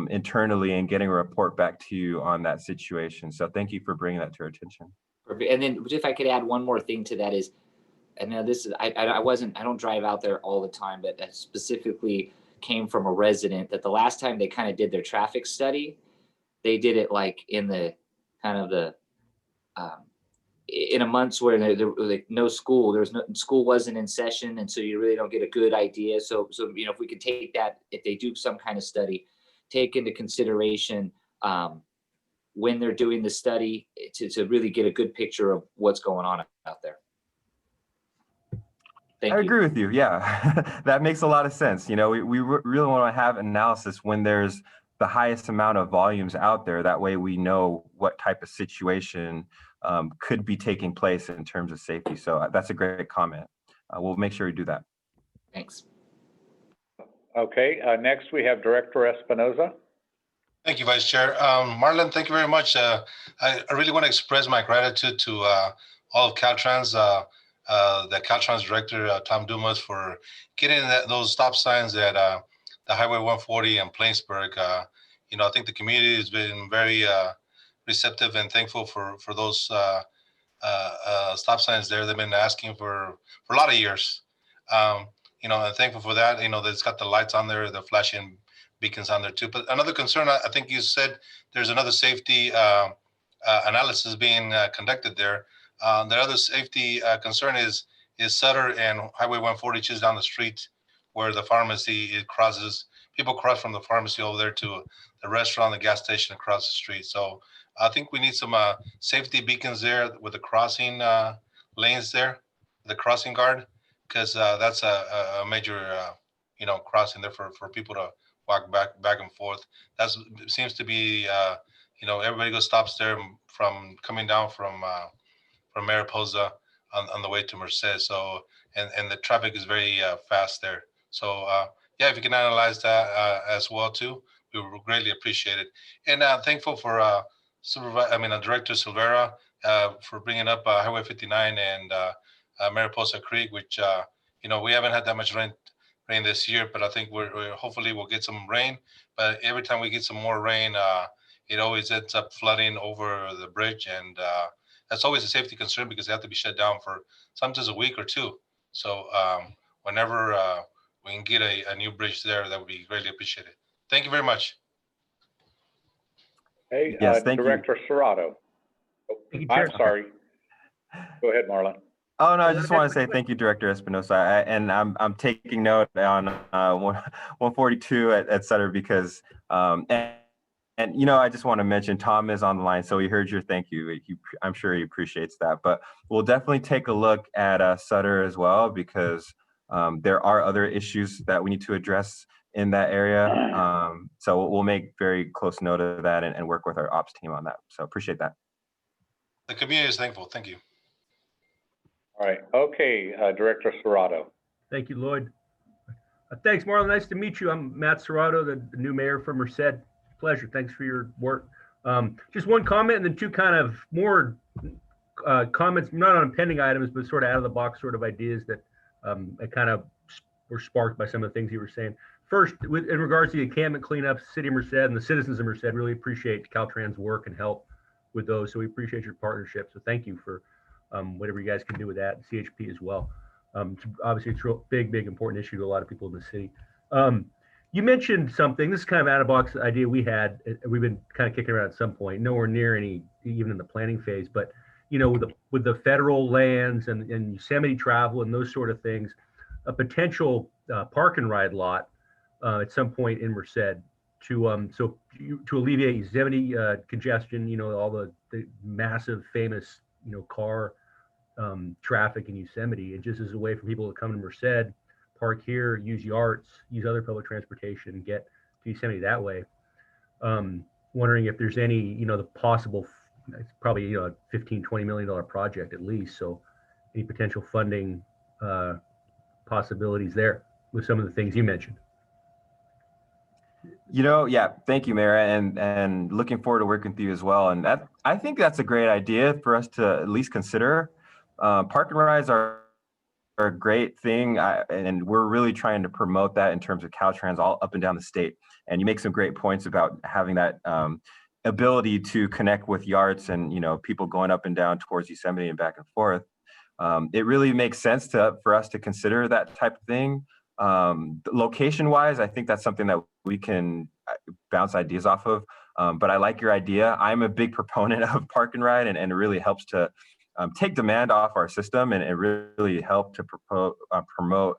[SPEAKER 21] internally and getting a report back to you on that situation. So thank you for bringing that to our attention.
[SPEAKER 12] Perfect. And then if I could add one more thing to that is, and now this is, I don't drive out there all the time, but that specifically came from a resident that the last time they kind of did their traffic study, they did it like in the kind of the, in a months where there was like no school, school wasn't in session. And so you really don't get a good idea. So, if we could take that, if they do some kind of study, take into consideration when they're doing the study to really get a good picture of what's going on out there.
[SPEAKER 21] I agree with you. Yeah, that makes a lot of sense. We really want to have analysis when there's the highest amount of volumes out there. That way we know what type of situation could be taking place in terms of safety. So that's a great comment. We'll make sure we do that.
[SPEAKER 12] Thanks.
[SPEAKER 7] Okay, next we have Director Espinoza.
[SPEAKER 11] Thank you, Vice Chair. Marlon, thank you very much. I really want to express my gratitude to all of Caltrans, the Caltrans Director, Tom Dumas, for getting those stop signs at the Highway 140 and Plainsburg. I think the community has been very receptive and thankful for those stop signs there. They've been asking for a lot of years. And thankful for that. That it's got the lights on there, the flashing beacons on there too. But another concern, I think you said there's another safety analysis being conducted there. The other safety concern is Sutter and Highway 140, which is down the street where the pharmacy crosses. People cross from the pharmacy over there to the restaurant, the gas station across the street. So I think we need some safety beacons there with the crossing lanes there, the crossing guard, because that's a major, crossing there for people to walk back and forth. That seems to be, everybody goes stops there from coming down from Mariposa on the way to Merced. So, and the traffic is very fast there. So, if you can analyze that as well too, we would greatly appreciate it. And thankful for Director Silvera for bringing up Highway 59 and Mariposa Creek, which we haven't had that much rain this year, but I think we're hopefully we'll get some rain. But every time we get some more rain, it always ends up flooding over the bridge, and that's always a safety concern because they have to be shut down for sometimes a week or two. So whenever we can get a new bridge there, that would be greatly appreciated. Thank you very much.
[SPEAKER 7] Hey,
[SPEAKER 21] Yes, thank you.
[SPEAKER 7] Director Serrato. I'm sorry. Go ahead, Marlon.
[SPEAKER 21] Oh no, I just want to say thank you, Director Espinoza. And I'm taking note on 142 at Sutter because and I just want to mention Tom is on the line, so he heard your thank you. I'm sure he appreciates that. But we'll definitely take a look at Sutter as well because there are other issues that we need to address in that area. So we'll make very close note of that and work with our ops team on that. So appreciate that.
[SPEAKER 11] The community is thankful. Thank you.
[SPEAKER 7] All right. Okay, Director Serrato.
[SPEAKER 6] Thank you, Lloyd. Thanks, Marlon. Nice to meet you. I'm Matt Serrato, the new mayor from Merced. Pleasure. Thanks for your work. Just one comment and then two kind of more comments, not on pending items, but sort of out of the box sort of ideas that I kind of were sparked by some of the things you were saying. first, in regards to the encampment cleanup, City of Merced and the citizens of Merced really appreciate Caltrans' work and help with those. So we appreciate your partnership. So thank you for whatever you guys can do with that, and CHP as well. Obviously, it's a real big, important issue to a lot of people in the city. You mentioned something. This is kind of out of box idea we had. We've been kind of kicking around at some point. Nowhere near any, even in the planning phase. But with the federal lands and Yosemite travel and those sort of things, a potential park and ride lot at some point in Merced to alleviate Yosemite congestion. All the massive, famous car traffic in Yosemite. It just is a way for people to come to Merced, park here, use YARTs, use other public transportation, and get to Yosemite that way. Wondering if there's any, the possible, it's probably, a $15-20 million project at least. So any potential funding possibilities there with some of the things you mentioned.
[SPEAKER 21] Yeah, thank you, Mayor, and looking forward to working with you as well. And I think that's a great idea for us to at least consider. Park and rides are a great thing, and we're really trying to promote that in terms of Caltrans all up and down the state. And you make some great points about having that ability to connect with YARTs and people going up and down towards Yosemite and back and forth. It really makes sense for us to consider that type of thing. Location-wise, I think that's something that we can bounce ideas off of. But I like your idea. I'm a big proponent of park and ride, and it really helps to take demand off our system, and it really help to promote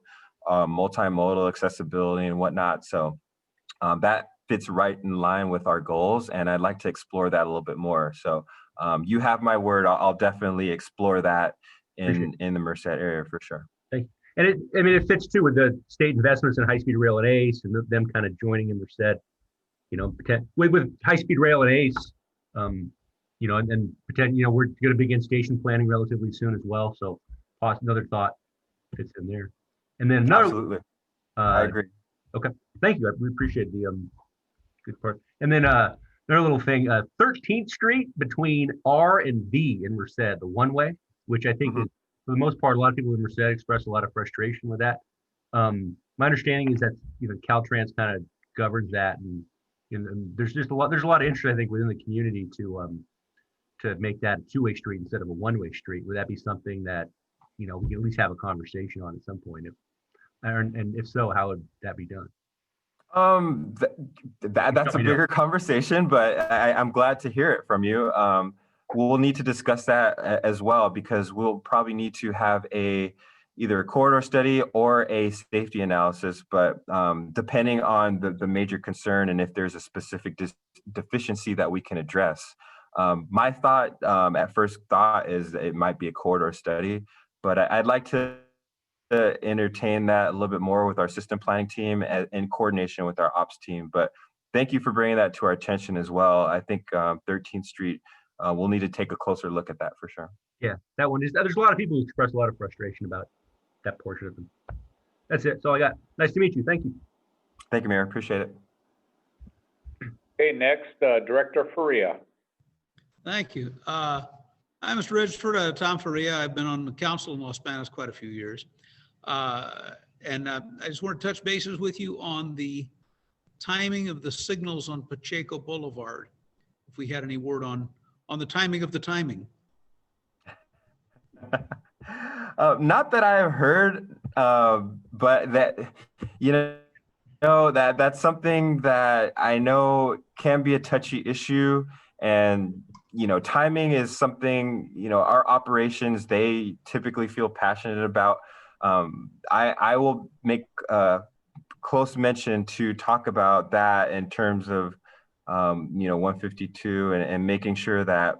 [SPEAKER 21] multimodal accessibility and whatnot. So that fits right in line with our goals, and I'd like to explore that a little bit more. So you have my word. I'll definitely explore that in the Merced area for sure.
[SPEAKER 6] Thank you. And it fits too with the state investments in high-speed rail and ACE, and them kind of joining in Merced. With high-speed rail and ACE, and pretend, we're going to begin station planning relatively soon as well. So another thought fits in there. And then another,
[SPEAKER 21] absolutely, I agree.
[SPEAKER 6] Okay, thank you. We appreciate the good part. And then another little thing, 13th Street between R and B in Merced, the one-way, which I think is, for the most part, a lot of people in Merced express a lot of frustration with that. My understanding is that Caltrans kind of governs that, and there's a lot of interest, I think, within the community to make that a two-way street instead of a one-way street. Would that be something that we can at least have a conversation on at some point? And if so, how would that be done?
[SPEAKER 21] That's a bigger conversation, but I'm glad to hear it from you. We'll need to discuss that as well, because we'll probably need to have either a corridor study or a safety analysis, but depending on the major concern and if there's a specific deficiency that we can address. My thought at first thought is it might be a corridor study, but I'd like to entertain that a little bit more with our system planning team in coordination with our ops team. But thank you for bringing that to our attention as well. I think 13th Street, we'll need to take a closer look at that for sure.
[SPEAKER 6] Yeah, that one is. There's a lot of people who express a lot of frustration about that portion of them. That's it. That's all I got. Nice to meet you. Thank you.
[SPEAKER 21] Thank you, Mayor. Appreciate it.
[SPEAKER 7] Okay, next, Director Faria.
[SPEAKER 19] Thank you. I'm Mr. Ridgeford, Tom Faria. I've been on the council in Los Banos quite a few years. And I just want to touch bases with you on the timing of the signals on Pacheco Boulevard. If we had any word on the timing of the timing.
[SPEAKER 21] Not that I have heard, but that, that's something that I know can be a touchy issue. And, timing is something, our operations, they typically feel passionate about. I will make close mention to talk about that in terms of, 152 and making sure that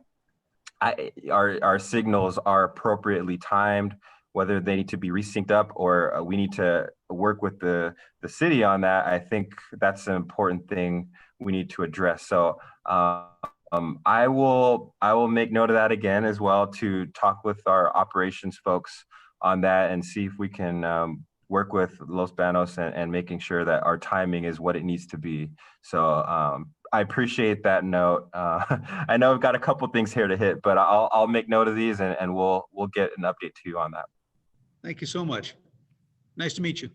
[SPEAKER 21] our signals are appropriately timed, whether they need to be resynced up or we need to work with the city on that. I think that's an important thing we need to address. So I will make note of that again as well, to talk with our operations folks on that and see if we can work with Los Banos and making sure that our timing is what it needs to be. So I appreciate that note. I know I've got a couple things here to hit, but I'll make note of these and we'll get an update to you on that.
[SPEAKER 19] Thank you so much. Nice to meet you.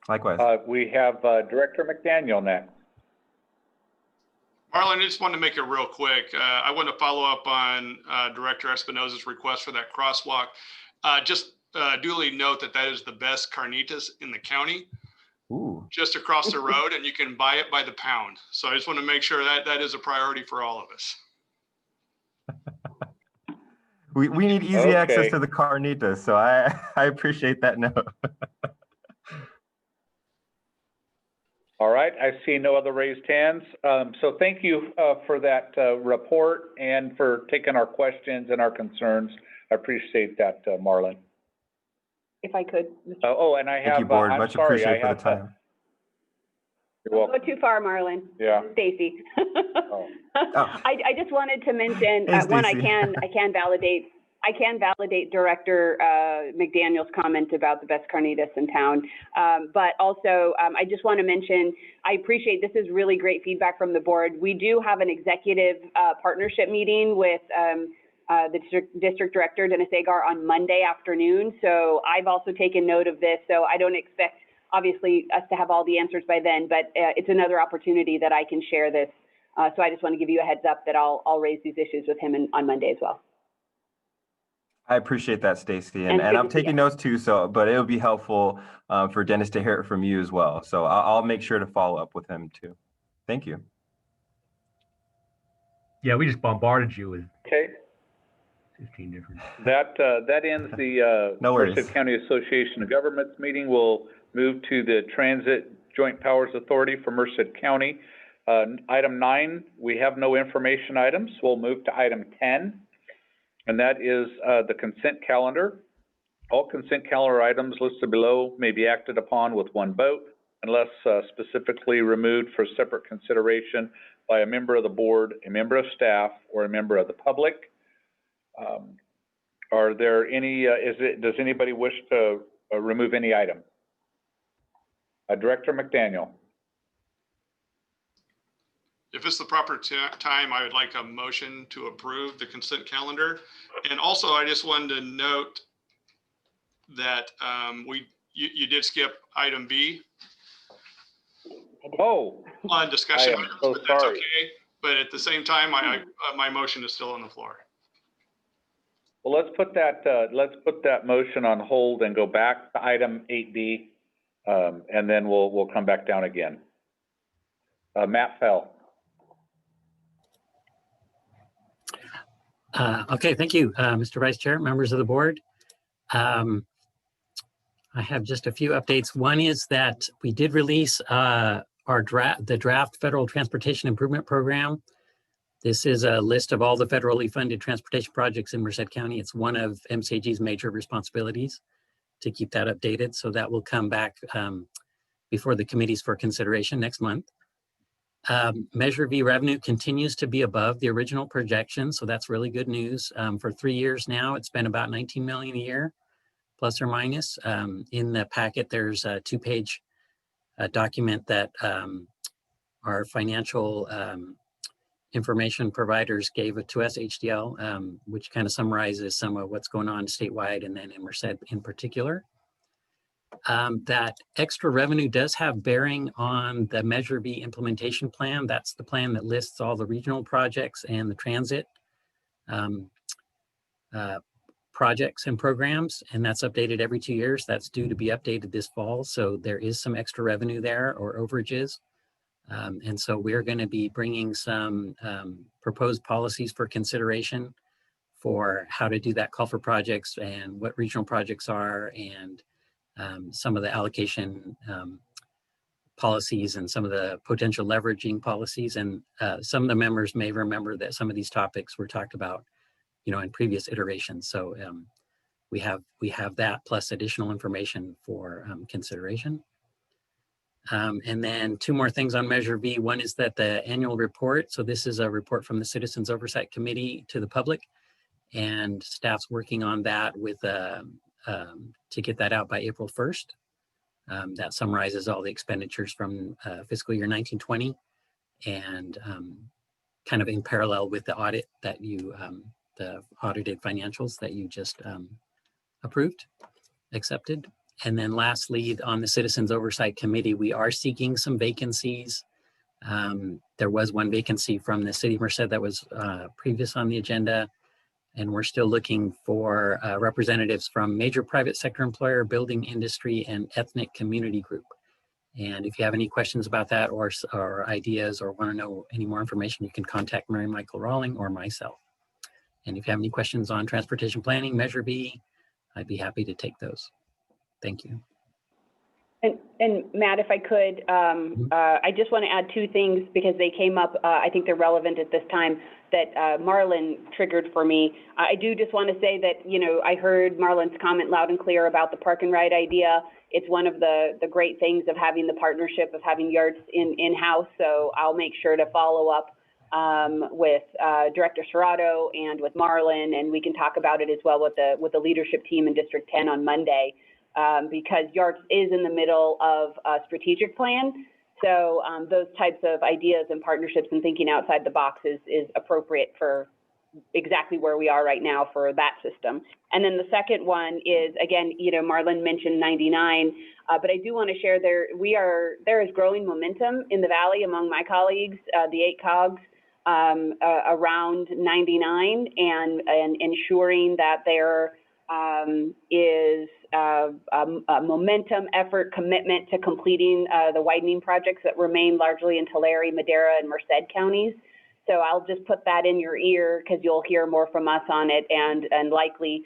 [SPEAKER 21] Likewise.
[SPEAKER 7] We have Director McDaniel next.
[SPEAKER 9] Marlon, I just wanted to make it real quick. I want to follow up on Director Espinoza's request for that crosswalk. Just duly note that that is the best carnitas in the county.
[SPEAKER 21] Ooh.
[SPEAKER 9] Just across the road, and you can buy it by the pound. So I just want to make sure that that is a priority for all of us.
[SPEAKER 21] We need easy access
[SPEAKER 7] Okay.
[SPEAKER 21] to the carnitas, so I appreciate that note.
[SPEAKER 7] All right, I see no other raised hands. So thank you for that report and for taking our questions and our concerns. I appreciate that, Marlon.
[SPEAKER 5] If I could.
[SPEAKER 7] And I have,
[SPEAKER 21] Thank you, board.
[SPEAKER 7] I'm
[SPEAKER 21] Much
[SPEAKER 7] sorry, I
[SPEAKER 21] appreciated for
[SPEAKER 7] have,
[SPEAKER 21] the time.
[SPEAKER 7] you're
[SPEAKER 5] Don't
[SPEAKER 7] welcome.
[SPEAKER 5] go too far, Marlon.
[SPEAKER 7] Yeah.
[SPEAKER 5] Stacy.
[SPEAKER 21] Oh.
[SPEAKER 5] I just wanted to mention,
[SPEAKER 21] Hey,
[SPEAKER 5] one, I
[SPEAKER 21] Stacy.
[SPEAKER 5] can validate Director McDaniel's comment about the best carnitas in town. But also, I just want to mention, I appreciate, this is really great feedback from the board. We do have an executive partnership meeting with the district director, Dennis Agar, on Monday afternoon. So I've also taken note of this. So I don't expect, obviously, us to have all the answers by then, but it's another opportunity that I can share this. So I just want to give you a heads up that I'll raise these issues with him on Monday as well.
[SPEAKER 21] I appreciate that, Stacy,
[SPEAKER 5] And
[SPEAKER 21] and
[SPEAKER 5] good
[SPEAKER 21] I'm
[SPEAKER 5] to see
[SPEAKER 21] taking
[SPEAKER 5] you.
[SPEAKER 21] notes too. So, but it would be helpful for Dennis to hear it from you as well. So I'll make sure to follow up with him too. Thank you.
[SPEAKER 6] Yeah, we just bombarded you with
[SPEAKER 7] Okay.
[SPEAKER 6] 15 different.
[SPEAKER 7] That ends the
[SPEAKER 21] No worries.
[SPEAKER 7] Merced County Association of Governments meeting. We'll move to the Transit Joint Powers Authority for Merced County. Item 9, we have no information items. We'll move to item 10, and that is the consent calendar. All consent calendar items listed below may be acted upon with one vote unless specifically removed for separate consideration by a member of the board, a member of staff, or a member of the public. Are there any, does anybody wish to remove any item? Director McDaniel.
[SPEAKER 9] If it's the proper time, I would like a motion to approve the consent calendar. And also, I just wanted to note that you did skip item B
[SPEAKER 7] Oh,
[SPEAKER 9] on discussion
[SPEAKER 7] I am
[SPEAKER 9] items,
[SPEAKER 7] so
[SPEAKER 9] but that's
[SPEAKER 7] sorry.
[SPEAKER 9] okay. But at the same time, my motion is still on the floor.
[SPEAKER 7] Well, let's put that motion on hold and go back to item 8B, and then we'll come back down again. Matt Fell.
[SPEAKER 18] Okay, thank you, Mr. Vice Chair, members of the board. I have just a few updates. One is that we did release the draft Federal Transportation Improvement Program. This is a list of all the federally funded transportation projects in Merced County. It's one of MCAG's major responsibilities to keep that updated. So that will come back before the committees for consideration next month. Measure V revenue continues to be above the original projection, so that's really good news. For 3 years now, it's been about 19 million a year, plus or minus. In the packet, there's a 2-page document that our financial information providers gave it to us, HDL, which kind of summarizes some of what's going on statewide and then in Merced in particular. That extra revenue does have bearing on the Measure B implementation plan. That's the plan that lists all the regional projects and the transit projects and programs, and that's updated every 2 years. That's due to be updated this fall. So there is some extra revenue there or overages. And so we're going to be bringing some proposed policies for consideration for how to do that call for projects and what regional projects are and some of the allocation policies and some of the potential leveraging policies. And some of the members may remember that some of these topics were talked about, in previous iterations. So we have that plus additional information for consideration. And then 2 more things on Measure V. One is that the annual report, so this is a report from the Citizens Oversight Committee to the public, and staff's working on that with to get that out by April 1st. That summarizes all the expenditures from fiscal year 1920 and kind of in parallel with the audit that the audited financials that you just accepted. And then lastly, on the Citizens Oversight Committee, we are seeking some vacancies. There was one vacancy from the City of Merced that was previous on the agenda. And we're still looking for representatives from major private sector employer, building industry, and ethnic community group. And if you have any questions about that or ideas or want to know any more information, you can contact Mary Michael Rawling or myself. And if you have any questions on transportation planning, Measure B, I'd be happy to take those. Thank you.
[SPEAKER 5] And Matt, if I could, I just want to add two things because they came up, I think they're relevant at this time, that Marlon triggered for me. I do just want to say that, you know, I heard Marlon's comment loud and clear about the park and ride idea. It's one of the great things of having the partnership of having yards in-house. So I'll make sure to follow up with Director Serrato and with Marlon, and we can talk about it as well with the leadership team in District 10 on Monday. Because YARTS is in the middle of a strategic plan. So those types of ideas and partnerships and thinking outside the box is appropriate for exactly where we are right now for that system. And then the second one is, again, you know, Marlon mentioned 99, but I do want to share there is growing momentum in the Valley among my colleagues, the 8 COGs, around 99 and ensuring that there is a momentum, effort, commitment to completing the widening projects that remain largely in Tulare, Madera, and Merced counties. So I'll just put that in your ear because you'll hear more from us on it, and likely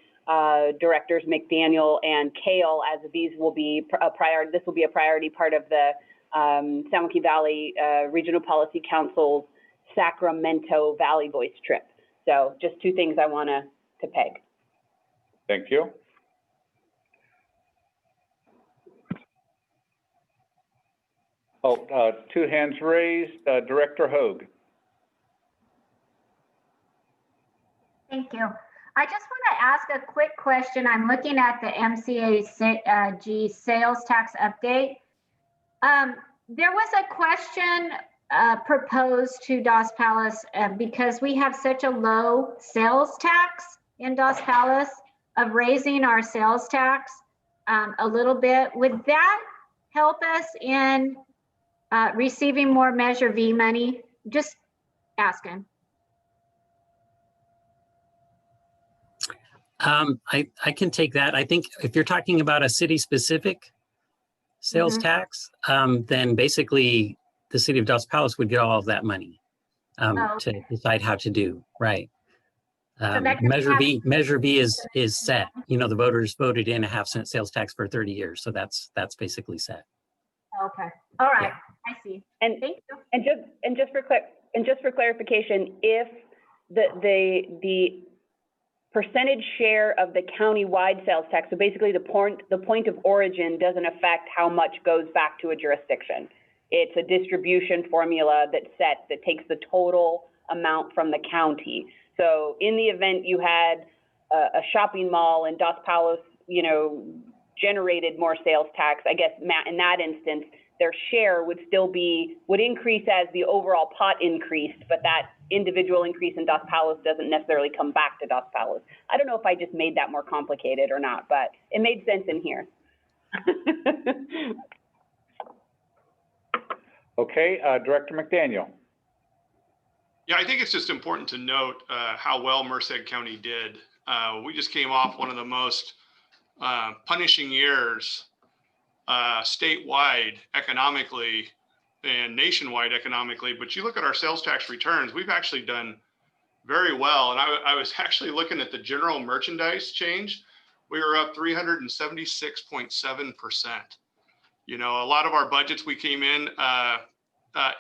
[SPEAKER 5] Directors McDaniel and Kale, as these will be a priority. This will be a priority part of the San Joaquin Valley Regional Policy Council's Sacramento Valley Voice trip. So just two things I want to peg.
[SPEAKER 7] Thank you. Oh, 2 hands raised. Director Hoag.
[SPEAKER 3] Thank you. I just want to ask a quick question. I'm looking at the MCAG sales tax update. There was a question proposed to Dos Palace because we have such a low sales tax in Dos Palace, of raising our sales tax a little bit. Would that help us in receiving more Measure V money? Just asking.
[SPEAKER 18] I can take that. I think if you're talking about a city-specific sales tax, then basically the city of Dos Palace would get all of that money to decide how to do, right? Measure B is set. You know, the voters voted in a 0.5-cent sales tax for 30 years, so that's basically set.
[SPEAKER 3] Okay. All right.
[SPEAKER 18] Yeah.
[SPEAKER 3] I see.
[SPEAKER 5] And
[SPEAKER 3] thank you.
[SPEAKER 5] And just for clarification, if the percentage share of the county-wide sales tax, so basically the point of origin doesn't affect how much goes back to a jurisdiction. It's a distribution formula that takes the total amount from the county. So in the event you had a shopping mall in Dos Palace, you know, generated more sales tax, I guess, Matt, in that instance, their share would increase as the overall pot increased, but that individual increase in Dos Palace doesn't necessarily come back to Dos Palace. I don't know if I just made that more complicated or not, but it made sense in here.
[SPEAKER 7] Okay, Director McDaniel.
[SPEAKER 9] Yeah, I think it's just important to note how well Merced County did. We just came off one of the most punishing years statewide economically and nationwide economically, but you look at our sales tax returns, we've actually done very well. And I was actually looking at the general merchandise change. We were up 376.7%. You know, a lot of our budgets, we came in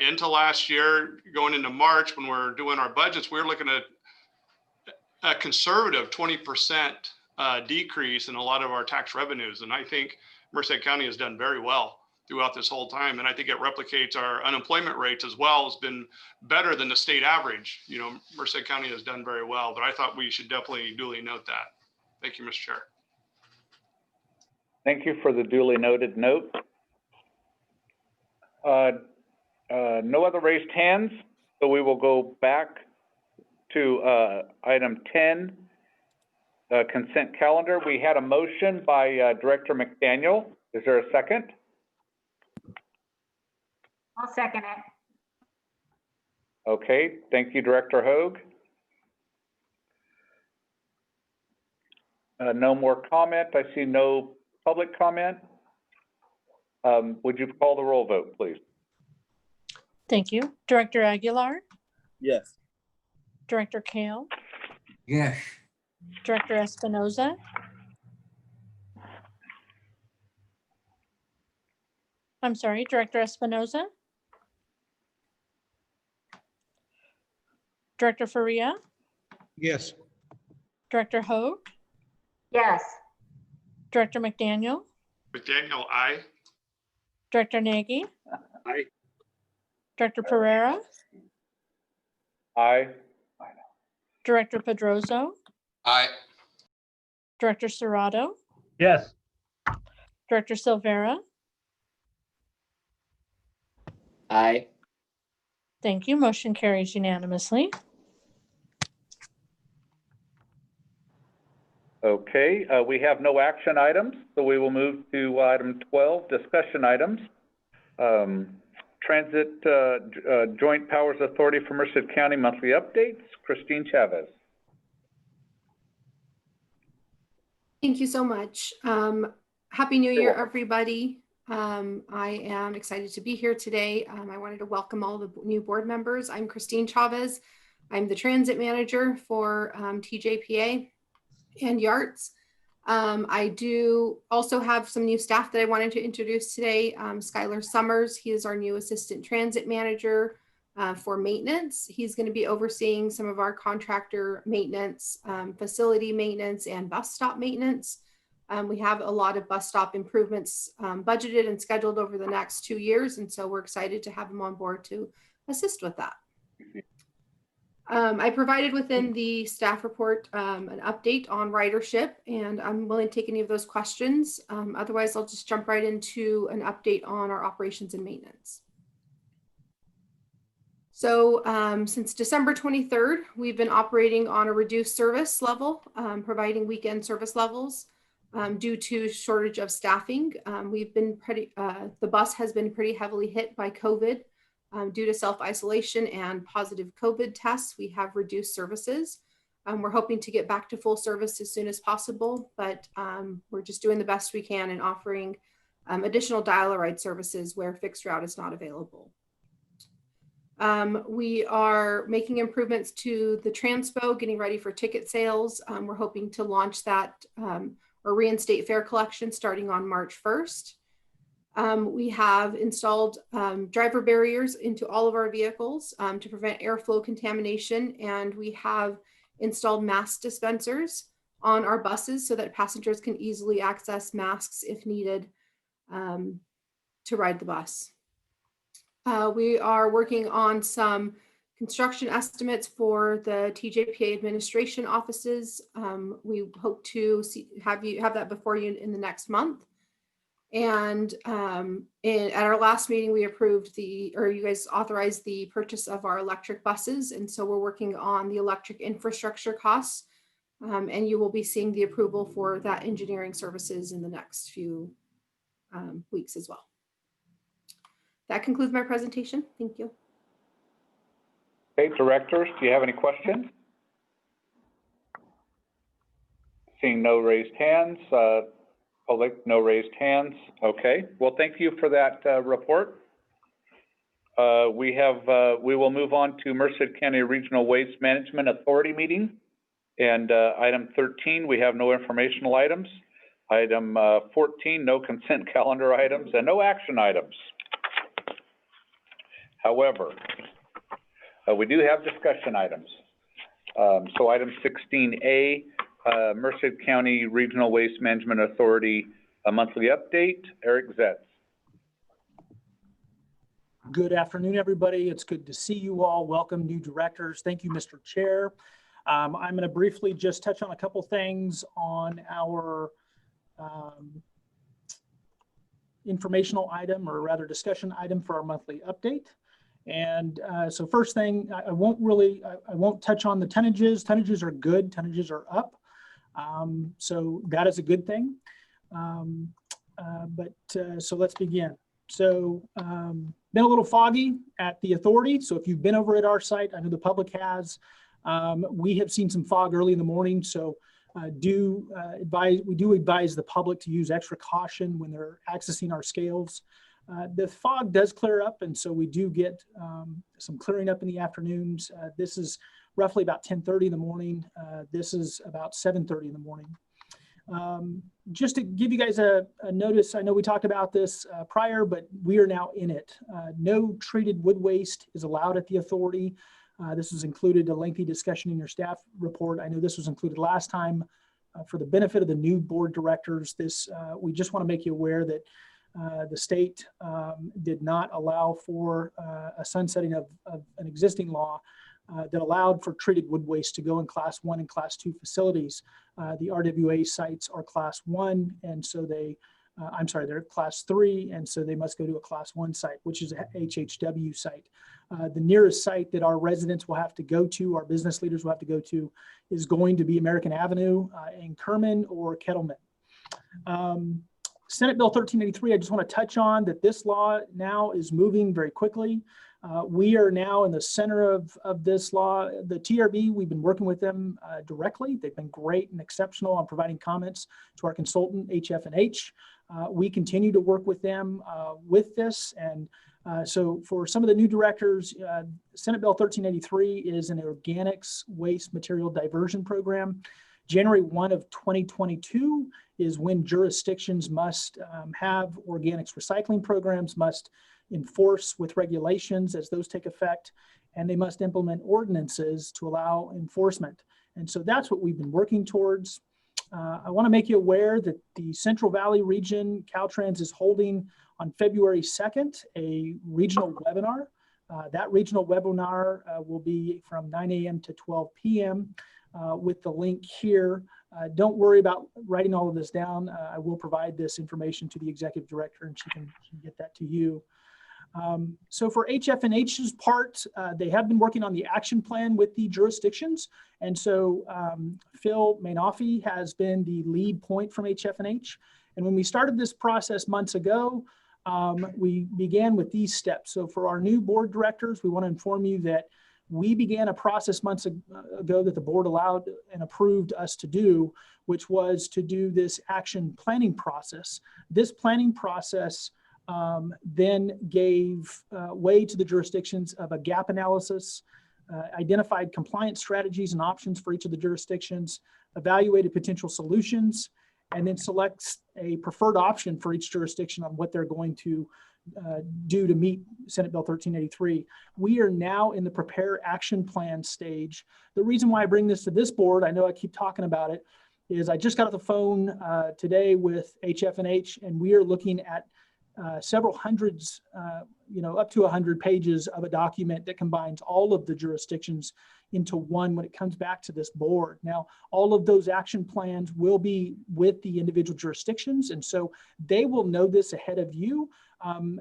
[SPEAKER 9] into last year, going into March when we're doing our budgets, we're looking at a conservative 20% decrease in a lot of our tax revenues. And I think Merced County has done very well throughout this whole time. And I think it replicates our unemployment rates as well. It's been better than the state average. You know, Merced County has done very well, but I thought we should definitely duly note that. Thank you, Mr. Chair.
[SPEAKER 7] Thank you for the duly noted note. No other raised hands, so we will go back to item 10. consent calendar. We had a motion by Director McDaniel. Is there a second?
[SPEAKER 3] I'll second it.
[SPEAKER 7] Okay, thank you, Director Hoag. No more comment. I see no public comment. Would you call the roll vote, please?
[SPEAKER 2] Thank you. Director Aguilar,
[SPEAKER 16] Yes.
[SPEAKER 2] Director Kale,
[SPEAKER 10] Yes.
[SPEAKER 2] Director Espinoza, I'm sorry, Director Espinoza, Director Faria,
[SPEAKER 19] Yes.
[SPEAKER 2] Director Hoag,
[SPEAKER 3] Yes.
[SPEAKER 2] Director McDaniel,
[SPEAKER 9] McDaniel, aye.
[SPEAKER 2] Director Nagy,
[SPEAKER 13] Aye.
[SPEAKER 2] Director Pereira,
[SPEAKER 7] Aye.
[SPEAKER 2] Director Pedroso,
[SPEAKER 15] Aye.
[SPEAKER 2] Director Serrato,
[SPEAKER 6] Yes.
[SPEAKER 2] Director Silvera.
[SPEAKER 12] Aye.
[SPEAKER 2] Thank you. Motion carries unanimously.
[SPEAKER 7] Okay, we have no action items, so we will move to item 12, discussion items. Transit Joint Powers Authority for Merced County monthly updates. Christine Chavez.
[SPEAKER 8] Thank you so much. Happy New Year, everybody. I am excited to be here today. I wanted to welcome all the new board members. I'm Christine Chavez. I'm the transit manager for TJPA and YARTS. I do also have some new staff that I wanted to introduce today. Skylar Summers, he is our new assistant transit manager for maintenance. He's going to be overseeing some of our contractor maintenance, facility maintenance, and bus stop maintenance. We have a lot of bus stop improvements budgeted and scheduled over the next 2 years, and so we're excited to have him on board to assist with that. I provided within the staff report an update on ridership, and I'm willing to take any of those questions. Otherwise, I'll just jump right into an update on our operations and maintenance. So since December 23rd, we've been operating on a reduced service level, providing weekend service levels due to shortage of staffing. The bus has been pretty heavily hit by COVID. Due to self-isolation and positive COVID tests, we have reduced services. We're hoping to get back to full service as soon as possible, but we're just doing the best we can and offering additional dial-a-ride services where fixed route is not available. We are making improvements to the Transpo, getting ready for ticket sales. We're hoping to launch that or reinstate fare collection starting on March 1st. We have installed driver barriers into all of our vehicles to prevent airflow contamination, and we have installed mask dispensers on our buses so that passengers can easily access masks if needed to ride the bus. We are working on some construction estimates for the TJPA administration offices. We hope to have that before you in the next month. And at our last meeting, we approved you guys authorized the purchase of our electric buses. And so we're working on the electric infrastructure costs. And you will be seeing the approval for that engineering services in the next few weeks as well. That concludes my presentation. Thank you.
[SPEAKER 7] Okay, directors, do you have any questions? Seeing no raised hands. Public, no raised hands. Okay, well, thank you for that report. We will move on to Merced County Regional Waste Management Authority meeting. And item 13, we have no informational items. Item 14, no consent calendar items and no action items. However, we do have discussion items. So item 16A, Merced County Regional Waste Management Authority, a monthly update. Eric Zetz.
[SPEAKER 22] Good afternoon, everybody. It's good to see you all. Welcome, new directors. Thank you, Mr. Chair. I'm going to briefly just touch on a couple things on our informational item, or rather discussion item for our monthly update. And so first thing, I won't touch on the tonnages. Tonnages are good. Tonnages are up. So that is a good thing. So let's begin. So been a little foggy at the authority. So if you've been over at our site, I know the public has, we have seen some fog early in the morning. So we do advise the public to use extra caution when they're accessing our scales. The fog does clear up, and so we do get some clearing up in the afternoons. This is roughly about 10:30 in the morning. This is about 7:30 in the morning. Just to give you guys a notice, I know we talked about this prior, but we are now in it. No treated wood waste is allowed at the authority. This was included a lengthy discussion in your staff report. I know this was included last time for the benefit of the new board directors. We just want to make you aware that the state did not allow for a sunsetting of an existing law that allowed for treated wood waste to go in Class 1 and Class 2 facilities. The RWA sites are Class 1, and so they're Class 3, and so they must go to a Class 1 site, which is a HHW site. The nearest site that our residents will have to go to, our business leaders will have to go to, is going to be American Avenue in Kerman or Kettleman. Senate Bill 1383, I just want to touch on that this law now is moving very quickly. We are now in the center of this law. The TRB, we've been working with them directly. They've been great and exceptional on providing comments to our consultant, HF&H. We continue to work with them with this. And so for some of the new directors, Senate Bill 1383 is an organics waste material diversion program. January 1 of 2022 is when jurisdictions must have organics recycling programs, must enforce with regulations as those take effect, and they must implement ordinances to allow enforcement. And so that's what we've been working towards. I want to make you aware that the Central Valley region, Caltrans, is holding on February 2nd a regional webinar. That regional webinar will be from 9 a.m. to 12 p.m. With the link here. Don't worry about writing all of this down. I will provide this information to the executive director and she can get that to you. So for HF&H's part, they have been working on the action plan with the jurisdictions. And so Phil Mainoffi has been the lead point from HF&H. And when we started this process months ago, we began with these steps. So for our new board directors, we want to inform you that we began a process months ago that the board allowed and approved us to do, which was to do this action planning process. This planning process then gave way to the jurisdictions of a gap analysis, identified compliance strategies and options for each of the jurisdictions, evaluated potential solutions, and then selects a preferred option for each jurisdiction on what they're going to do to meet Senate Bill 1383. We are now in the prepare action plan stage. The reason why I bring this to this board, I know I keep talking about it, is I just got off the phone today with HF&H, and we are looking at several hundreds, up to 100 pages of a document that combines all of the jurisdictions into one when it comes back to this board. Now, all of those action plans will be with the individual jurisdictions, and so they will know this ahead of you.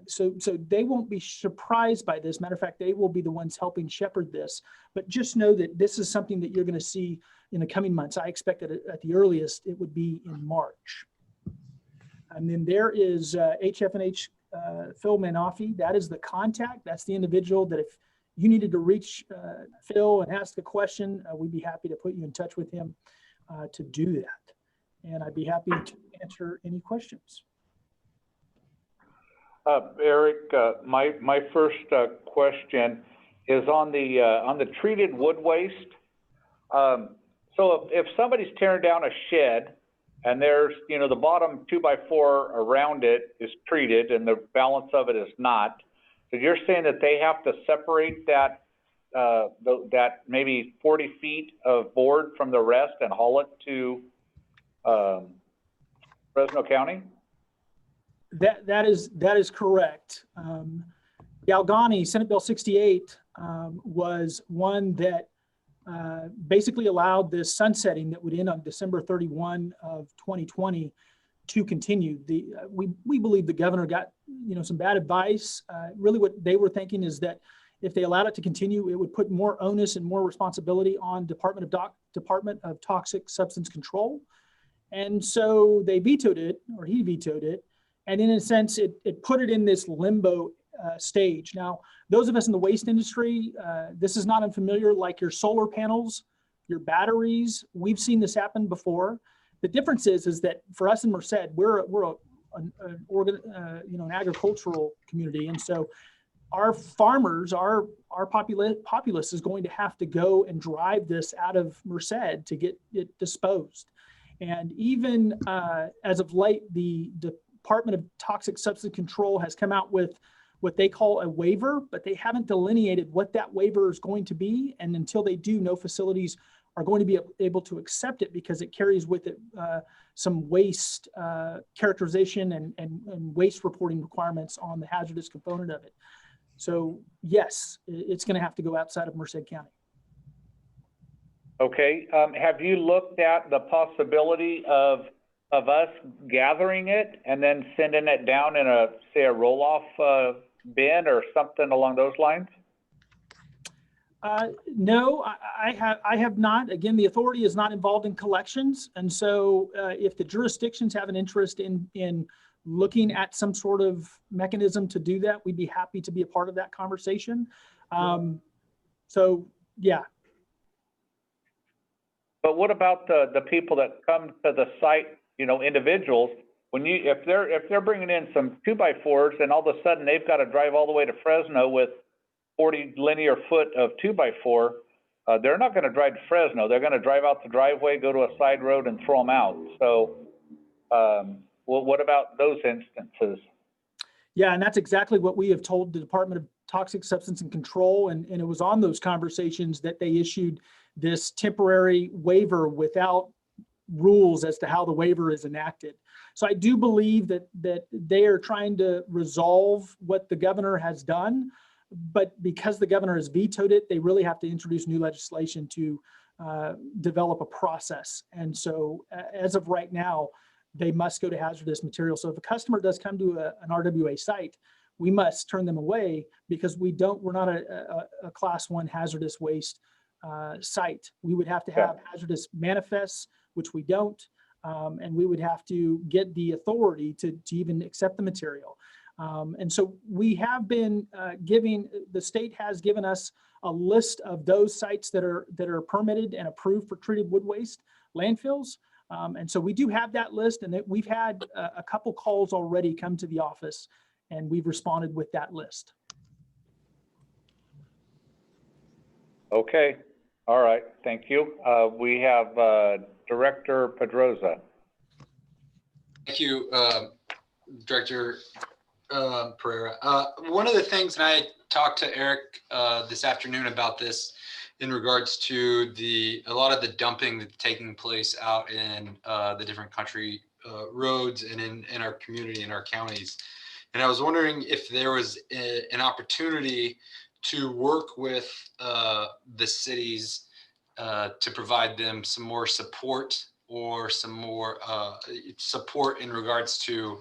[SPEAKER 22] So they won't be surprised by this. Matter of fact, they will be the ones helping shepherd this. But just know that this is something that you're going to see in the coming months. I expect that at the earliest, it would be in March. And then there is HF&H Phil Mainoffi. That is the contact. That's the individual that if you needed to reach Phil and ask a question, we'd be happy to put you in touch with him to do that. And I'd be happy to answer any questions.
[SPEAKER 7] Eric, my first question is on the treated wood waste. So if somebody's tearing down a shed and there's, the bottom 2x4 around it is treated and the balance of it is not, so you're saying that they have to separate that maybe 40 feet of board from the rest and haul it to Fresno County?
[SPEAKER 22] That is correct. Galgani, Senate Bill 68 was one that basically allowed this sunsetting that would end on December 31 of 2020 to continue. We believe the governor got some bad advice. Really what they were thinking is that if they allowed it to continue, it would put more onus and more responsibility on Department of Department of Toxic Substance Control. And so they vetoed it, or he vetoed it. And in a sense, it put it in this limbo stage. Now, those of us in the waste industry, this is not unfamiliar, like your solar panels, your batteries. We've seen this happen before. The difference is that for us in Merced, we're an agricultural community. And so our farmers, our populace is going to have to go and drive this out of Merced to get it disposed. And even as of late, the Department of Toxic Substance Control has come out with what they call a waiver, but they haven't delineated what that waiver is going to be. And until they do, no facilities are going to be able to accept it because it carries with it some waste characterization and waste reporting requirements on the hazardous component of it. So yes, it's going to have to go outside of Merced County.
[SPEAKER 7] Okay, have you looked at the possibility of us gathering it and then sending it down in a, say, a roll-off bin or something along those lines?
[SPEAKER 22] No, I have not. Again, the authority is not involved in collections. And so if the jurisdictions have an interest in looking at some sort of mechanism to do that, we'd be happy to be a part of that conversation. So yeah.
[SPEAKER 7] But what about the people that come to the site, you know, individuals, when if they're bringing in some 2x4s and all of a sudden they've got to drive all the way to Fresno with 40 linear foot of 2x4, they're not going to drive to Fresno. They're going to drive out the driveway, go to a side road and throw them out. So, well, what about those instances?
[SPEAKER 22] Yeah, and that's exactly what we have told the Department of Toxic Substance and Control. And it was on those conversations that they issued this temporary waiver without rules as to how the waiver is enacted. So I do believe that they are trying to resolve what the governor has done, but because the governor has vetoed it, they really have to introduce new legislation to develop a process. And so as of right now, they must go to hazardous material. So if a customer does come to an RWA site, we must turn them away because we're not a class 1 hazardous waste site. We would have to have hazardous manifests, which we don't, and we would have to get the authority to even accept the material. And so we have been the state has given us a list of those sites that are permitted and approved for treated wood waste landfills. And so we do have that list, and we've had a couple calls already come to the office, and we've responded with that list.
[SPEAKER 7] Okay, all right, thank you. We have Director Pedroza.
[SPEAKER 15] Thank you, Director Pereira. One of the things, and I talked to Eric this afternoon about this in regards to a lot of the dumping that's taking place out in the different country roads and in our community, in our counties. And I was wondering if there was an opportunity to work with the cities to provide them some more support or some more support in regards to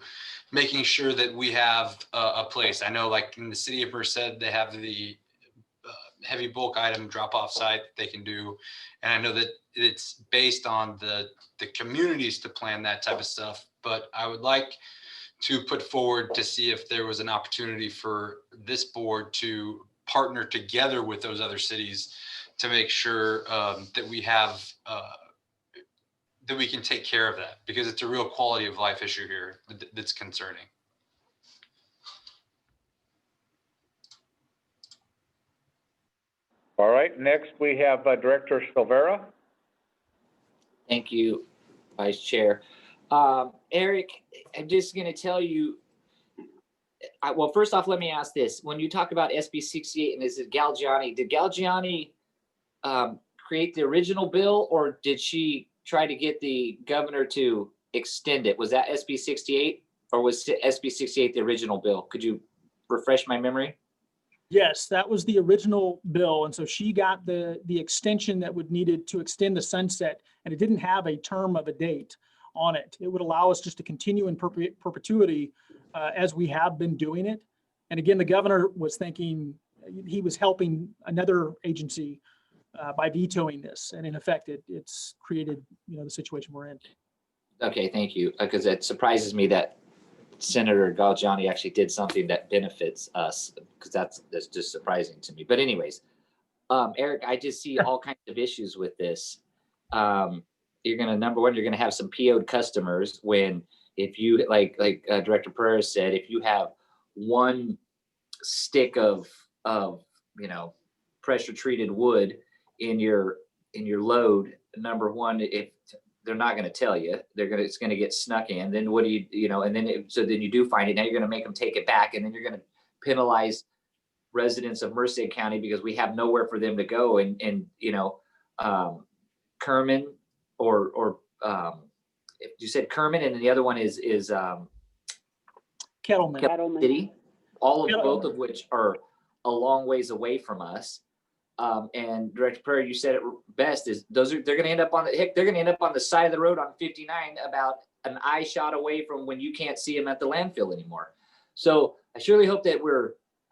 [SPEAKER 15] making sure that we have a place. I know, like in the city of Merced, they have the heavy bulk item drop-off site they can do. And I know that it's based on the communities to plan that type of stuff, but I would like to put forward to see if there was an opportunity for this board to partner together with those other cities to make sure that we have, that we can take care of that, because it's a real quality of life issue here that's concerning.
[SPEAKER 7] All right, next we have Director Silvera.
[SPEAKER 12] Thank you, Vice Chair. Eric, I'm just going to tell you, well, first off, let me ask this. When you talk about SB 68 and is it Galgiani, did Galgiani create the original bill, or did she try to get the governor to extend it? Was that SB 68 or was SB 68 the original bill? Could you refresh my memory?
[SPEAKER 22] Yes, that was the original bill. And so she got the extension that would needed to extend the sunset, and it didn't have a term of a date on it. It would allow us just to continue in perpetuity as we have been doing it. And again, the governor was thinking he was helping another agency by vetoing this. And in effect, it's created, the situation we're in.
[SPEAKER 12] Okay, thank you. Because it surprises me that Senator Galgiani actually did something that benefits us, because that's just surprising to me. But anyways, Eric, I just see all kinds of issues with this. Number one, you're gonna have some PO'd customers when, if you like Director Perez said, if you have one stick of pressure treated wood in your load, number one, if they're not going to tell you, it's going to get snuck in. Then what do and then so then you do find it. Now you're going to make them take it back, and then you're going to penalize residents of Merced County because we have nowhere for them to go. And Kerman or you said Kerman, and then the other one is
[SPEAKER 22] Kettleman
[SPEAKER 12] City, both of which are a long ways away from us. And Director Perry, you said it best, is they're going to end up on the side of the road on 59, about an eye shot away from when you can't see them at the landfill anymore. So I surely hope that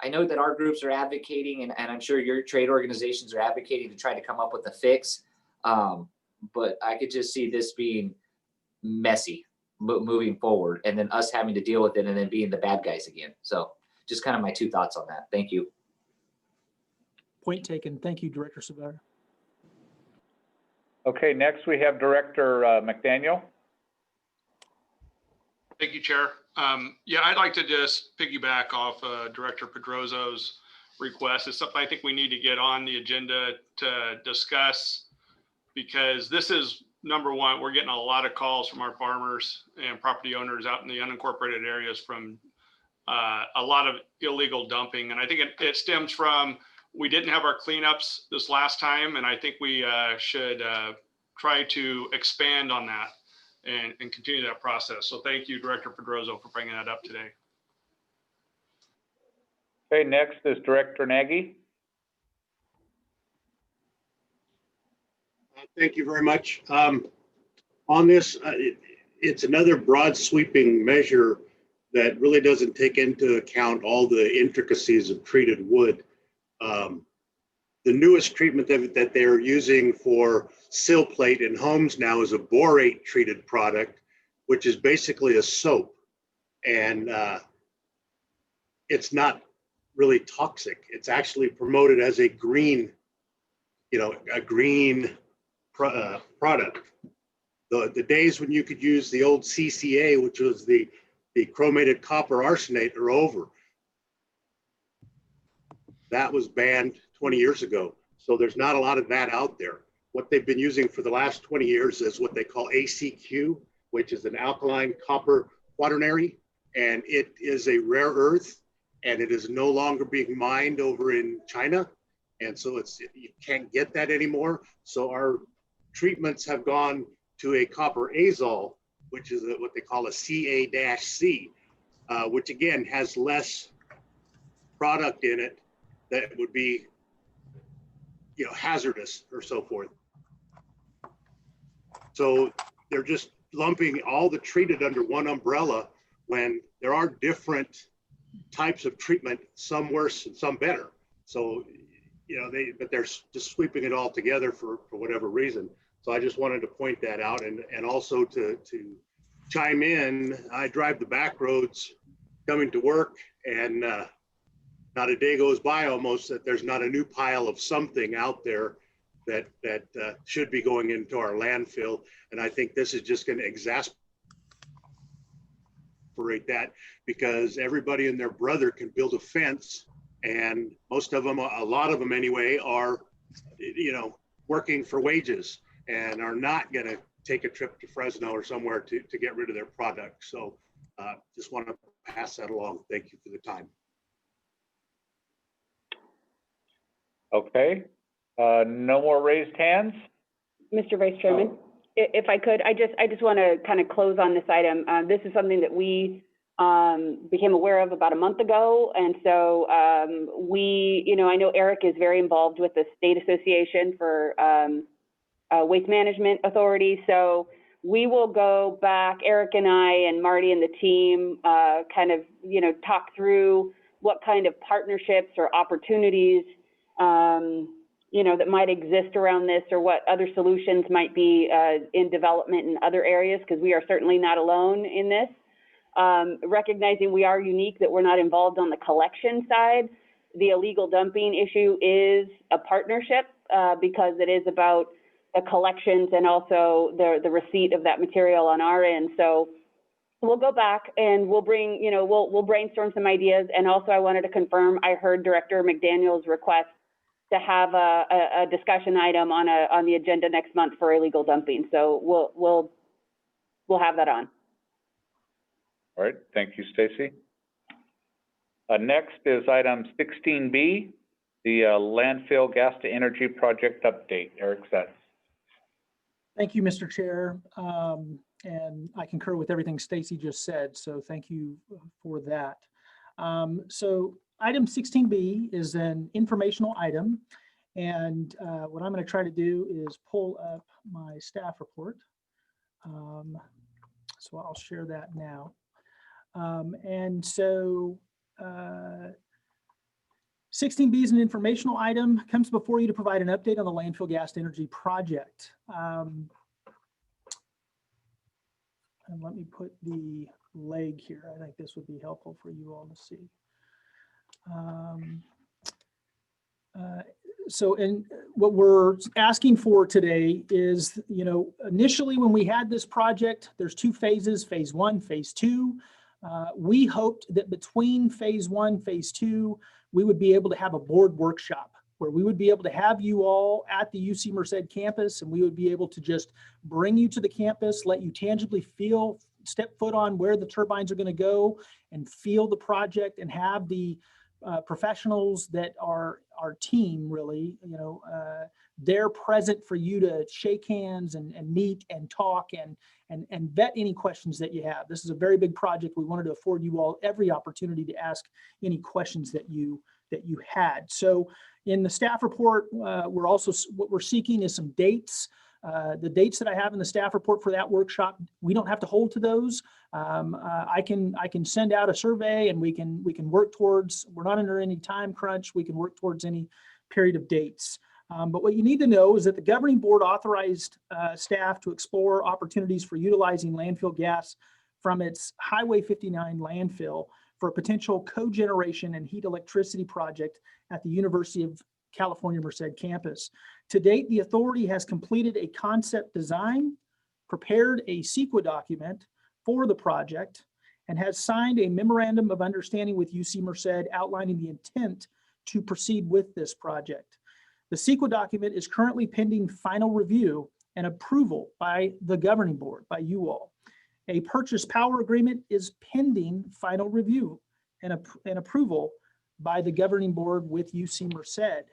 [SPEAKER 12] I know that our groups are advocating, and I'm sure your trade organizations are advocating to try to come up with a fix. But I could just see this being messy moving forward, and then us having to deal with it and then being the bad guys again. So just kind of my 2 thoughts on that. Thank you.
[SPEAKER 22] Point taken. Thank you, Director Savera.
[SPEAKER 7] Okay, next we have Director McDaniel.
[SPEAKER 9] Thank you, Chair. Yeah, I'd like to just piggyback off Director Pedroso's request. It's something I think we need to get on the agenda to discuss, because this is, number one, we're getting a lot of calls from our farmers and property owners out in the unincorporated areas from a lot of illegal dumping. And I think it stems from, we didn't have our cleanups this last time, and I think we should try to expand on that and continue that process. So thank you, Director Pedroso, for bringing that up today.
[SPEAKER 7] Okay, next is Director Nagy.
[SPEAKER 4] Thank you very much. On this, it's another broad sweeping measure that really doesn't take into account all the intricacies of treated wood. The newest treatment that they're using for sill plate in homes now is a borate treated product, which is basically a soap. And it's not really toxic. It's actually promoted as a green, product. The days when you could use the old CCA, which was the chromated copper arsenate, are over. That was banned 20 years ago. So there's not a lot of that out there. What they've been using for the last 20 years is what they call ACQ, which is an alkaline copper quaternary, and it is a rare earth, and it is no longer being mined over in China. And so you can't get that anymore. So our treatments have gone to a copper azole, which is what they call a CA-C, which again has less product in it that would be, hazardous or so forth. So they're just lumping all the treated under one umbrella when there are different types of treatment, some worse and some better. So, but they're just sweeping it all together for whatever reason. So I just wanted to point that out, and also to chime in. I drive the back roads coming to work, and not a day goes by almost that there's not a new pile of something out there that should be going into our landfill. And I think this is just going to exasperate that, because everybody and their brother can build a fence, and most of them, a lot of them anyway, are, working for wages and are not going to take a trip to Fresno or somewhere to get rid of their product. So just want to pass that along. Thank you for the time.
[SPEAKER 7] Okay, no more raised hands.
[SPEAKER 5] Mr. Vice Chairman, if I could, I just want to kind of close on this item. This is something that we became aware of about a month ago. And so I know Eric is very involved with the State Association for Waste Management Authority. So we will go back, Eric and I and Marty and the team, talk through what kind of partnerships or opportunities that might exist around this, or what other solutions might be in development in other areas, because we are certainly not alone in this. Recognizing we are unique, that we're not involved on the collection side. The illegal dumping issue is a partnership because it is about the collections and also the receipt of that material on our end. So we'll go back and we'll bring, we'll brainstorm some ideas. And also I wanted to confirm, I heard Director McDaniel's request to have a discussion item on the agenda next month for illegal dumping. So we'll have that on.
[SPEAKER 7] All right, thank you, Stacy. Next is item 16B, the landfill gas to energy project update. Eric Setz.
[SPEAKER 22] Thank you, Mr. Chair. And I concur with everything Stacy just said, so thank you for that. So item 16B is an informational item, and what I'm going to try to do is pull up my staff report. So I'll share that now. And so 16B is an informational item, comes before you to provide an update on the landfill gas to energy project. And let me put the leg here. I think this would be helpful for you all to see. So what we're asking for today is, initially when we had this project, there's two phases, phase one, phase two. We hoped that between phase one, phase two, we would be able to have a board workshop where we would be able to have you all at the UC Merced campus, and we would be able to just bring you to the campus, let you tangibly feel, step foot on where the turbines are going to go and feel the project, and have the professionals that are our team really, they're present for you to shake hands and meet and talk and vet any questions that you have. This is a very big project. We wanted to afford you all every opportunity to ask any questions that you had. So in the staff report, we're also, what we're seeking is some dates. The dates that I have in the staff report for that workshop, we don't have to hold to those. I can send out a survey, and we can work towards, we're not under any time crunch. We can work towards any period of dates. But what you need to know is that the governing board authorized staff to explore opportunities for utilizing landfill gas from its Highway 59 landfill for a potential cogeneration and heat electricity project at the University of California Merced campus. To date, the authority has completed a concept design, prepared a CEQA document for the project, and has signed a memorandum of understanding with UC Merced outlining the intent to proceed with this project. The CEQA document is currently pending final review and approval by the governing board, by you all. A purchase power agreement is pending final review and approval by the governing board with UC Merced.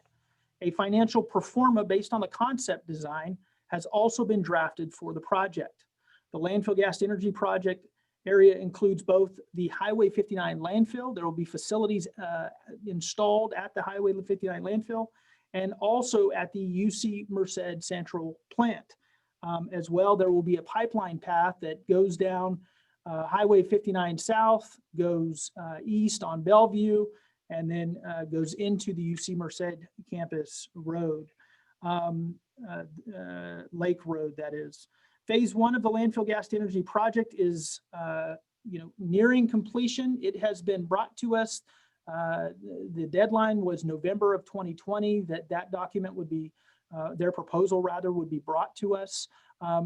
[SPEAKER 22] A financial pro forma based on the concept design has also been drafted for the project. The landfill gas to energy project area includes both the Highway 59 landfill. There will be facilities installed at the Highway 59 landfill, and also at the UC Merced Central plant. As well, there will be a pipeline path that goes down Highway 59 South, goes east on Bellevue, and then goes into the UC Merced campus road, Lake Road, that is. Phase one of the landfill gas to energy project is nearing completion. It has been brought to us. The deadline was November of 2020 that document would be, their proposal rather, would be brought to us.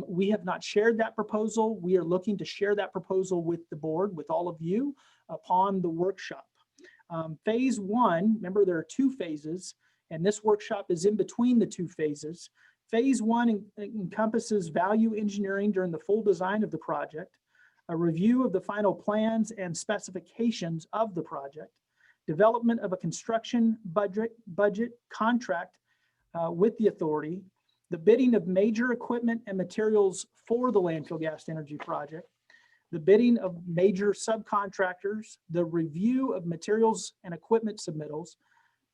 [SPEAKER 22] We have not shared that proposal. We are looking to share that proposal with the board, with all of you, upon the workshop. Phase one, remember there are two phases, and this workshop is in between the two phases. Phase one encompasses value engineering during the full design of the project, a review of the final plans and specifications of the project, development of a construction budget contract with the authority, the bidding of major equipment and materials for the landfill gas to energy project, the bidding of major subcontractors, the review of materials and equipment submittals,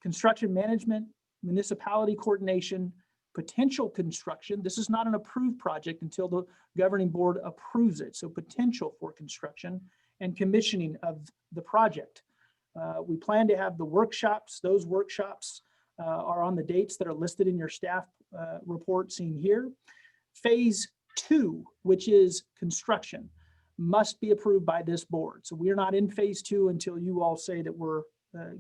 [SPEAKER 22] construction management, municipality coordination, potential construction. This is not an approved project until the governing board approves it. So potential for construction and commissioning of the project. We plan to have the workshops, those workshops are on the dates that are listed in your staff report seen here. Phase 2, which is construction, must be approved by this board. So we're not in phase 2 until you all say that we're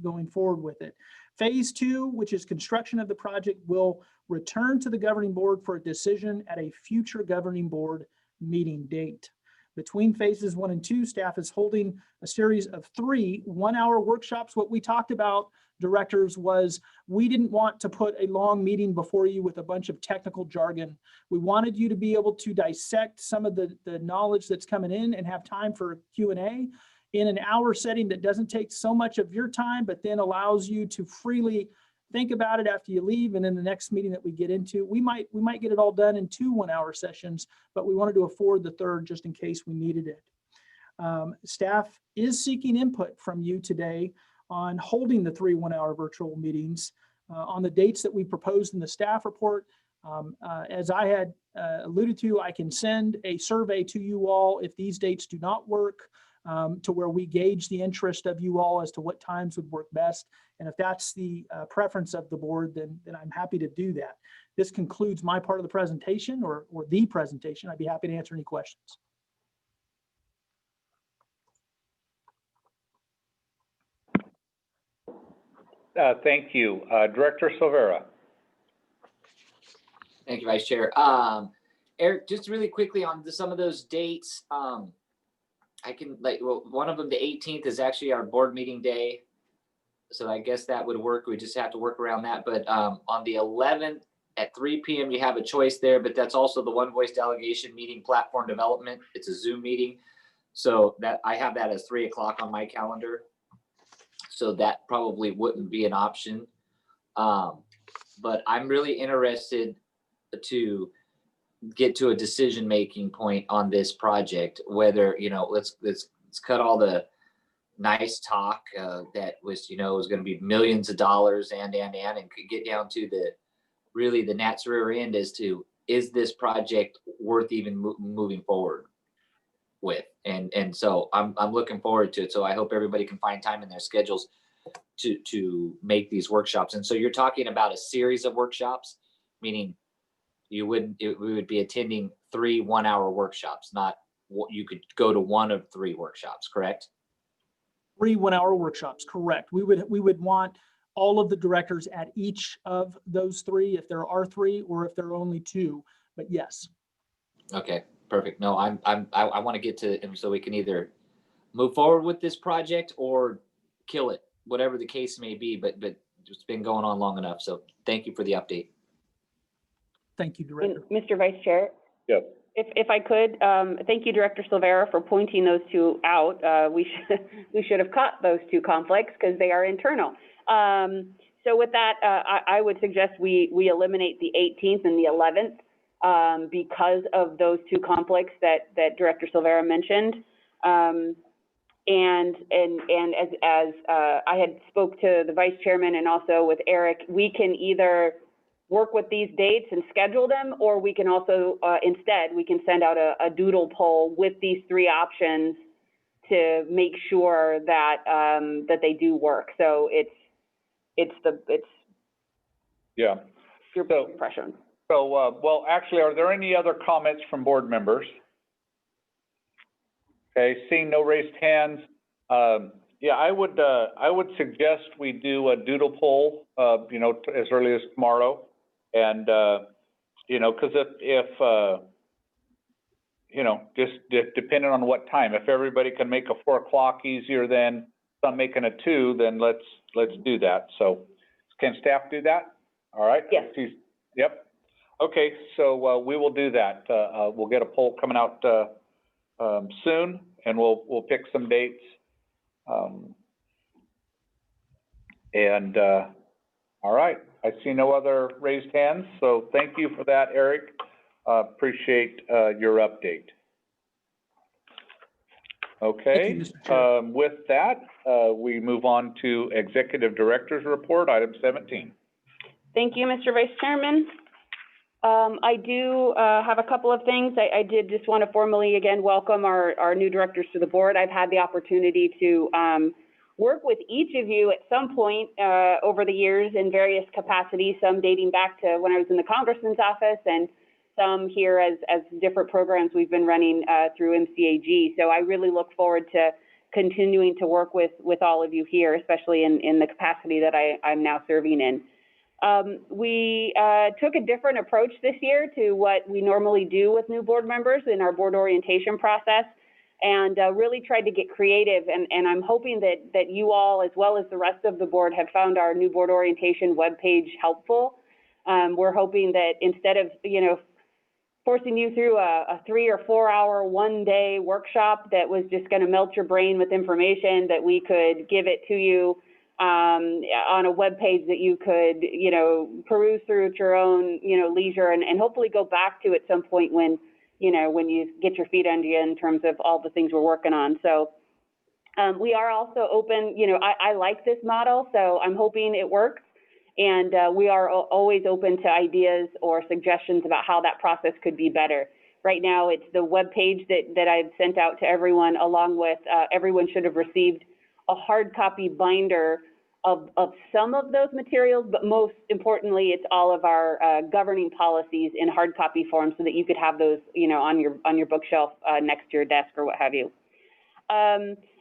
[SPEAKER 22] going forward with it. Phase 2, which is construction of the project, will return to the governing board for a decision at a future governing board meeting date. Between phases 1 and 2, staff is holding a series of 3 one-hour workshops. What we talked about, directors, was we didn't want to put a long meeting before you with a bunch of technical jargon. We wanted you to be able to dissect some of the knowledge that's coming in and have time for Q&A in an hour setting that doesn't take so much of your time, but then allows you to freely think about it after you leave. And in the next meeting that we get into, we might get it all done in 2 one-hour sessions, but we wanted to afford the third just in case we needed it. Staff is seeking input from you today on holding the 3 one-hour virtual meetings on the dates that we proposed in the staff report. As I had alluded to, I can send a survey to you all if these dates do not work, to where we gauge the interest of you all as to what times would work best. And if that's the preference of the board, then I'm happy to do that. This concludes my part of the presentation, or the presentation. I'd be happy to answer any questions.
[SPEAKER 7] Thank you. Director Silvera.
[SPEAKER 12] Thank you, Vice Chair. Eric, just really quickly on some of those dates, I can, one of them, the 18th, is actually our board meeting day. So I guess that would work. We just have to work around that. But on the 11th at 3 p.m., you have a choice there, but that's also the One Voice Delegation meeting, platform development. It's a Zoom meeting. So that I have that as 3 o'clock on my calendar. So that probably wouldn't be an option. But I'm really interested to get to a decision-making point on this project, whether, let's cut all the nice talk that was, was going to be millions of dollars and could get down to the gnat's rear end as to, is this project worth even moving forward with? And so I'm looking forward to it. So I hope everybody can find time in their schedules to make these workshops. And so you're talking about a series of workshops, meaning we would be attending 3 one-hour workshops, not what you could go to one of 3 workshops, correct?
[SPEAKER 22] 3 one-hour workshops, correct. We would want all of the directors at each of those 3, if there are 3, or if there are only 2, but yes.
[SPEAKER 12] Okay, perfect. No, I want to get to, and so we can either move forward with this project or kill it, whatever the case may be, but it's been going on long enough. So thank you for the update.
[SPEAKER 22] Thank you, Director.
[SPEAKER 5] And Mr. Vice Chair?
[SPEAKER 7] Yes.
[SPEAKER 5] If I could, thank you, Director Silvera, for pointing those 2 out. We should have caught those 2 conflicts because they are internal. So with that, I would suggest we eliminate the 18th and the 11th because of those 2 conflicts that Director Silvera mentioned. And as I had spoke to the Vice Chairman and also with Eric, we can either work with these dates and schedule them, or we can also instead we can send out a doodle poll with these 3 options to make sure that that they do work. So it's
[SPEAKER 7] yeah,
[SPEAKER 5] your impression.
[SPEAKER 7] So well, actually, are there any other comments from board members? Okay, seeing no raised hands, yeah, I would suggest we do a doodle poll, as early as tomorrow. And, because if just depending on what time, if everybody can make a 4 o'clock easier than some making a 2, then let's do that. So can staff do that? All right.
[SPEAKER 5] Yes.
[SPEAKER 7] Yep. Okay. So we will do that. We'll get a poll coming out soon, and we'll pick some dates. All right. I see no other raised hands, so thank you for that, Eric. Appreciate your update. Okay. With that, we move on to Executive Director's Report, item 17.
[SPEAKER 5] Thank you, Mr. Vice Chairman. I do have a couple of things. I did just want to formally again welcome our new directors to the board. I've had the opportunity to work with each of you at some point over the years in various capacities, some dating back to when I was in the congressman's office and some here as different programs we've been running through MCAG. So I really look forward to continuing to work with all of you here, especially in the capacity that I'm now serving in. We took a different approach this year to what we normally do with new board members in our board orientation process, and really tried to get creative. And I'm hoping that you all, as well as the rest of the board, have found our new board orientation webpage helpful. We're hoping that instead of, forcing you through a 3 or 4 hour, one-day workshop that was just going to melt your brain with information, that we could give it to you on a web page that you could, peruse through at your own, leisure, and hopefully go back to at some point when you get your feet under you in terms of all the things we're working on. So we are also open, I like this model, so I'm hoping it works. And we are always open to ideas or suggestions about how that process could be better. Right now, it's the web page that I've sent out to everyone, along with everyone should have received a hard copy binder of some of those materials, but most importantly, it's all of our governing policies in hard copy form so that you could have those, on your bookshelf next to your desk or what have you.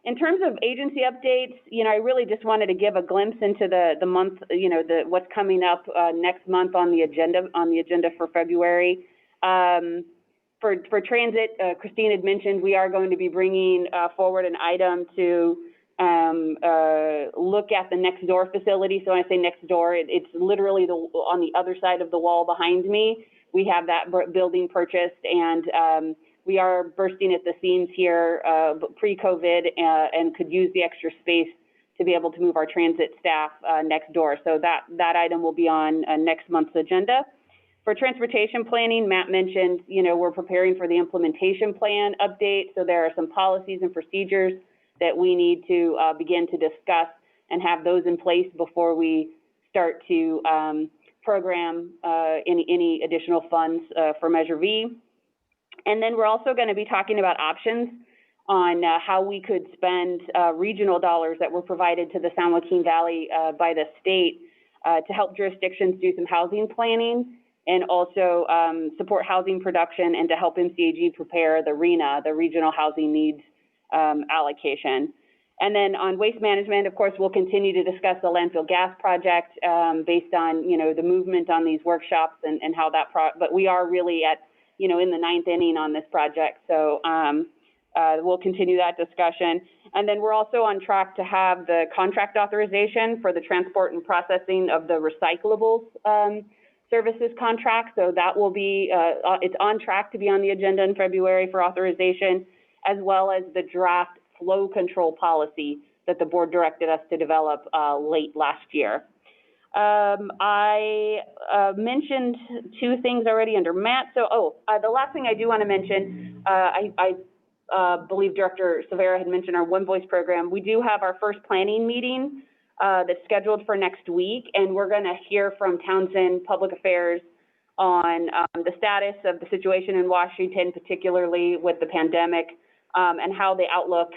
[SPEAKER 5] In terms of agency updates, I really just wanted to give a glimpse into the month, what's coming up next month on the agenda for February. For transit, Christine had mentioned we are going to be bringing forward an item to look at the next door facility. So when I say next door, it's literally on the other side of the wall behind me. We have that building purchased, and we are bursting at the seams here pre-COVID and could use the extra space to be able to move our transit staff next door. So that item will be on next month's agenda. For transportation planning, Matt mentioned, we're preparing for the implementation plan update. So there are some policies and procedures that we need to begin to discuss and have those in place before we start to program any additional funds for Measure V. And then we're also going to be talking about options on how we could spend regional dollars that were provided to the San Joaquin Valley by the state to help jurisdictions do some housing planning and also support housing production and to help MCAG prepare the RHNA, the Regional Housing Needs allocation. And then on waste management, of course, we'll continue to discuss the landfill gas project based on, the movement on these workshops and how that, but we are really at, in the 9th inning on this project. So we'll continue that discussion. And then we're also on track to have the contract authorization for the transport and processing of the recyclables services contract. So that will be, it's on track to be on the agenda in February for authorization, as well as the draft flow control policy that the board directed us to develop late last year. I mentioned 2 things already under Matt. So, the last thing I do want to mention, I believe Director Silvera had mentioned our One Voice program. We do have our first planning meeting that's scheduled for next week, and we're going to hear from Townsend Public Affairs on the status of the situation in Washington, particularly with the pandemic, and how the outlook,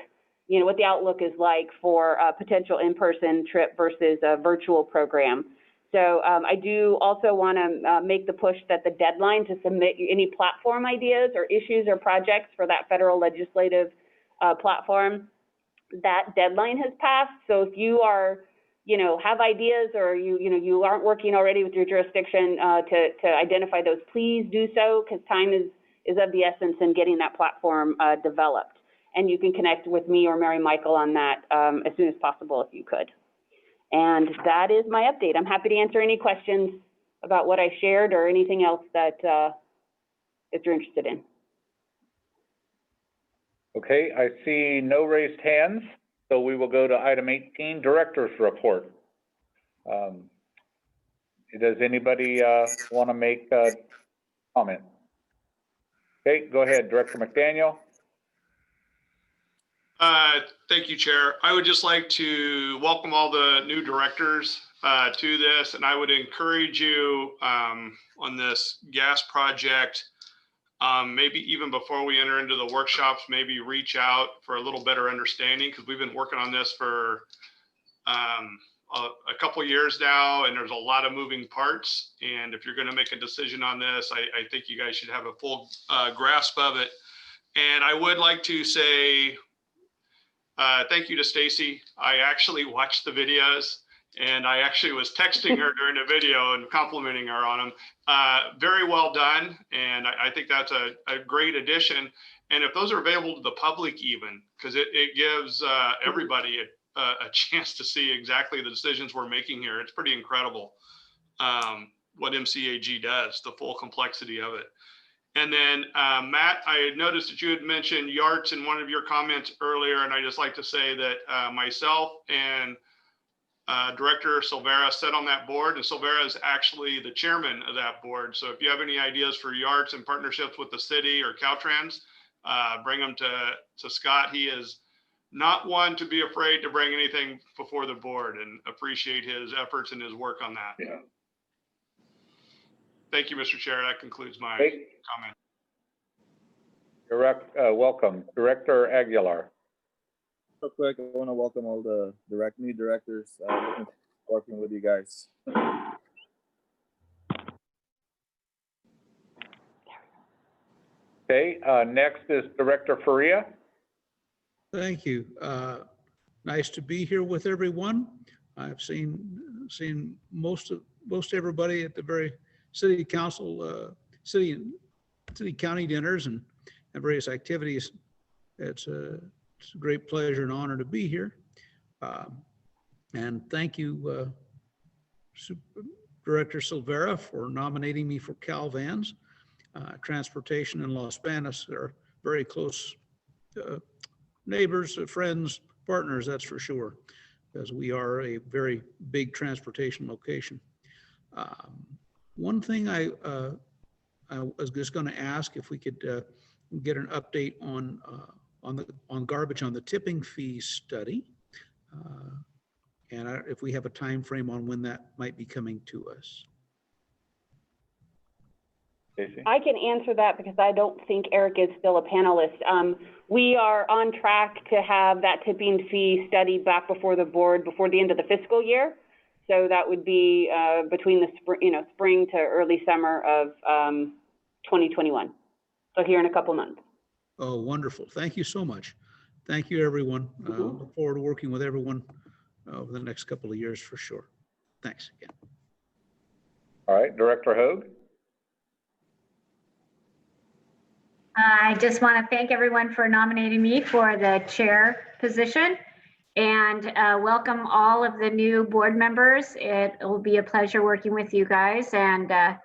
[SPEAKER 5] what the outlook is like for a potential in-person trip versus a virtual program. So I do also want to make the push that the deadline to submit any platform ideas or issues or projects for that federal legislative platform, that deadline has passed. So if you are, have ideas or you aren't working already with your jurisdiction to identify those, please do so, because time is of the essence in getting that platform developed. And you can connect with me or Mary Michael on that as soon as possible if you could. And that is my update. I'm happy to answer any questions about what I shared or anything else that if you're interested in.
[SPEAKER 7] Okay, I see no raised hands, so we will go to item 18, Director's Report. Does anybody want to make a comment? Okay, go ahead, Director McDaniel.
[SPEAKER 9] Thank you, Chair. I would just like to welcome all the new directors to this, and I would encourage you on this gas project maybe even before we enter into the workshops, maybe reach out for a little better understanding, because we've been working on this for a couple years now, and there's a lot of moving parts. And if you're going to make a decision on this, I think you guys should have a full grasp of it. And I would like to say thank you to Stacy. I actually watched the videos, and I actually was texting her during the video and complimenting her on them. Very well done. And I think that's a great addition. And if those are available to the public even, because it gives everybody a chance to see exactly the decisions we're making here. It's pretty incredible what MCAG does, the full complexity of it. And then Matt, I had noticed that you had mentioned YARTS in one of your comments earlier, and I just like to say that myself and Director Silvera sit on that board, and Silvera is actually the chairman of that board. So if you have any ideas for YARTS and partnerships with the city or Caltrans, bring them to Scott. He is not one to be afraid to bring anything before the board, and appreciate his efforts and his work on that.
[SPEAKER 7] Yeah.
[SPEAKER 9] Thank you, Mr. Chair. That concludes my comment.
[SPEAKER 7] Welcome, Director Aguilar.
[SPEAKER 16] Real quick, I want to welcome all the new directors. Looking forward to working with you guys.
[SPEAKER 7] Okay, next is Director Faria.
[SPEAKER 19] Thank you. Nice to be here with everyone. I've seen most everybody at the very city council, city county dinners and various activities. It's a great pleasure and honor to be here. And thank you, Director Silvera, for nominating me for CalVans. Transportation in Los Banos are very close neighbors, friends, partners, that's for sure, as we are a very big transportation location. One thing I was just going to ask if we could get an update on garbage on the tipping fee study, and if we have a time frame on when that might be coming to us.
[SPEAKER 5] I can answer that because I don't think Eric is still a panelist. We are on track to have that tipping fee study back before the board before the end of the fiscal year. So that would be between the spring to early summer of 2021. So here in a couple months.
[SPEAKER 19] Oh, wonderful. Thank you so much. Thank you, everyone. Look forward to working with everyone over the next couple of years for sure. Thanks again.
[SPEAKER 7] All right, Director Hoag.
[SPEAKER 3] I just want to thank everyone for nominating me for the chair position, and welcome all of the new board members. It will be a pleasure working with you guys, and I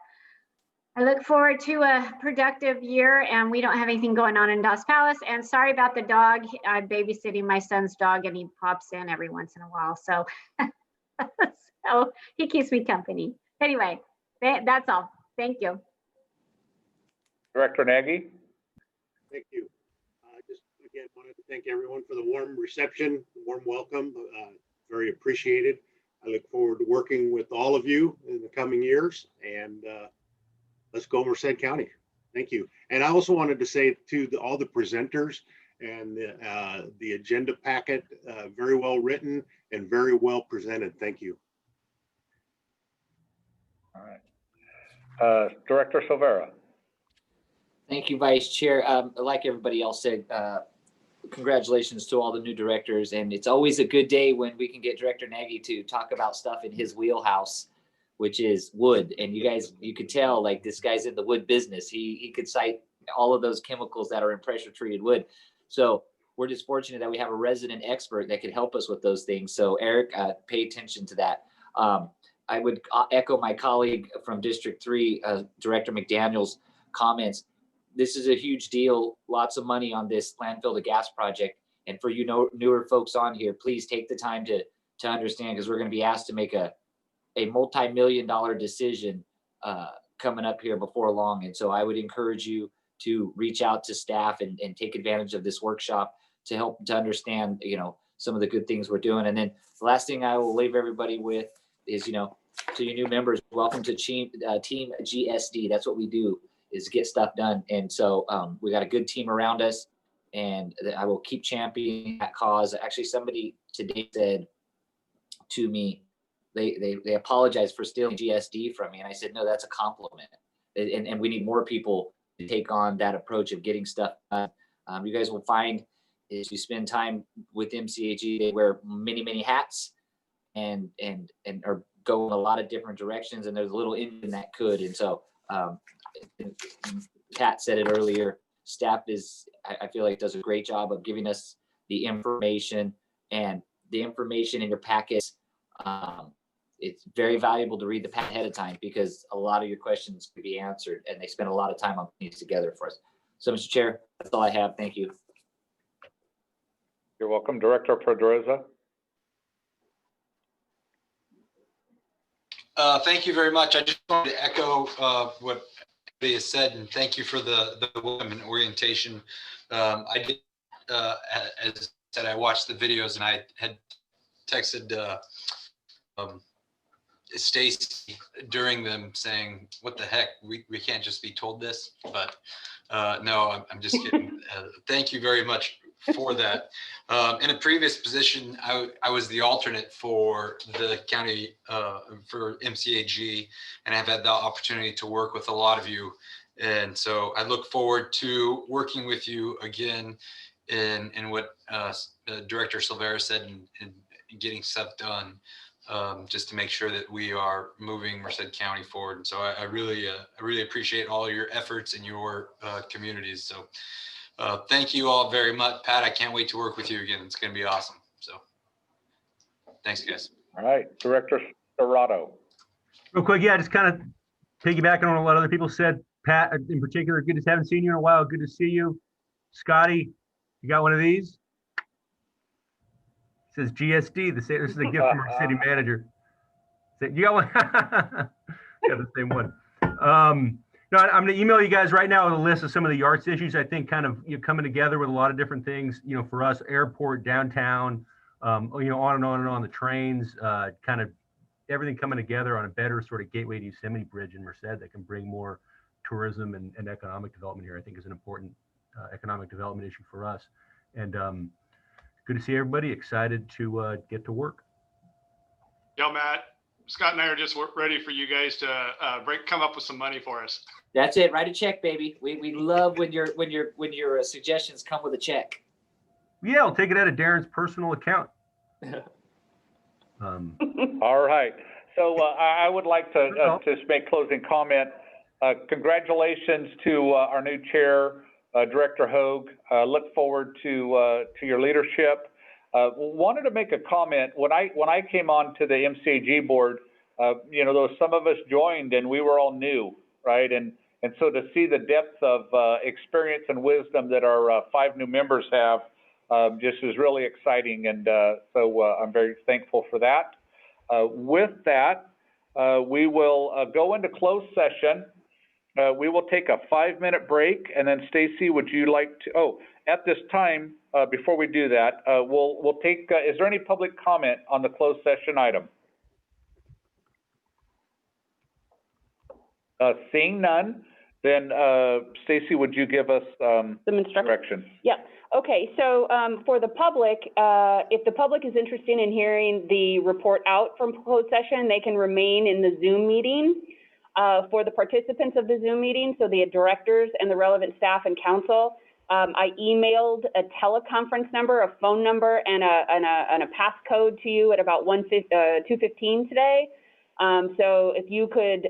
[SPEAKER 3] look forward to a productive year. And we don't have anything going on in Dos Palace. And sorry about the dog. I'm babysitting my son's dog, and he pops in every once in a while. So, so he keeps me company. Anyway, that's all. Thank you.
[SPEAKER 7] Director Nagy.
[SPEAKER 4] Thank you. Just again, wanted to thank everyone for the warm reception, warm welcome. Very appreciated. I look forward to working with all of you in the coming years, and let's go Merced County. Thank you. And I also wanted to say to all the presenters and the agenda packet, very well written and very well presented. Thank you.
[SPEAKER 7] All right. Director Silvera.
[SPEAKER 12] Thank you, Vice Chair. Like everybody else said, congratulations to all the new directors. And it's always a good day when we can get Director Nagy to talk about stuff in his wheelhouse, which is wood. And you guys, you could tell like this guy's in the wood business. He could cite all of those chemicals that are in pressure treated wood. So we're just fortunate that we have a resident expert that could help us with those things. So Eric, pay attention to that. I would echo my colleague from District 3, Director McDaniel's comments. This is a huge deal, lots of money on this landfill to gas project. And for you newer folks on here, please take the time to understand, because we're going to be asked to make a multi-million-dollar decision coming up here before long. And so I would encourage you to reach out to staff and take advantage of this workshop to help to understand, some of the good things we're doing. And then the last thing I will leave everybody with is, to you new members, welcome to Team GSD. That's what we do. is get stuff done. And so we got a good team around us, and I will keep championing that cause. Actually, somebody today said to me, they apologized for stealing GSD from me. And I said, no, that's a compliment. And we need more people to take on that approach of getting stuff done. You guys will find as you spend time with MCAG, they wear many, many hats and are going a lot of different directions. And there's a little engine that could. And so Pat said it earlier, staff I feel like does a great job of giving us the information, and the information in your packets. It's very valuable to read the packet ahead of time because a lot of your questions could be answered, and they spend a lot of time on these together for us. So, Mr. Chair, that's all I have. Thank you.
[SPEAKER 7] You're welcome. Director Pedroza.
[SPEAKER 15] Thank you very much. I just wanted to echo what everybody has said, and thank you for the welcome and orientation. I did, as I said, I watched the videos, and I had texted Stacy during them saying, what the heck, we can't just be told this, but no, I'm just kidding. Thank you very much for that. In a previous position, I was the alternate for the county for MCAG, and I've had the opportunity to work with a lot of you. And so I look forward to working with you again in what Director Silvera said, and getting stuff done, just to make sure that we are moving Merced County forward. And so I really appreciate all your efforts in your communities. So thank you all very much. Pat, I can't wait to work with you again. It's going to be awesome. So thanks, guys.
[SPEAKER 7] All right, Director Serrato.
[SPEAKER 6] Real quick, yeah, just kind of piggybacking on what other people said. Pat, in particular, good to haven't seen you in a while. Good to see you. Scotty, you got one of these? It says GSD. This is a gift from our city manager. You got one? Got the same one. No, I'm going to email you guys right now with a list of some of the yards issues. I think kind of coming together with a lot of different things. For us, airport, downtown, on and on and on the trains, kind of everything coming together on a better sort of gateway to Yosemite Bridge in Merced that can bring more tourism and economic development here. I think is an important economic development issue for us. And good to see everybody. Excited to get to work.
[SPEAKER 9] Yeah, Matt, Scott and I are just ready for you guys to come up with some money for us.
[SPEAKER 12] That's it. Write a check, baby. We love when your suggestions come with a check.
[SPEAKER 6] Yeah, I'll take it out of Darren's personal account.
[SPEAKER 7] All right. So I would like to just make closing comment. Congratulations to our new chair, Director Hogue. Look forward to your leadership. Wanted to make a comment. When I came on to the MCAG board, there was some of us joined and we were all new, right? And so to see the depth of experience and wisdom that our 5 new members have just is really exciting. And so I'm very thankful for that. With that, we will go into closed session. We will take a 5-minute break, and then Stacy, would you like to? At this time, before we do that, we'll take. Is there any public comment on the closed session item? Seeing none, then Stacy, would you give us some directions?
[SPEAKER 5] Yeah. Okay. So for the public, if the public is interested in hearing the report out from closed session, they can remain in the Zoom meeting. For the participants of the Zoom meeting, so the directors and the relevant staff and council, I emailed a teleconference number, a phone number, and a passcode to you at about 2:15 today. So if you could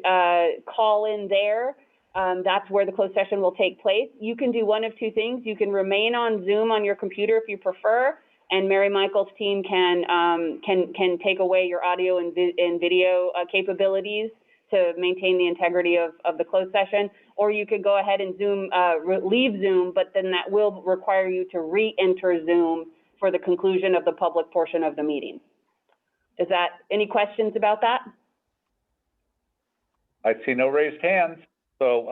[SPEAKER 5] call in there, that's where the closed session will take place. You can do one of 2 things. You can remain on Zoom on your computer if you prefer, and Mary Michael's team can take away your audio and video capabilities to maintain the integrity of the closed session, or you could go ahead and leave Zoom, but then that will require you to re-enter Zoom for the conclusion of the public portion of the meeting. Is that any questions about that?
[SPEAKER 7] I see no raised hands. So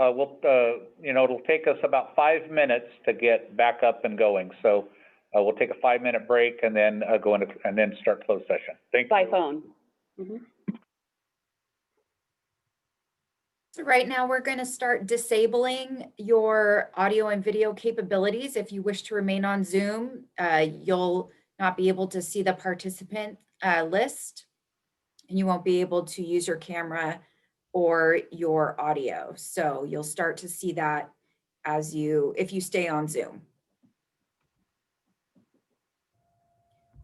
[SPEAKER 7] it'll take us about 5 minutes to get back up and going. So we'll take a 5-minute break and then go into and then start closed session. Thank you.
[SPEAKER 5] By phone. Mm-hmm.
[SPEAKER 1] So right now we're going to start disabling your audio and video capabilities. If you wish to remain on Zoom, you'll not be able to see the participant list, and you won't be able to use your camera or your audio. So you'll start to see that if you stay on Zoom.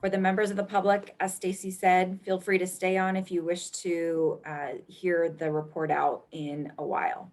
[SPEAKER 1] For the members of the public, as Stacy said, feel free to stay on if you wish to hear the report out in a while.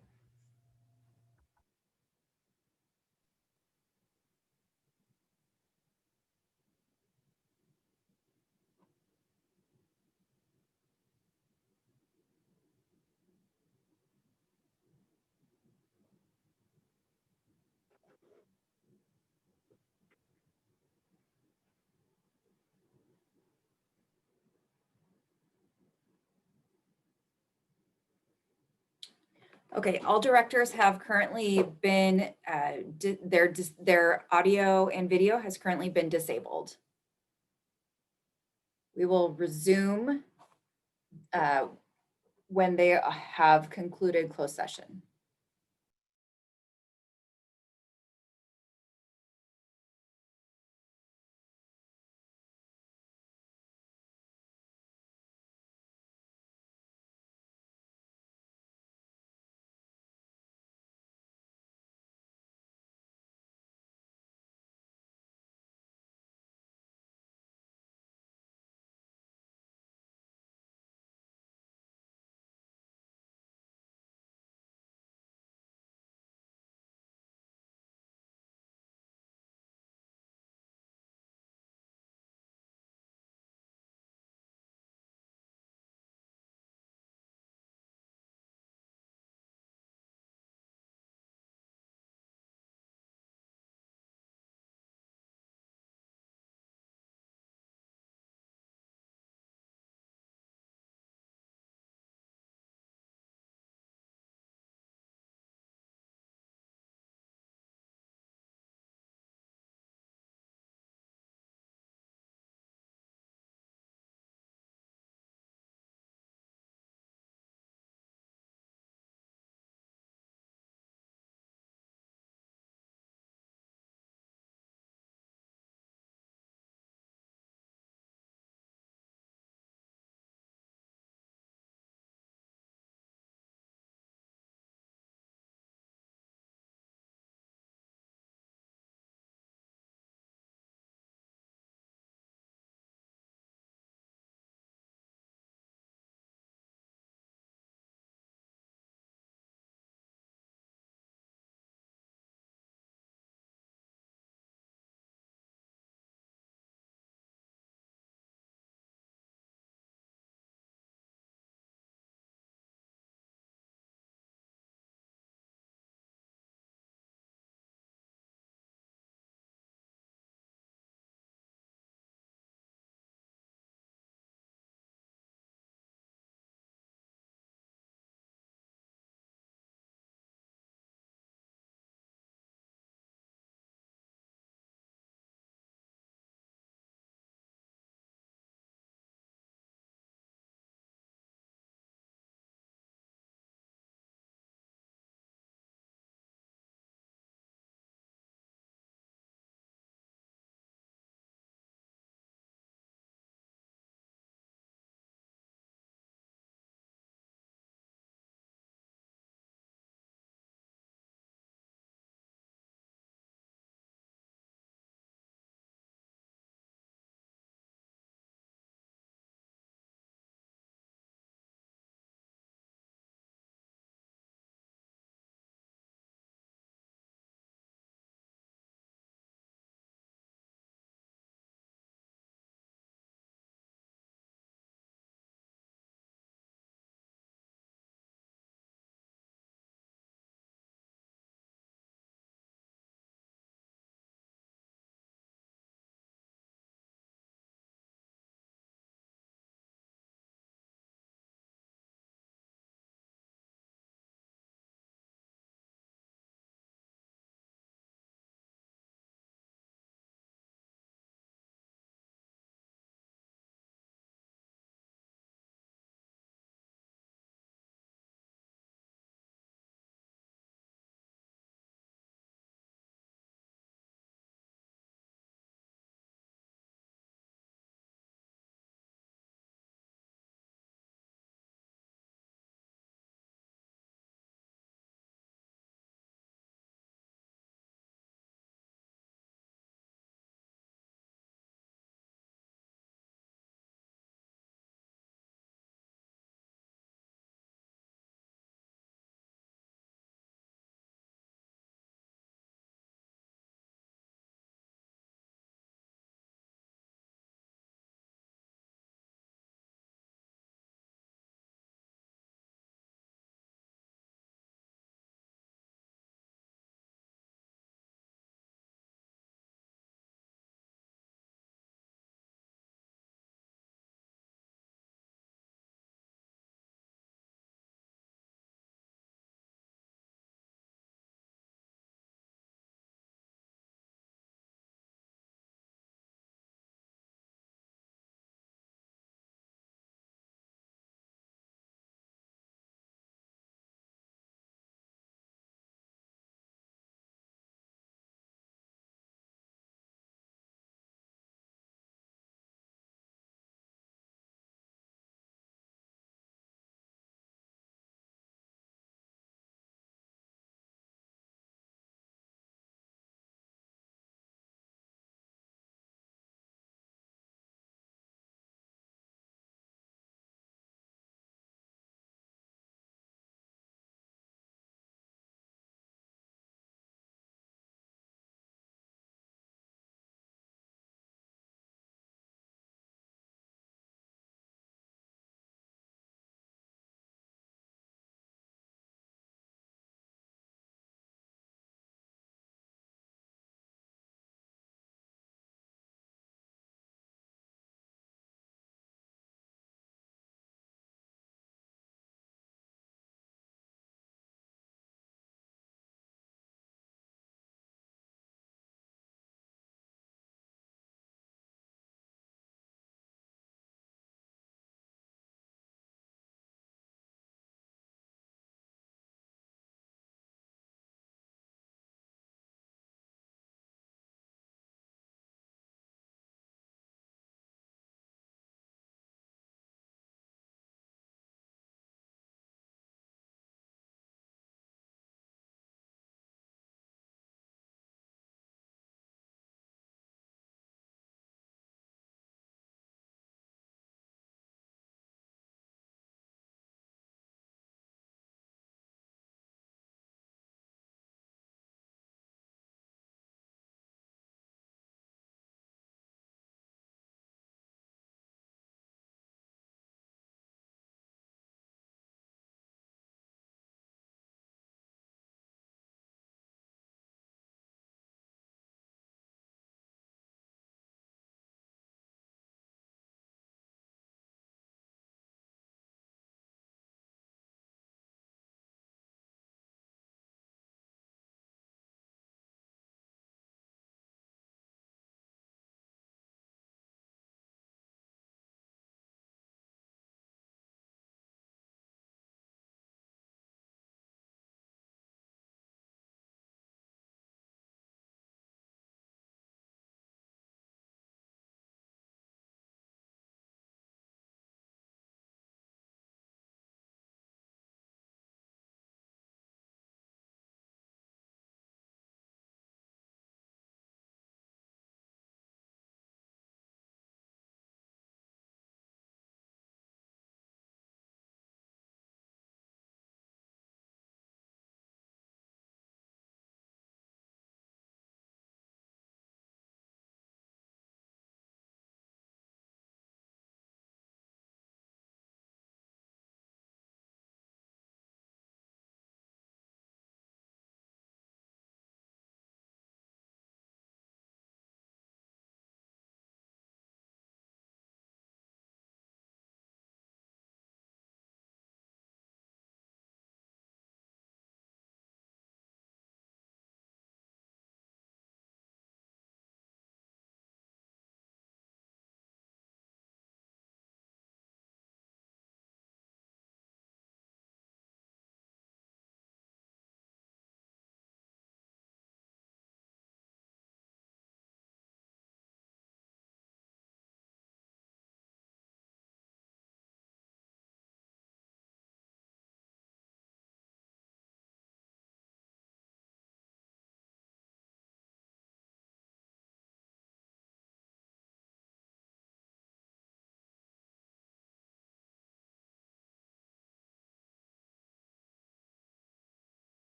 [SPEAKER 1] Okay, all directors have currently been, their audio and video has currently been disabled. We will resume when they have concluded closed session.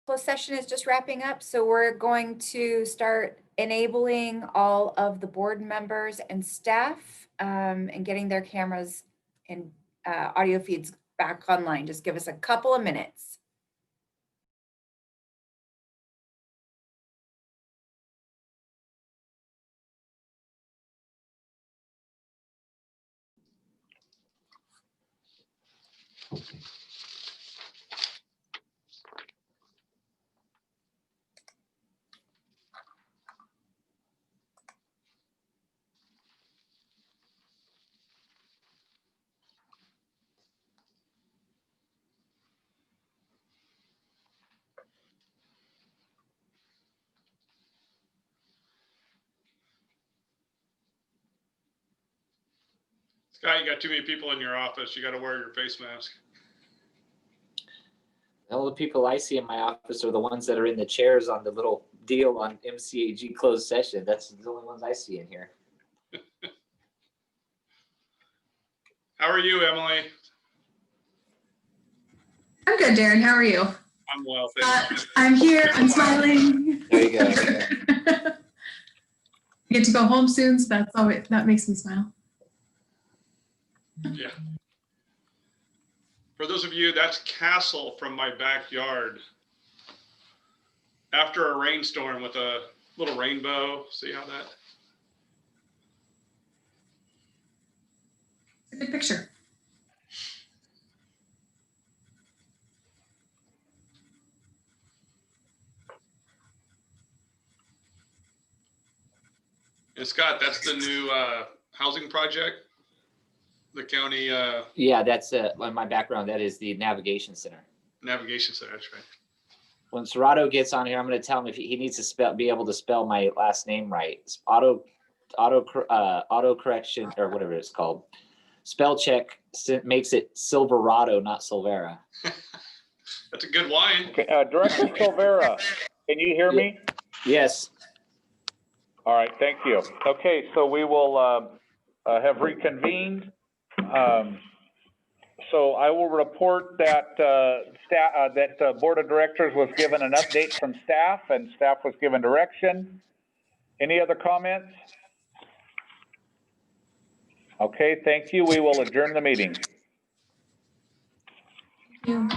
[SPEAKER 1] Closed session is just wrapping up, so we're going to start enabling all of the board members and staff and getting their cameras and audio feeds back online. Just give us a couple of minutes.
[SPEAKER 9] Scott, you got too many people in your office. You got to wear your face mask.
[SPEAKER 12] All the people I see in my office are the ones that are in the chairs on the little deal on MCAG closed session. That's the only ones I see in here.
[SPEAKER 9] How are you, Emily?
[SPEAKER 14] I'm good, Darren. How are you?
[SPEAKER 9] I'm well, thank you.
[SPEAKER 14] I'm here. I'm smiling.
[SPEAKER 12] There you go.
[SPEAKER 14] I get to go home soon, so that makes me smile.
[SPEAKER 9] Yeah. For those of you, that's Castle from my backyard. After a rainstorm with a little rainbow. See how that?
[SPEAKER 14] It's a good picture.
[SPEAKER 9] And Scott, that's the new housing project. The county
[SPEAKER 12] Yeah, that's in my background. That is the navigation center.
[SPEAKER 9] navigation center. That's right.
[SPEAKER 12] When Serato gets on here, I'm going to tell him if he needs to be able to spell my last name right. Auto correction or whatever it's called. Spell check makes it Silverado, not Silvera.
[SPEAKER 9] That's a good wine.
[SPEAKER 7] Okay, Director Silvera, can you hear me?
[SPEAKER 12] Yes.
[SPEAKER 7] All right, thank you. Okay, so we will have reconvened. So I will report that Board of Directors was given an update from staff and staff was given direction. Any other comments? Okay, thank you. We will adjourn the meeting.
[SPEAKER 14] Thank you.